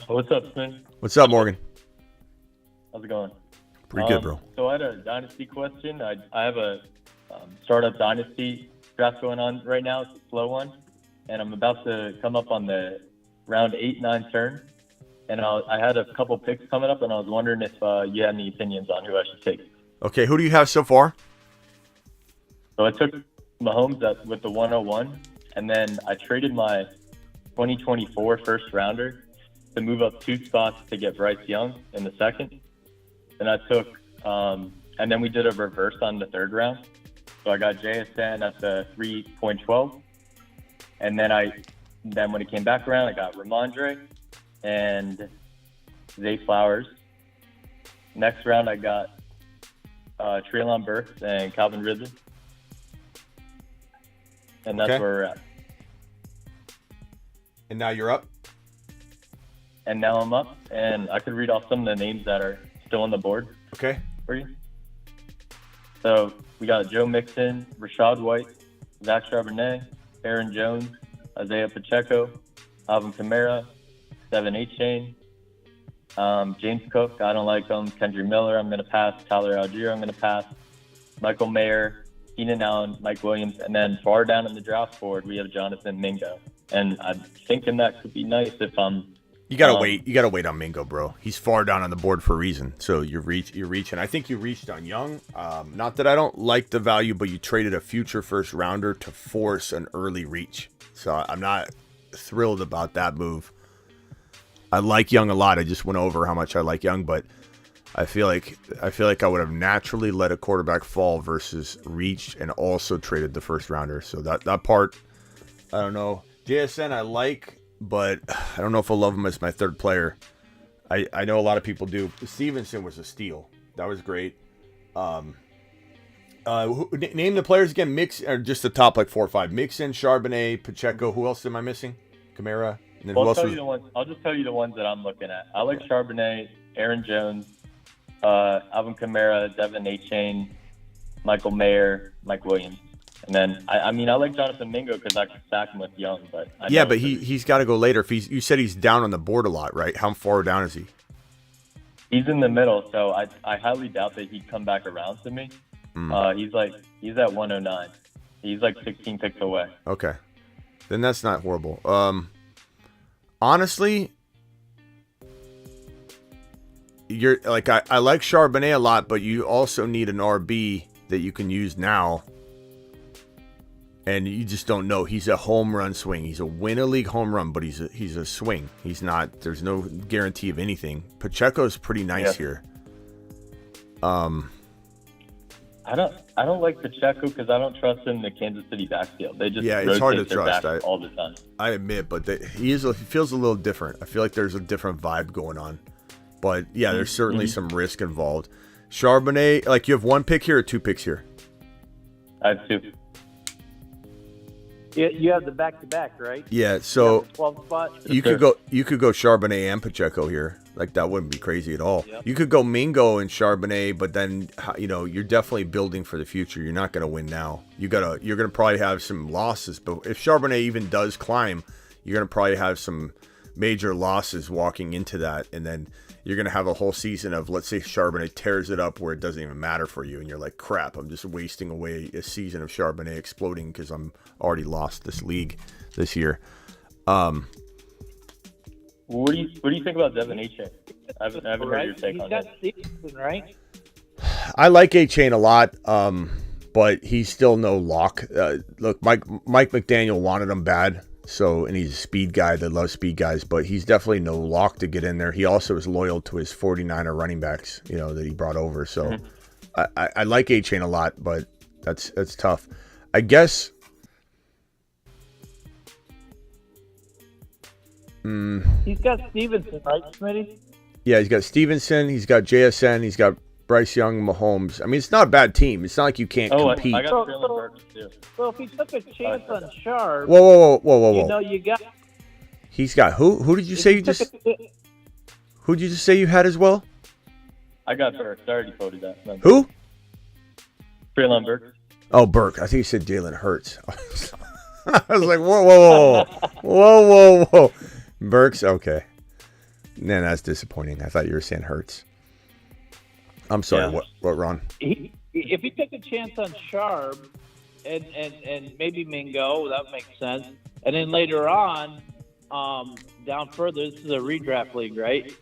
What's up, Spin? What's up, Morgan? How's it going? Pretty good, bro. So I had a dynasty question. I have a startup dynasty draft going on right now. It's a slow one, and I'm about to come up on the round 8-9 turn. And I had a couple picks coming up, and I was wondering if you had any opinions on who I should take. Okay, who do you have so far? So I took Mahomes with the 101, and then I traded my 2024 first rounder to move up 2 spots to get Bryce Young in the 2nd. Then I took, and then we did a reverse on the 3rd round. So I got JSN at the 3.12, and then when it came back around, I got Ramondre and Zay Flowers. Next round, I got Treylon Burks and Calvin Ridley. And that's where we're at. And now you're up? And now I'm up, and I could read off some of the names that are still on the board. Okay. For you. So we got Joe Mixon, Rachaad White, Zach Charbonnet, Aaron Jones, Isaiah Pacheco, Alvin Kamara, Devin Achane, James Cook, I don't like him, Kendrick Miller, I'm going to pass, Tyler Algier, I'm going to pass, Michael Mayer, Keenan Allen, Mike Williams, and then far down in the draft board, we have Jonathan Mingo. and I'm thinking that could be nice if I'm. You gotta wait. You gotta wait on Mingo, bro. He's far down on the board for a reason. So you're reaching. I think you reached on Young. Not that I don't like the value, but you traded a future first rounder to force an early reach. So I'm not thrilled about that move. I like Young a lot. I just went over how much I like Young, but I feel like I would have naturally let a quarterback fall versus reached and also traded the first rounder. So that part, I don't know. JSN I like, but I don't know if I love him as my third player. I know a lot of people do. Stevenson was a steal. That was great. Name the players again. Mix or just the top like 4 or 5. Mixon, Charbonnet, Pacheco. Who else am I missing? Kamara. And then Well, who I'll else was... I'll just tell you the ones that I'm looking at. I like Charbonnet, Aaron Jones, Alvin Kamara, Devin Achane, Michael Mayer, Mike Williams. And then, I mean, I like Jonathan Mingo because I can stack him with Young. But Yeah, but he's got to go later. If you said he's down on the board a lot, right? How far down is he? He's in the middle, so I highly doubt that he'd come back around to me. He's at 109. He's like 16 picks away. Okay. Then that's not horrible. Honestly, you're like I like Charbonnet a lot, but you also need an RB that you can use now. And you just don't know. He's a home run swing. He's a win a league home run, but he's a swing. He's not. There's no guarantee of anything. Pacheco's pretty nice here. I don't like Pacheco because I don't trust him in the Kansas City backfield. They just it's hard to rotate their trust backs all the time. I admit, but he feels a little different. I feel like there's a different vibe going on. But yeah, there's certainly some risk involved. Charbonnet, like you have 1 pick here or 2 picks here? I have 2. You have the back-to-back, right? Yeah, so 12 spot. you could go Charbonnet and Pacheco here. Like that wouldn't be crazy at all. Yep. You could go Mingo and Charbonnet, but then you're definitely building for the future. You're not going to win now. You're going to probably have some losses, but if Charbonnet even does climb, you're going to probably have some major losses walking into that, and then you're going to have a whole season of, let's say Charbonnet tears it up where it doesn't even matter for you, and you're like, crap, I'm just wasting away a season of Charbonnet exploding because I'm already lost this league this year. What do you think about Devin Achane? I haven't heard your take on that. Stevenson, right? I like A-Chain a lot, but he's still no lock. Look, Mike McDaniel wanted him bad. So, and he's a speed guy that loves speed guys, but he's definitely no lock to get in there. He also is loyal to his 49er running backs, that he brought over. So I like A-Chain a lot, but that's tough. I guess he's got Stevenson, right, Smitty? Yeah, he's got Stevenson, he's got JSN, he's got Bryce Young, Mahomes. I mean, it's not a bad team. It's not like you can't compete. I got Traylon Burks too. So if he took a chance on Sharp, whoa. You got. He's got who? Who did you say you just? Who did you just say you had as well? I got Burks. I already quoted that. Who? Traylon Burks. Oh, Burke. I think you said Jalen Hurts. I was like, whoa. Burks. Okay. Man, that's disappointing. I thought you were saying Hurts. I'm sorry. Yeah. What, Ron? If he took a chance on Sharp and maybe Mingo, that makes sense. And then later on, down further, this is a redraft league, right?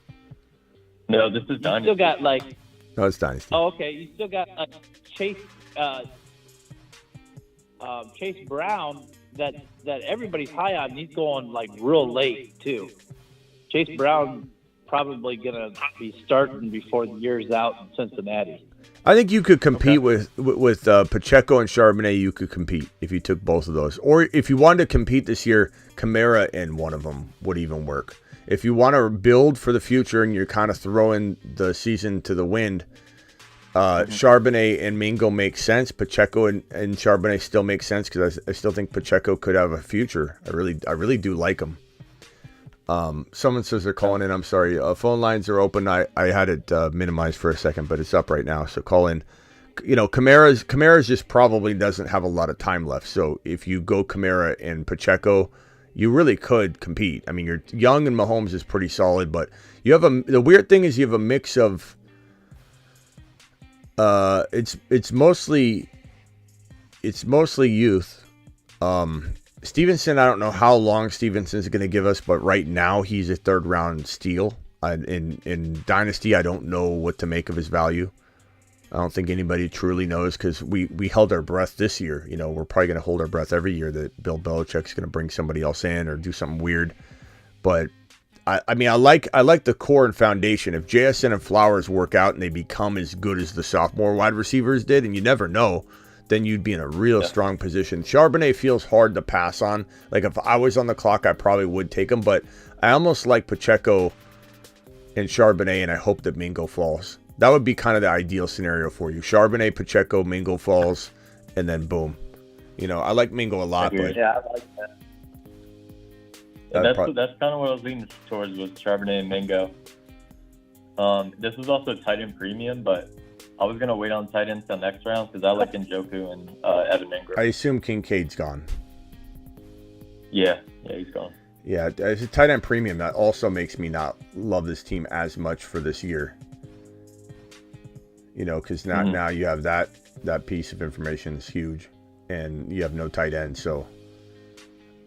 No, this is Dynasty. You still got No, it's Dynasty. Oh, okay. You still got Chase Brown that everybody's high on. He's going real late too. Chase Brown probably gonna be starting before the year's out in Cincinnati. I think you could compete with Pacheco and Charbonnet. You could compete if you took both of those, or if you wanted to compete this year, Kamara and one of them would even work. If you want to build for the future and you're kind of throwing the season to the wind, Charbonnet and Mingo make sense. Pacheco and Charbonnet still make sense because I still think Pacheco could have a future. I really do like him. Someone says they're calling in. I'm sorry. Phone lines are open. I had it minimized for a second, but it's up right now. So call in. Kamara's just probably doesn't have a lot of time left. So if you go Kamara and Pacheco, you really could compete. I mean, you're young and Mahomes is pretty solid, but you have the weird thing is you have a mix of it's mostly youth. Stevenson, I don't know how long Stevenson's going to give us, but right now he's a third-round steal. In Dynasty, I don't know what to make of his value. I don't think anybody truly knows because we held our breath this year. You know, we're probably going to hold our breath every year that Bill Belichick's going to bring somebody else in or do something weird. But, I mean, I like the core and foundation. If JSN and Flowers work out and they become as good as the sophomore wide receivers did, and you never know, then you'd be in a real strong position. Charbonnet feels hard to pass on. Like, if I was on the clock, I probably would take him. But I almost like Pacheco and Charbonnet, and I hope that Mingo falls. That would be kind of the ideal scenario for you. Charbonnet, Pacheco, Mingo falls, and then boom. You know, I like Mingo a lot. But yeah, I like that. And that's kind of what I was leaning towards with Charbonnet and Mingo. This is also tight end premium, but I was going to wait on tight ends till next round because I like Njoku and Evan Ingram. I assume Kincaid's gone. Yeah, he's gone. Yeah, as a tight end premium, that also makes me not love this team as much for this year. You know, because now you have that piece of information is huge, and you have no tight end. So,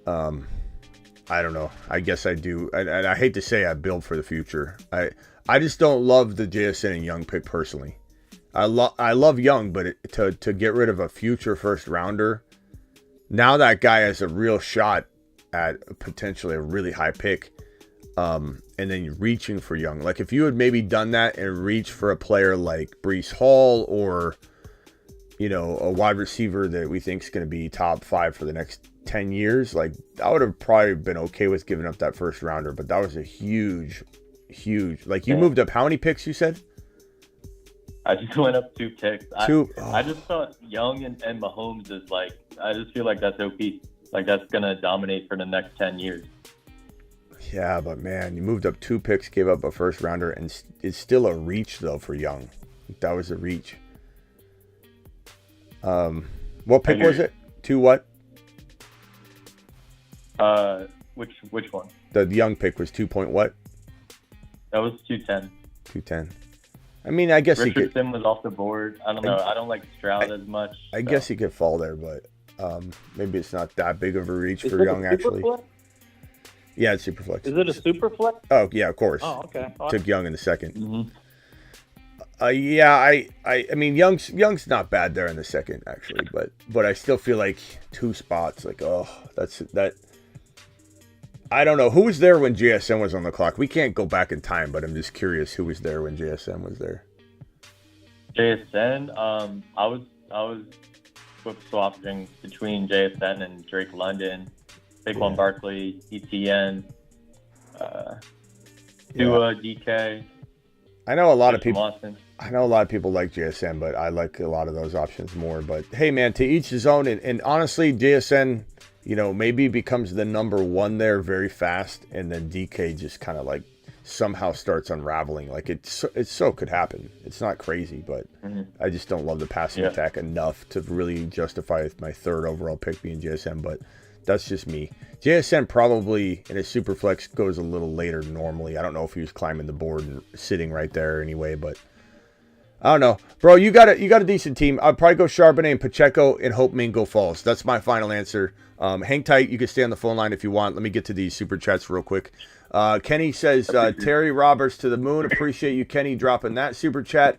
I don't know. I guess I do. And I hate to say I build for the future. I just don't love the JSN and Young pick personally. I love Young, but to get rid of a future first rounder, now that guy has a real shot at potentially a really high pick, and then you're reaching for Young. Like if you had maybe done that and reached for a player like Breece Hall or, you know, a wide receiver that we think is going to be top 5 for the next 10 years, like I would have probably been okay with giving up that first rounder. But that was a huge, like you moved up how many picks you said? I just went up 2 picks. I just thought Young and Mahomes is like, I just feel like that's OP. Like that's going to dominate for the next 10 years. Yeah, but man, you moved up 2 picks, gave up a first rounder, and it's still a reach though for Young. That was a reach. What pick was it? 2 what? Which one? The Young pick was 2 point what? That was 210. 210. I mean, I guess Richardson was off the board. I don't know. I don't like Stroud as much. I guess he could fall there, but maybe it's not that big of a reach for Young actually. Flex? Yeah, it's super flex. Is it a super flex? Oh yeah, of course. Oh, okay. Took Young in the second. Mm-hmm. Yeah, I mean Young's not bad there in the second actually, but I still feel like 2 spots. Like that. I don't know who was there when JSN was on the clock. We can't go back in time, but I'm just curious who was there when JSN was there. JSN, I was swapping between JSN and Drake London, Saquon Barkley, ETN, Tua, DK. I know a lot of people. Austin. I know a lot of people like JSN, but I like a lot of those options more. But hey, man, to each his own. And honestly, JSN, you know, maybe becomes the number 1 there very fast, and then DK just kind of like somehow starts unraveling. Like it so could happen. It's not crazy, but I just don't love the passing attack enough to really justify my 3rd overall pick being JSN. But that's just me. JSN probably in a super flex goes a little later normally. I don't know if he was climbing the board and sitting right there anyway, but I don't know. Bro, you got a decent team. I'd probably go Charbonnet and Pacheco and hope Mingo falls. That's my final answer. Hang tight. You can stay on the phone line if you want. Let me get to these super chats real quick. Kenny says, Terry Roberts to the moon. Appreciate you, Kenny, dropping that super chat.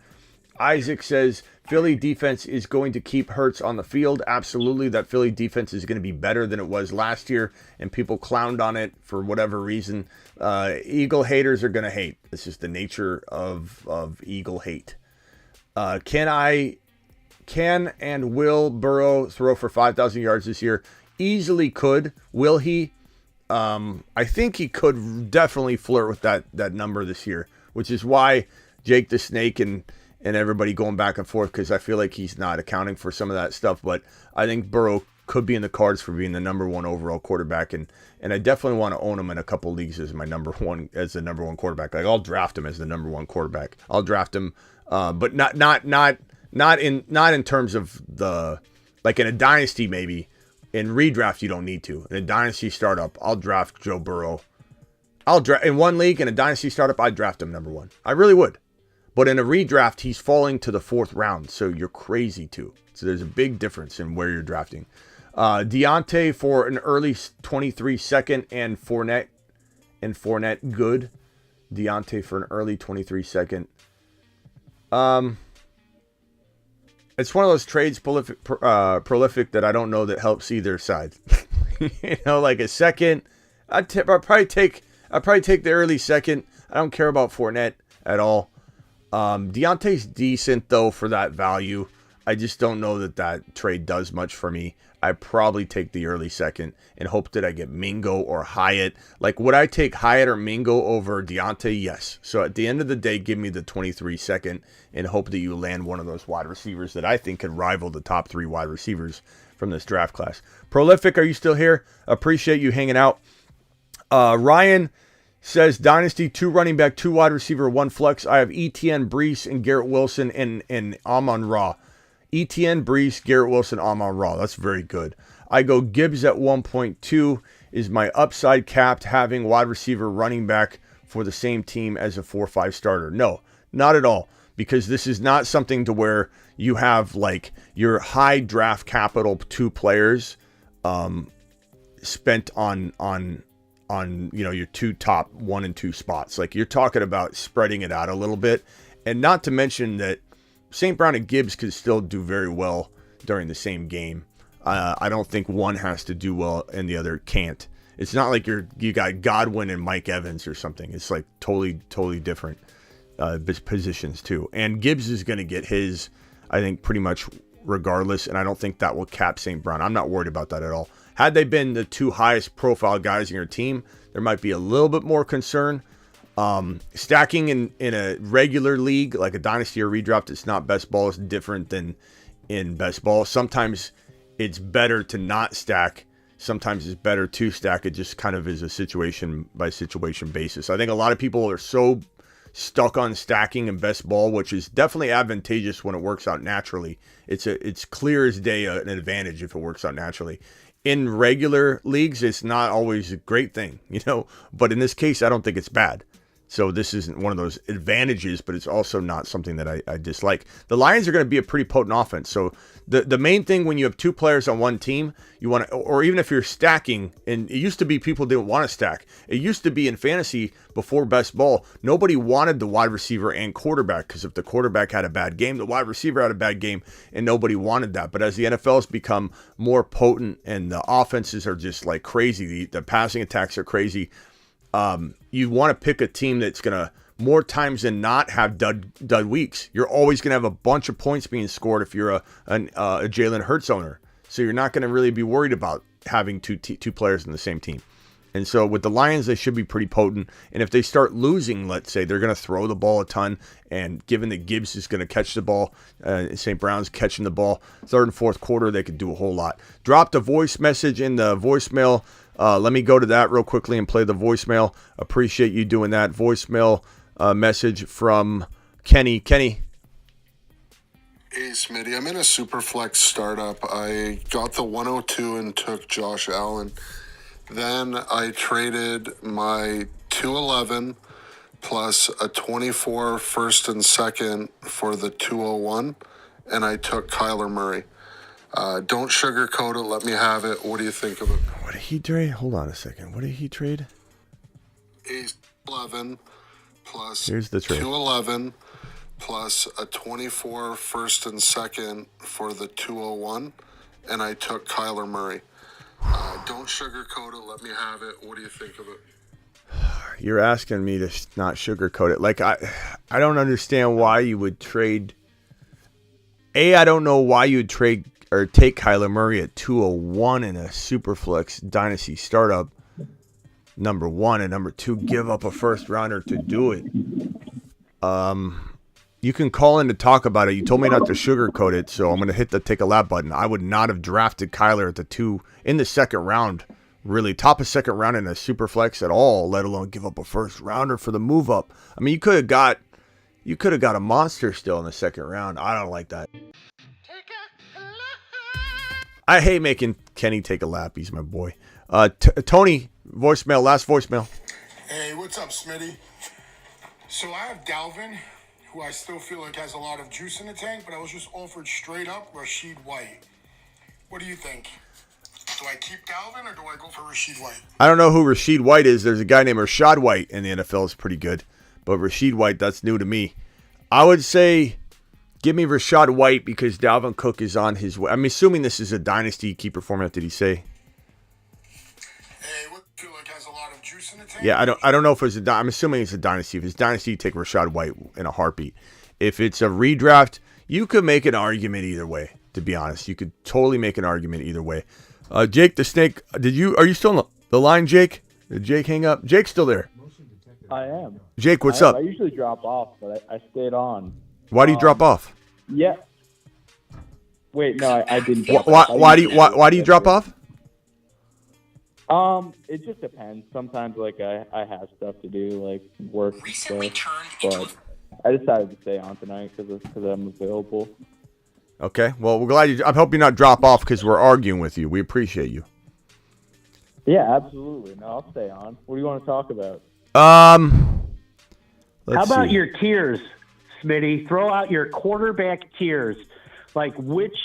Isaac says, Philly defense is going to keep Hurts on the field. Absolutely. That Philly defense is going to be better than it was last year, and people clowned on it for whatever reason. Eagle haters are going to hate. This is the nature of Eagle hate. Can and will Burrow throw for 5,000 yards this year? Easily could. Will he? I think he could definitely flirt with that number this year, which is why Jake the Snake and everybody going back and forth, because I feel like he's not accounting for some of that stuff. But I think Burrow could be in the cards for being the number 1 overall quarterback, and I definitely want to own him in a couple leagues as the number 1 quarterback. Like I'll draft him as the number 1 quarterback. I'll draft him, but not in terms of the, like in a dynasty maybe. In redraft, you don't need to. In a dynasty startup, I'll draft Joe Burrow. In one league, in a dynasty startup, I'd draft him number 1. I really would. But in a redraft, he's falling to the 4th round, so you're crazy too. So there's a big difference in where you're drafting. Deontay for an early 23 second and Fournette good. Deontay for an early 23 second. It's one of those trades prolific that I don't know that helps either side. Like a second, I'd probably take the early second. I don't care about Fournette at all. Deontay's decent though for that value. I just don't know that trade does much for me. I probably take the early second and hope that I get Mingo or Hyatt. Like, would I take Hyatt or Mingo over Deontay? Yes. So at the end of the day, give me the 23 second and hope that you land one of those wide receivers that I think could rival the top 3 wide receivers from this draft class. Prolific, are you still here? Appreciate you hanging out. Ryan says, Dynasty, 2 running back, 2 wide receiver, 1 flex. I have ETN, Brees, and Garrett Wilson, and Amon-Ra. ETN, Brees, Garrett Wilson, Amon-Ra. That's very good. I go Gibbs at 1.2 is my upside capped having wide receiver running back for the same team as a 4-5 starter. No, not at all. Because this is not something to where you have like your high draft capital 2 players spent on your 2 top 1 and 2 spots. Like, you're talking about spreading it out a little bit, and not to mention that St. Brown and Gibbs could still do very well during the same game. I don't think one has to do well and the other can't. It's not like you got Godwin and Mike Evans or something. It's like totally different positions too. And Gibbs is going to get his, I think, pretty much regardless, and I don't think that will cap St. Brown. I'm not worried about that at all. Had they been the 2 highest profile guys in your team, there might be a little bit more concern. Stacking in a regular league like a dynasty or redraft, it's not best ball. It's different than in best ball. Sometimes it's better to not stack. Sometimes it's better to stack. It just kind of is a situation by situation basis. I think a lot of people are so stuck on stacking in best ball, which is definitely advantageous when it works out naturally. It's clear as day an advantage if it works out naturally. In regular leagues, it's not always a great thing, but in this case, I don't think it's bad. So this isn't one of those advantages, but it's also not something that I dislike. The Lions are going to be a pretty potent offense. So the main thing when you have 2 players on one team, you want to, or even if you're stacking, and it used to be people didn't want to stack. It used to be in fantasy before best ball, nobody wanted the wide receiver and quarterback, because if the quarterback had a bad game, the wide receiver had a bad game, and nobody wanted that. But as the NFL has become more potent and the offenses are just like crazy, the passing attacks are crazy, you want to pick a team that's going to more times than not have dud weeks. You're always going to have a bunch of points being scored if you're a Jalen Hurts owner. So you're not going to really be worried about having two players in the same team. And so with the Lions, they should be pretty potent. And if they start losing, let's say, they're going to throw the ball a ton. And given that Gibbs is going to catch the ball, St. Brown's catching the ball, 3rd and 4th quarter, they could do a whole lot. Dropped a voice message in the voicemail. Let me go to that real quickly and play the voicemail. Appreciate you doing that. Voicemail message from Kenny. Kenny. Hey, Smitty. I'm in a Superflex startup. I got the 102 and took Josh Allen. Then I traded my 211 plus a 24 first and second for the 201, and I took Kyler Murray. Don't sugarcoat it. Let me have it. What do you think of it? What did he trade? Hold on a second. What did he trade? A 11 plus Here's the trade. 211 plus a 24 first and second for the 201, and I took Kyler Murray. Don't sugarcoat it. Let me have it. What do you think of it? You're asking me to not sugarcoat it. Like, I don't understand why you would trade. I don't know why you would trade or take Kyler Murray at 201 in a Superflex Dynasty startup. Number 1, and number 2, give up a first rounder to do it. You can call in to talk about it. You told me not to sugarcoat it, so I'm going to hit the take a lap button. I would not have drafted Kyler at the 2 in the 2nd round, really top of 2nd round in a Superflex at all, let alone give up a first rounder for the move up. I mean, you could have got a monster still in the 2nd round. I don't like that. I hate making Kenny take a lap. He's my boy. Tony, voicemail, last voicemail. Hey, what's up, Smitty? So I have Dalvin, who I still feel like has a lot of juice in the tank, but I was just offered straight up Rashid White. What do you think? Do I keep Dalvin or do I go for Rashid White? I don't know who Rashid White is. There's a guy named Rashad White in the NFL is pretty good. But Rashid White, that's new to me. I would say give me Rashad White because Dalvin Cook is on his way. I'm assuming this is a dynasty keeper format, did he say? Hey, what feel like has a lot of juice in the tank? Yeah, I don't know if it's I'm assuming it's a dynasty. If it's dynasty, you take Rashad White in a heartbeat. If it's a redraft, you could make an argument either way, to be honest. You could totally make an argument either way. Jake the Snake, are you still on the line, Jake? Did Jake hang up? Jake's still there. I am. Jake, what's up? I usually drop off, but I stayed on. Why do you drop off? Yeah. Wait, no, I didn't. Why do you drop off? It just depends. Sometimes, like, I have stuff to do, like work and stuff. But I decided to stay on tonight because I'm available. Okay. Well, we're glad I hope you not drop off because we're arguing with you. We appreciate you. Yeah, absolutely. No, I'll stay on. What do you want to talk about? How Let's about see. your tiers, Smitty? Throw out your quarterback tiers. Like, which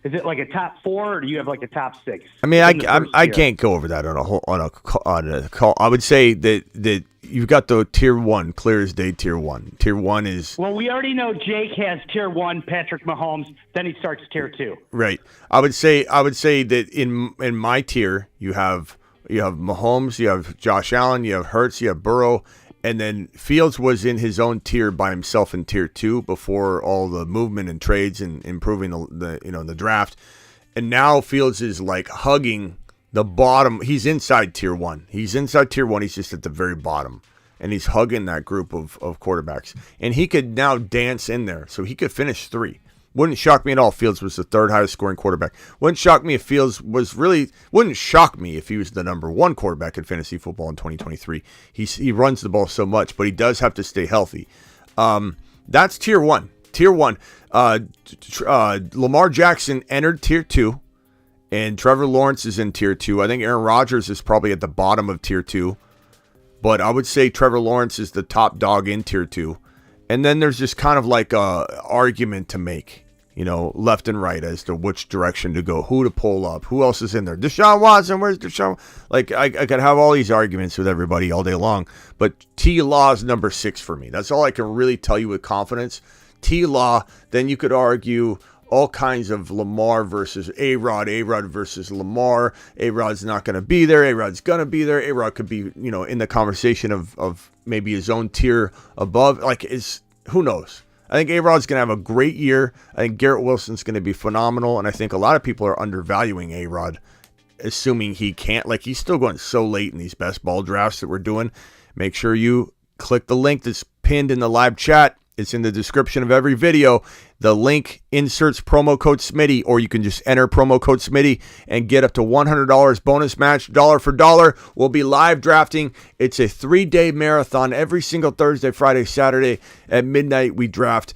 is it? Like a top 4, or do you have like a top 6? I mean, in the first I tier? can't go over that on a call. I would say that you've got the tier 1, clear as day. Tier 1. Tier 1 is Well, we already know Jake has tier 1, Patrick Mahomes. Then he starts tier 2. right. I would say that in my tier you have Mahomes, you have Josh Allen, you have Hurts, you have Burrow, and then Fields was in his own tier by himself in tier 2 before all the movement and trades and improving the draft. And now Fields is like hugging the bottom. He's inside tier 1. He's inside tier 1. He's just at the very bottom. And he's hugging that group of quarterbacks. And he could now dance in there. So he could finish 3. Wouldn't shock me at all. Fields was the 3rd highest scoring quarterback. Wouldn't shock me if Fields wouldn't shock me if he was the number 1 quarterback in fantasy football in 2023. He runs the ball so much, but he does have to stay healthy. That's tier 1. Tier 1. Lamar Jackson entered tier 2, and Trevor Lawrence is in tier 2. I think Aaron Rodgers is probably at the bottom of tier 2, but I would say Trevor Lawrence is the top dog in tier 2. And then there's just kind of like a argument to make, left and right as to which direction to go, who to pull up, who else is in there. Deshaun Watson, where's Deshaun? Like, I could have all these arguments with everybody all day long, but T-Law is number 6 for me. That's all I can really tell you with confidence. T-Law, then you could argue all kinds of Lamar versus A-Rod, A-Rod versus Lamar. A-Rod's not going to be there. A-Rod's going to be there. A-Rod could be, in the conversation of maybe his own tier above. Like, who knows? I think A-Rod's going to have a great year. I think Garrett Wilson's going to be phenomenal, and I think a lot of people are undervaluing A-Rod, assuming he can't. Like, he's still going so late in these best ball drafts that we're doing. Make sure you click the link that's pinned in the live chat. It's in the description of every video. The link inserts promo code Smitty, or you can just enter promo code Smitty and get up to $100 bonus match, dollar for dollar. We'll be live drafting. It's a 3-day marathon every single Thursday, Friday, Saturday at midnight. We draft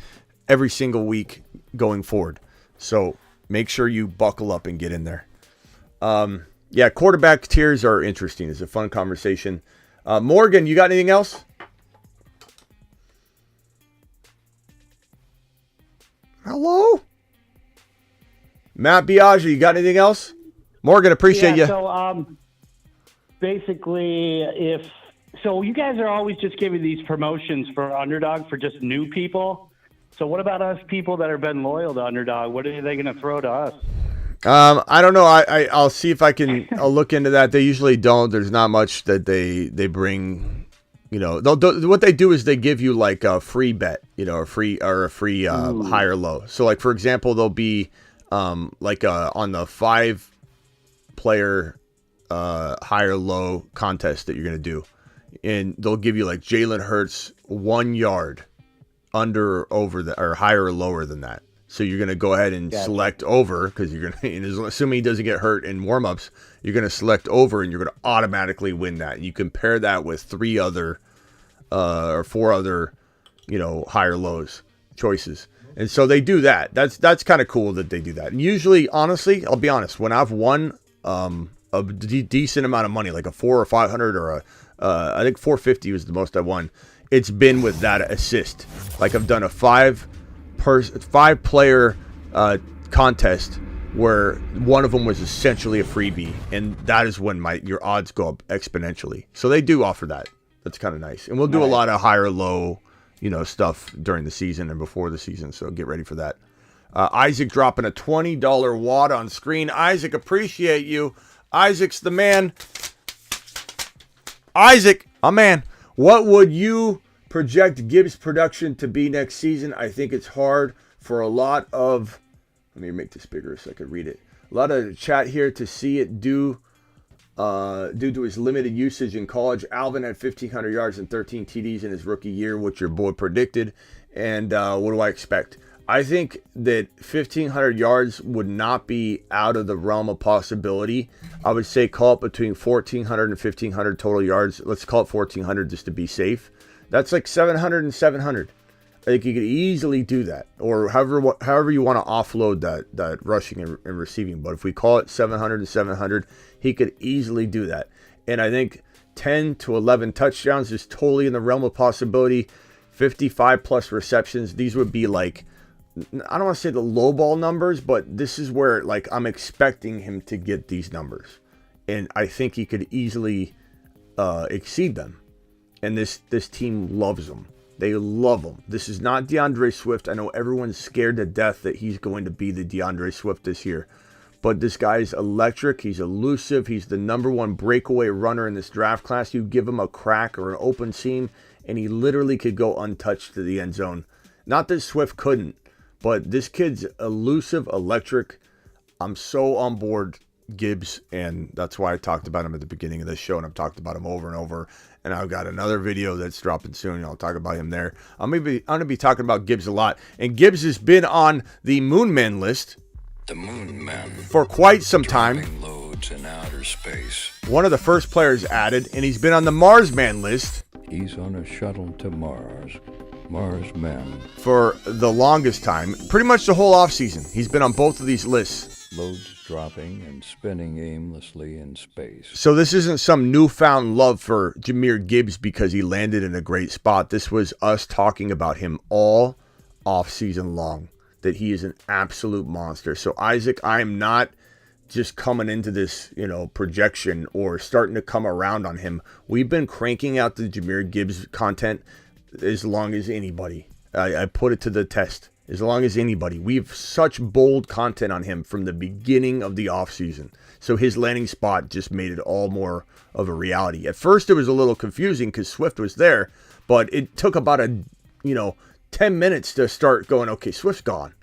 every single week going forward. So make sure you buckle up and get in there. Quarterback tiers are interesting. It's a fun conversation. Morgan, you got anything else? Hello? Matt Biaggi, you got anything else? Morgan, appreciate you. So, basically, you guys are always just giving these promotions for Underdog for just new people. So what about us people that have been loyal to Underdog? What are they going to throw to us? I don't know. I'll see if I'll look into that. They usually don't. There's not much that they bring. What they do is they give you like a free bet, a free high or low. So like, for example, they'll be on the 5-player high or low contest that you're going to do. And they'll give you like Jalen Hurts 1 yard under, over or higher or lower than that. So you're going to go ahead and select over because you're going to, assuming he doesn't get hurt in warmups, you're going to select over and you're going to automatically win that. And you compare that with 3 other or 4 other, higher lows choices. And so they do that. That's kind of cool that they do that. And usually, honestly, I'll be honest, when I've won a decent amount of money, like a 400 or 500 or I think 450 was the most I won, it's been with that assist. Like I've done a 5-player contest where one of them was essentially a freebie, and that is when your odds go up exponentially. So they do offer that. That's kind of nice. And we'll do a lot of higher low, stuff during the season and before the season, so get ready for that. Isaac dropping a $20 wad on screen. Isaac, appreciate you. Isaac's the man. Isaac, a man. What would you project Gibbs' production to be next season? I think it's hard for a lot of... Let me make this bigger so I could read it. A lot of chat here to see it due to his limited usage in college. Alvin had 1,500 yards and 13 TDs in his rookie year, which your boy predicted. And what do I expect? I think that 1,500 yards would not be out of the realm of possibility. I would say call it between 1,400 and 1,500 total yards. Let's call it 1,400 just to be safe. That's like 700 and 700. I think you could easily do that, or however you want to offload that rushing and receiving. But if we call it 700 and 700, he could easily do that. And I think 10 to 11 touchdowns is totally in the realm of possibility. 55 plus receptions. These would be like, I don't want to say the low ball numbers, but this is where like I'm expecting him to get these numbers, and I think he could easily exceed them. And this team loves him. They love him. This is not DeAndre Swift. I know everyone's scared to death that he's going to be the DeAndre Swift this year, but this guy's electric. He's elusive. He's the number one breakaway runner in this draft class. You give him a crack or an open seam, and he literally could go untouched to the end zone. Not that Swift couldn't, but this kid's elusive, electric. I'm so on board Gibbs, and that's why I talked about him at the beginning of this show, and I've talked about him over and over. And I've got another video that's dropping soon, and I'll talk about him there. I'm gonna be talking about Gibbs a lot, and Gibbs has been on the Moon Man list, the Moon Man, for quite some time. Loads in outer space. One of the first players added, and he's been on the Mars Man list. He's on a shuttle to Mars. Mars Man. For the longest time, pretty much the whole offseason. He's been on both of these lists. Loads dropping and spinning aimlessly in space. So this isn't some newfound love for Jahmyr Gibbs because he landed in a great spot. This was us talking about him all offseason long, that he is an absolute monster. So Isaac, I am not just coming into this, projection or starting to come around on him. We've been cranking out the Jahmyr Gibbs content as long as anybody. I put it to the test. As long as anybody. We've such bold content on him from the beginning of the offseason. So his landing spot just made it all more of a reality. At first it was a little confusing because Swift was there, but it took about 10 minutes to start going, okay, Swift's gone.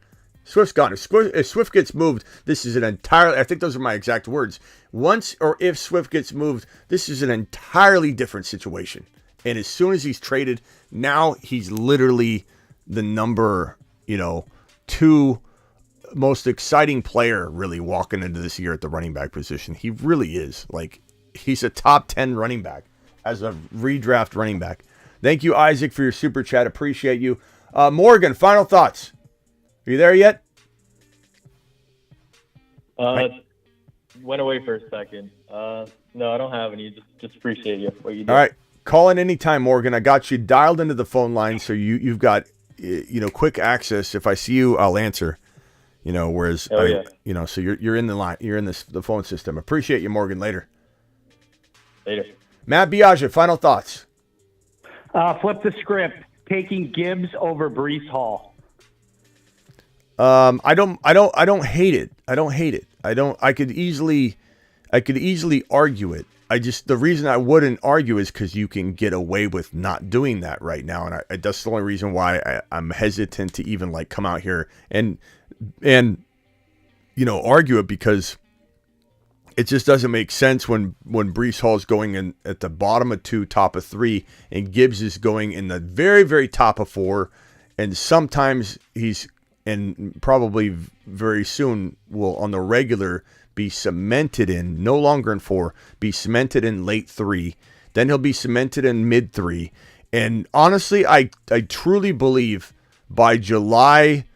Swift's gone. If Swift gets moved, this is an entirely, I think those are my exact words. Once or if Swift gets moved, this is an entirely different situation. And as soon as he's traded, now he's literally the number 2 most exciting player really walking into this year at the running back position. He really is. Like, he's a top 10 running back as a redraft running back. Thank you, Isaac, for your super chat. Appreciate you. Morgan, final thoughts. Are you there yet? Went away for a second. No, I don't have any. Just appreciate you. What you do. All right. Call in anytime, Morgan. I got you dialed into the phone line, so you've got quick access. If I see you, I'll answer. Whereas so you're in the line, you're in the phone system. Appreciate you, Morgan. Later. Matt Biaggia, final thoughts. Flip the script. Taking Gibbs over Breece Hall. I don't hate it. I could easily argue it. The reason I wouldn't argue is because you can get away with not doing that right now, and that's the only reason why I'm hesitant to even come out here and argue it, because it just doesn't make sense when Breece Hall's going in at the bottom of 2, top of 3, and Gibbs is going in the very, very top of 4, and sometimes and probably very soon will on the regular be cemented in, no longer in 4, be cemented in late 3. Then he'll be cemented in mid 3. And honestly, I truly believe by the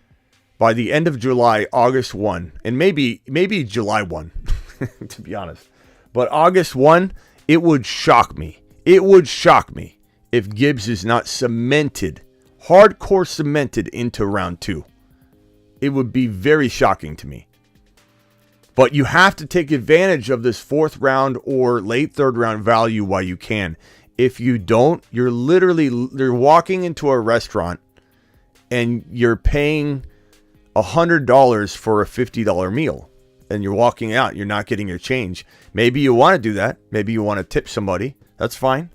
end of July, August 1, and maybe July 1, to be honest. But August 1, it would shock me. It would shock me if Gibbs is not cemented, hardcore cemented into round 2. It would be very shocking to me. But you have to take advantage of this 4th round or late 3rd round value while you can. If you don't, you're walking into a restaurant and you're paying $100 for a $50 meal. And you're walking out, you're not getting your change. Maybe you want to do that. Maybe you want to tip somebody. That's fine.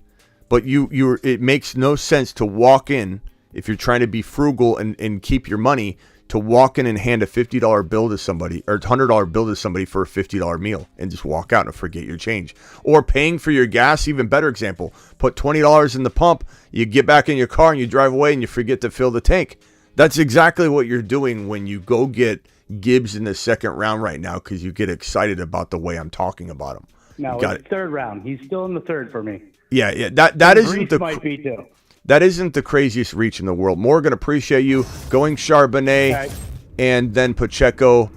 But it makes no sense to walk in, if you're trying to be frugal and keep your money, to walk in and hand a $50 bill to somebody or $100 bill to somebody for a $50 meal and just walk out and forget your change. Or paying for your gas, even better example. Put $20 in the pump, you get back in your car and you drive away and you forget to fill the tank. That's exactly what you're doing when you go get Gibbs in the 2nd round right now, because you get excited about the way I'm talking about him. No, it's 3rd round. He's still in the 3rd for me. Yeah. That isn't Reese might be too. That isn't the craziest reach in the world. Morgan, appreciate you going Charbonnet and then Pacheco,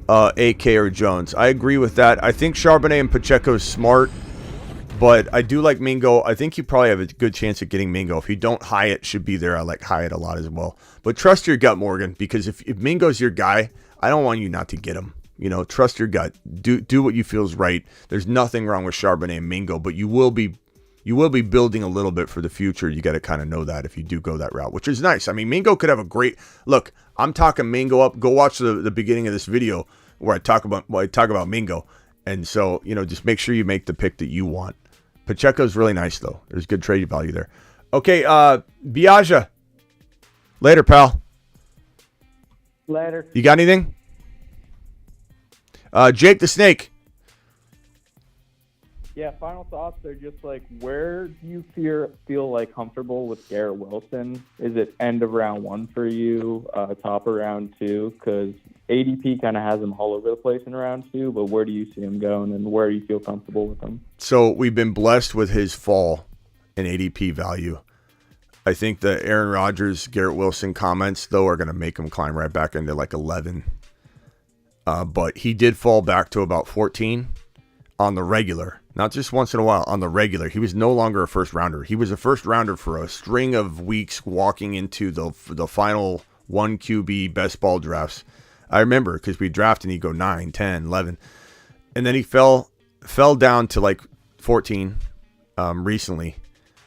AK or Jones. I agree with that. I think Charbonnet and Pacheco is smart, but I do like Mingo. I think you probably have a good chance at getting Mingo. If you don't, Hyatt should be there. I like Hyatt a lot as well. But trust your gut, Morgan, because if Mingo's your guy, I don't want you not to get him. Trust your gut. Do what you feel is right. There's nothing wrong with Charbonnet and Mingo, but you will be building a little bit for the future. You got to kind of know that if you do go that route, which is nice. I mean, Mingo could have a great look. I'm talking Mingo up. Go watch the beginning of this video where I talk about Mingo. And so, just make sure you make the pick that you want. Pacheco's really nice though. There's good trade value there. Okay. Biaggia. Later, pal. Later. You got anything? Jake the Snake. Yeah, final thoughts are just like, where do you feel like comfortable with Garrett Wilson? Is it end of round 1 for you, top of round 2? Because ADP kind of has him all over the place in round 2, but where do you see him going and where do you feel comfortable with him? So we've been blessed with his fall in ADP value. I think the Aaron Rodgers, Garrett Wilson comments, though, are going to make him climb right back into like 11. But he did fall back to about 14 on the regular. Not just once in a while, on the regular. He was no longer a first rounder. He was a first rounder for a string of weeks walking into the final 1 QB best ball drafts. I remember because we drafted and he'd go 9, 10, 11. And then he fell down to like 14 recently.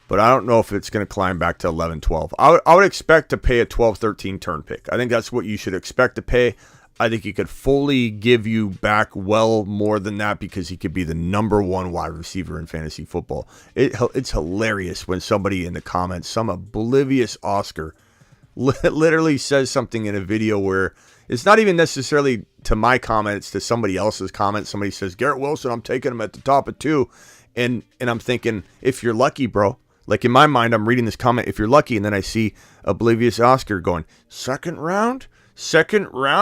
But I don't know if it's going to climb back to 11, 12. I would expect to pay a 12, 13 turn pick. I think that's what you should expect to pay. I think he could fully give you back well more than that because he could be the number 1 wide receiver in fantasy football. It's hilarious when somebody in the comments, some oblivious Oscar, literally says something in a video where it's not even necessarily to my comment, it's to somebody else's comment. Somebody says, Garrett Wilson, I'm taking him at the top of 2. And I'm thinking, if you're lucky, bro. Like in my mind, I'm reading this comment, if you're lucky, and then I see oblivious Oscar going, second round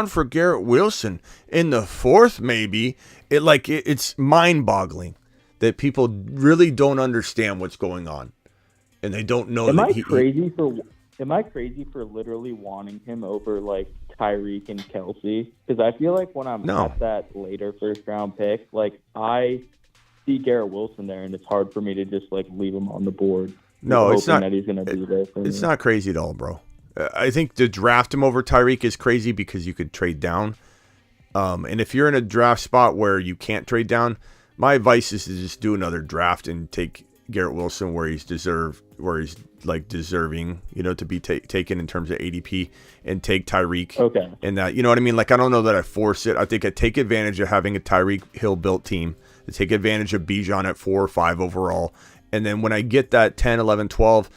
for Garrett Wilson in the 4th, maybe. It's mind-boggling that people really don't understand what's going on, and they don't know. Am I crazy for literally wanting him over like Tyreek and Kelsey? Because I feel like when I'm at that later first round pick, like I see Garrett Wilson there, and it's hard for me to just like leave him on the board. No, it's not. That he's gonna be there for it's me. not crazy at all, bro. I think to draft him over Tyreek is crazy because you could trade down. And if you're in a draft spot where you can't trade down, my advice is to just do another draft and take Garrett Wilson where he's deserving, to be taken in terms of ADP, and take Tyreek. Okay. And that, you know what I mean? Like, I don't know that I force it. I think I take advantage of having a Tyreek Hill built team. I take advantage of Bijan at 4 or 5 overall. And then when I get that 10, 11, 12,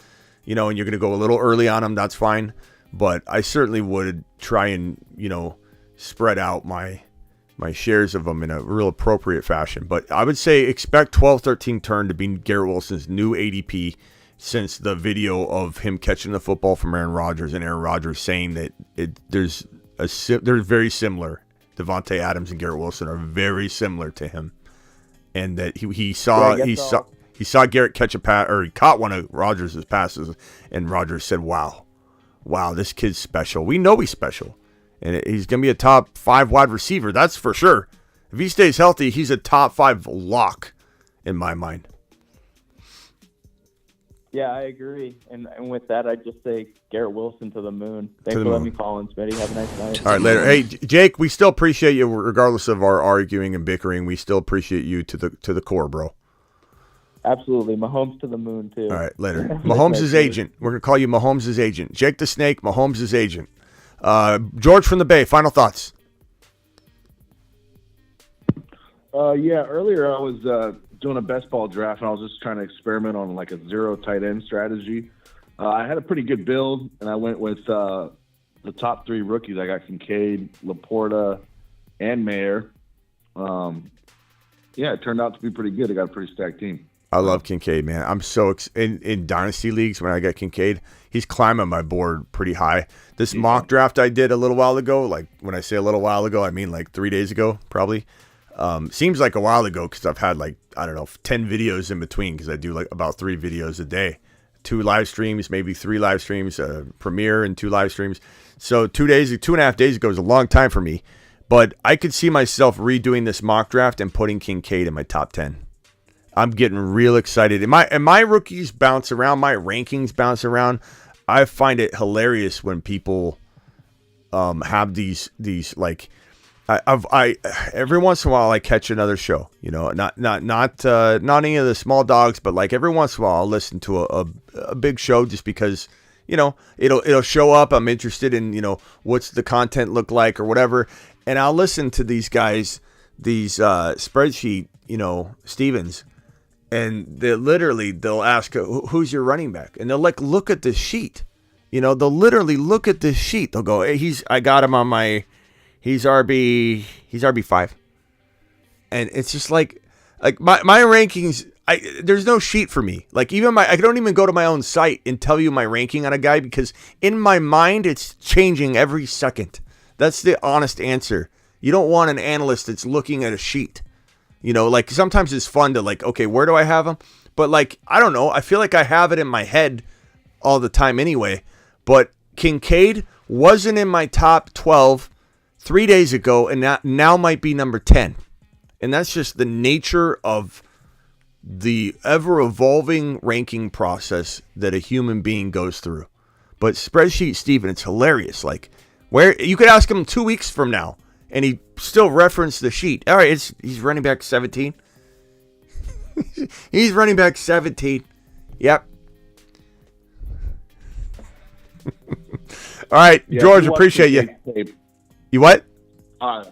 and you're going to go a little early on them, that's fine. But I certainly would try and, spread out my shares of them in a real appropriate fashion. But I would say expect 12, 13 turn to be Garrett Wilson's new ADP since the video of him catching the football from Aaron Rodgers and Aaron Rodgers saying that they're very similar. Devontae Adams and Garrett Wilson are very similar to him. And that he saw Garrett catch a pass, or he caught one of Rodgers' passes, and Rodgers said, wow, this kid's special. We know he's special. And he's going to be a top 5 wide receiver, that's for sure. If he stays healthy, he's a top 5 lock in my mind. Yeah, I agree. And with that, I'd just say Garrett Wilson to the moon. Thanks the for letting moon. me call in, Smitty. Have a nice night. All right, later. Hey, Jake, we still appreciate you, regardless of our arguing and bickering. We still appreciate you to the core, bro. Absolutely. Mahomes to the moon, too. All right, later. Mahomes' agent. We're going to call you Mahomes' agent. Jake the Snake, Mahomes' agent. George from the Bay, final thoughts. Yeah, earlier I was doing a best ball draft, and I was just trying to experiment on like a zero tight end strategy. I had a pretty good build, and I went with the top 3 rookies. I got Kincaid, Laporta, and Mayer. Yeah, it turned out to be pretty good. I got a pretty stacked team. I love Kincaid, man. I'm so in dynasty leagues when I get Kincaid, he's climbing my board pretty high. This mock draft I did a little while ago, like when I say a little while ago, I mean like 3 days ago, probably. Seems like a while ago because I've had like, I don't know, 10 videos in between because I do like about 3 videos a day. 2 live streams, maybe 3 live streams, premiere and 2 live streams. So 2.5 days ago was a long time for me. But I could see myself redoing this mock draft and putting Kincaid in my top 10. I'm getting real excited. And my rookies bounce around, my rankings bounce around. I find it hilarious when people have these like I every once in a while I catch another show, you know, not any of the small dogs, but like every once in a while I'll listen to a big show just because, you know, it'll show up. I'm interested in, you know, what's the content look like or whatever. And I'll listen to these guys, these spreadsheet, you know, Stevens, and they'll ask, who's your running back? And they'll like look at this sheet, you know, they'll literally look at this sheet. They'll go, hey, I got him on my, he's RB5. And it's just like my rankings, there's no sheet for me. Like even I don't even go to my own site and tell you my ranking on a guy because in my mind, it's changing every second. That's the honest answer. You don't want an analyst that's looking at a sheet. You know, like sometimes it's fun to like, okay, where do I have him? But like, I don't know. I feel like I have it in my head all the time anyway. But Kincaid wasn't in my top 12 3 days ago and now might be number 10. And that's just the nature of the ever-evolving ranking process that a human being goes through. But Spreadsheet Steven, it's hilarious. Like, where you could ask him 2 weeks from now, and he still referenced the sheet. All right, he's running back 17. He's running back 17. Yep. All right, Yeah, George, appreciate you. Tape, You what? I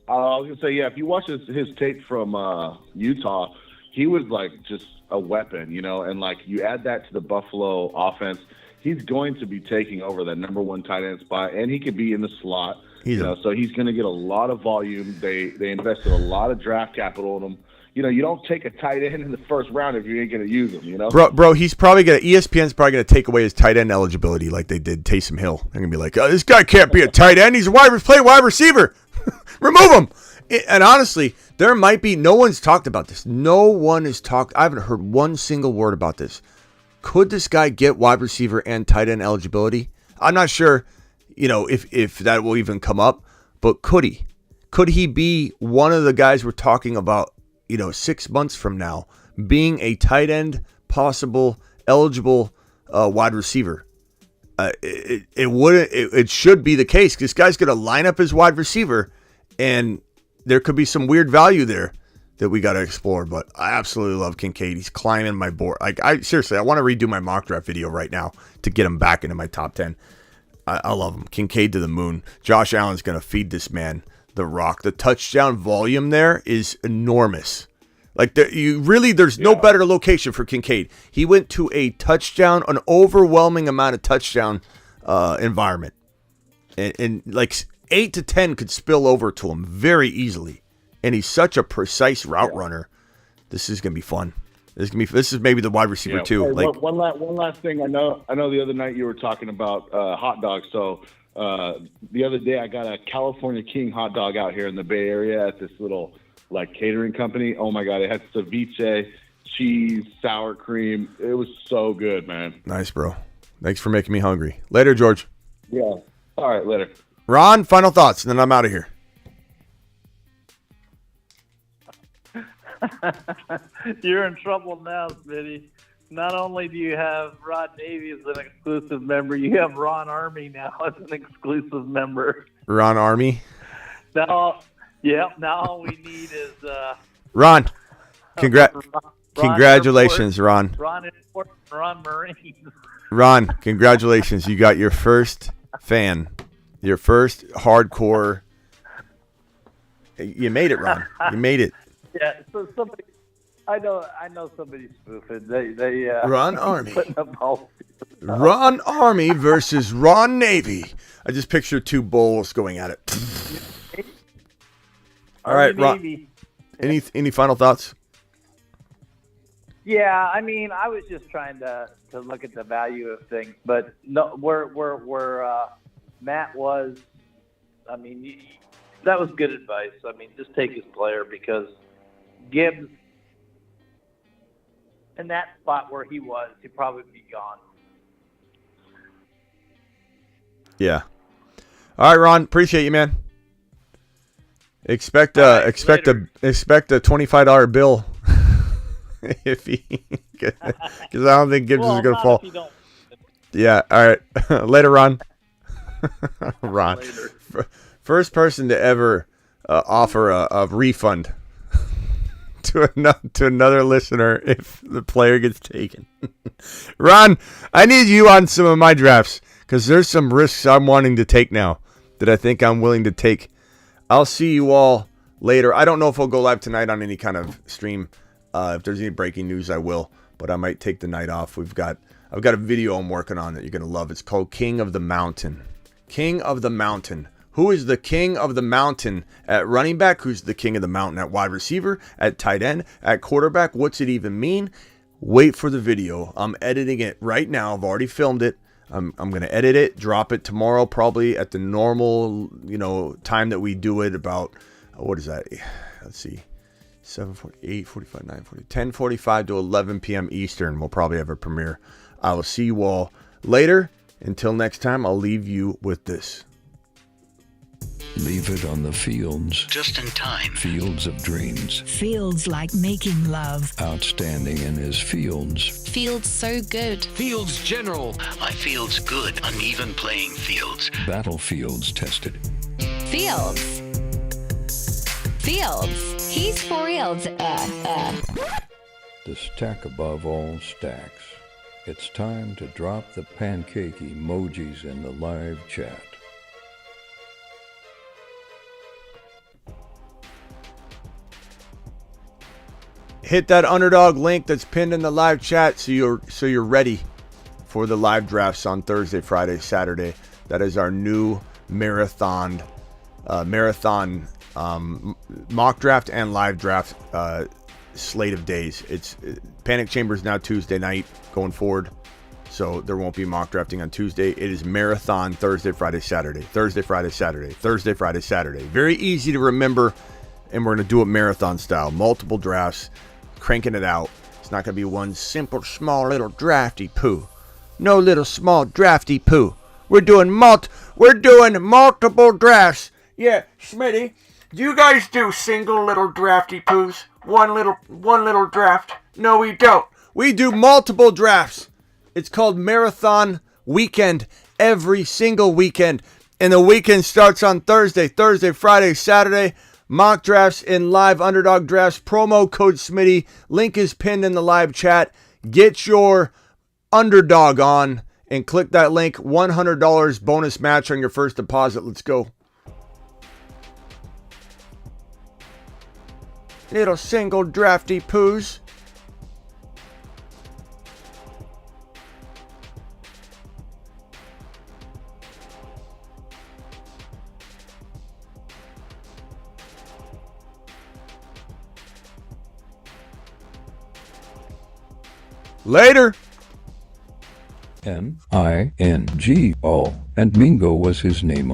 was gonna say, yeah. If you watch his tape from Utah, he was like just a weapon, you know. And like you add that to the Buffalo offense, he's going to be taking over that number 1 tight end spot, and he could be in the slot. So he's going to get a lot of volume. They invested a lot of draft capital in him. You know, you don't take a tight end in the first round if you ain't going to use him. You know, bro, he's probably gonna ESPN's probably gonna take away his tight end eligibility like they did Taysom Hill. They're gonna be like, oh, this guy can't be a tight end. He's a wide receiver. Remove him. And honestly, there might be no one's talked about this. No one has talked. I haven't heard one single word about this. Could this guy get wide receiver and tight end eligibility? I'm not sure, you know, if that will even come up, but could he? Could he be one of the guys we're talking about, you know, 6 months from now, being a tight end, possible, eligible wide receiver? It should be the case. This guy's going to line up his wide receiver, and there could be some weird value there that we got to explore. But I absolutely love Kincaid. He's climbing my board. Like I want to redo my mock draft video right now to get him back into my top 10. I love him. Kincaid to the moon. Josh Allen's going to feed this man the rock. The touchdown volume there is enormous. Like there's no better location for Kincaid. He went to an overwhelming amount of touchdown environment, and like 8 to 10 could spill over to him very easily. And he's such a precise route runner. This is gonna be fun. This is maybe the wide receiver too. Hey, like one last thing. I know the other night you were talking about hot dogs. So the other day I got a California King hot dog out here in the Bay Area at this little like catering company. Oh my God, it had ceviche, cheese, sour cream. It was so good, man. Nice, bro. Thanks for making me hungry. Later, George. Yeah. All right, later. Ron, final thoughts, and then I'm out of here. You're in trouble now, Smitty. not only do you have Ron Navy as an exclusive member, you have Ron Army now as an exclusive member. Ron Army. Now, now all we need is Ron. Ron Congratulations, Ron. Ron Marines. Ron, congratulations. You got your first fan. Your first hardcore. You made it, Ron. You made it. Yeah, so somebody, I know somebody's spoofing. They Ron Army. putting up all- Ron Army versus Ron Navy. I just picture two bulls going at it. All right, Ron. Navy. Any final thoughts? Yeah, I mean, I was just trying to look at the value of things, but no, where Matt was, I mean, that was good advice. I mean, just take his player, because Gibbs, in that spot where he was, he'd probably be gone. Yeah. All right, Ron. Appreciate you, man. Expect a $25 bill if he, because I don't think Gibbs is going to fall. Yeah. All right. Later, Ron. Ron. First person to ever offer a refund to another listener if the player gets taken. Ron, I need you on some of my drafts, because there's some risks I'm wanting to take now that I think I'm willing to take. I'll see you all later. I don't know if I'll go live tonight on any kind of stream. If there's any breaking news, I will, but I might take the night off. I've got a video I'm working on that you're going to love. It's called King of the Mountain. King of the Mountain. Who is the king of the mountain at running back? Who's the king of the mountain at wide receiver, at tight end, at quarterback? What's it even mean? Wait for the video. I'm editing it right now. I've already filmed it. I'm going to edit it, drop it tomorrow, probably at the normal, time that we do it, about, what is that? Let's see. 7:40, 8:45, 9:40, 10:45 to 11 p.m. Eastern. We'll probably have a premiere. I will see you all later. Until next time, I'll leave you with this. Leave it on the fields. Just in time. Fields of dreams. Fields like making love. Outstanding in his fields. Fields so good. Fields general. My field's good. Uneven playing fields. Battlefields tested. Fields. He's for reals. The stack above all stacks. It's time to drop the pancake emojis in the live chat. Hit that underdog link that's pinned in the live chat so you're ready for the live drafts on Thursday, Friday, Saturday. That is our new marathon mock draft and live draft slate of days. It's Panic Chambers now Tuesday night going forward, so there won't be mock drafting on Tuesday. It is marathon Thursday, Friday, Saturday. Thursday, Friday, Saturday. Thursday, Friday, Saturday. Very easy to remember, and we're going to do it marathon style. Multiple drafts, cranking it out. It's not going to be one simple, small, little drafty poo. No little, small, drafty poo. We're doing multiple drafts. Yeah, Smitty, do you guys do single little drafty poos? One little draft? No, we don't. We do multiple drafts. It's called Marathon Weekend every single weekend. And the weekend starts on Thursday, Friday, Saturday. Mock drafts and live underdog drafts. Promo code Smitty. Link is pinned in the live chat. Get your underdog on and click that link. $100 bonus match on your first deposit. Let's go. Little single drafty poos. Later. Mingo, and Mingo was his name.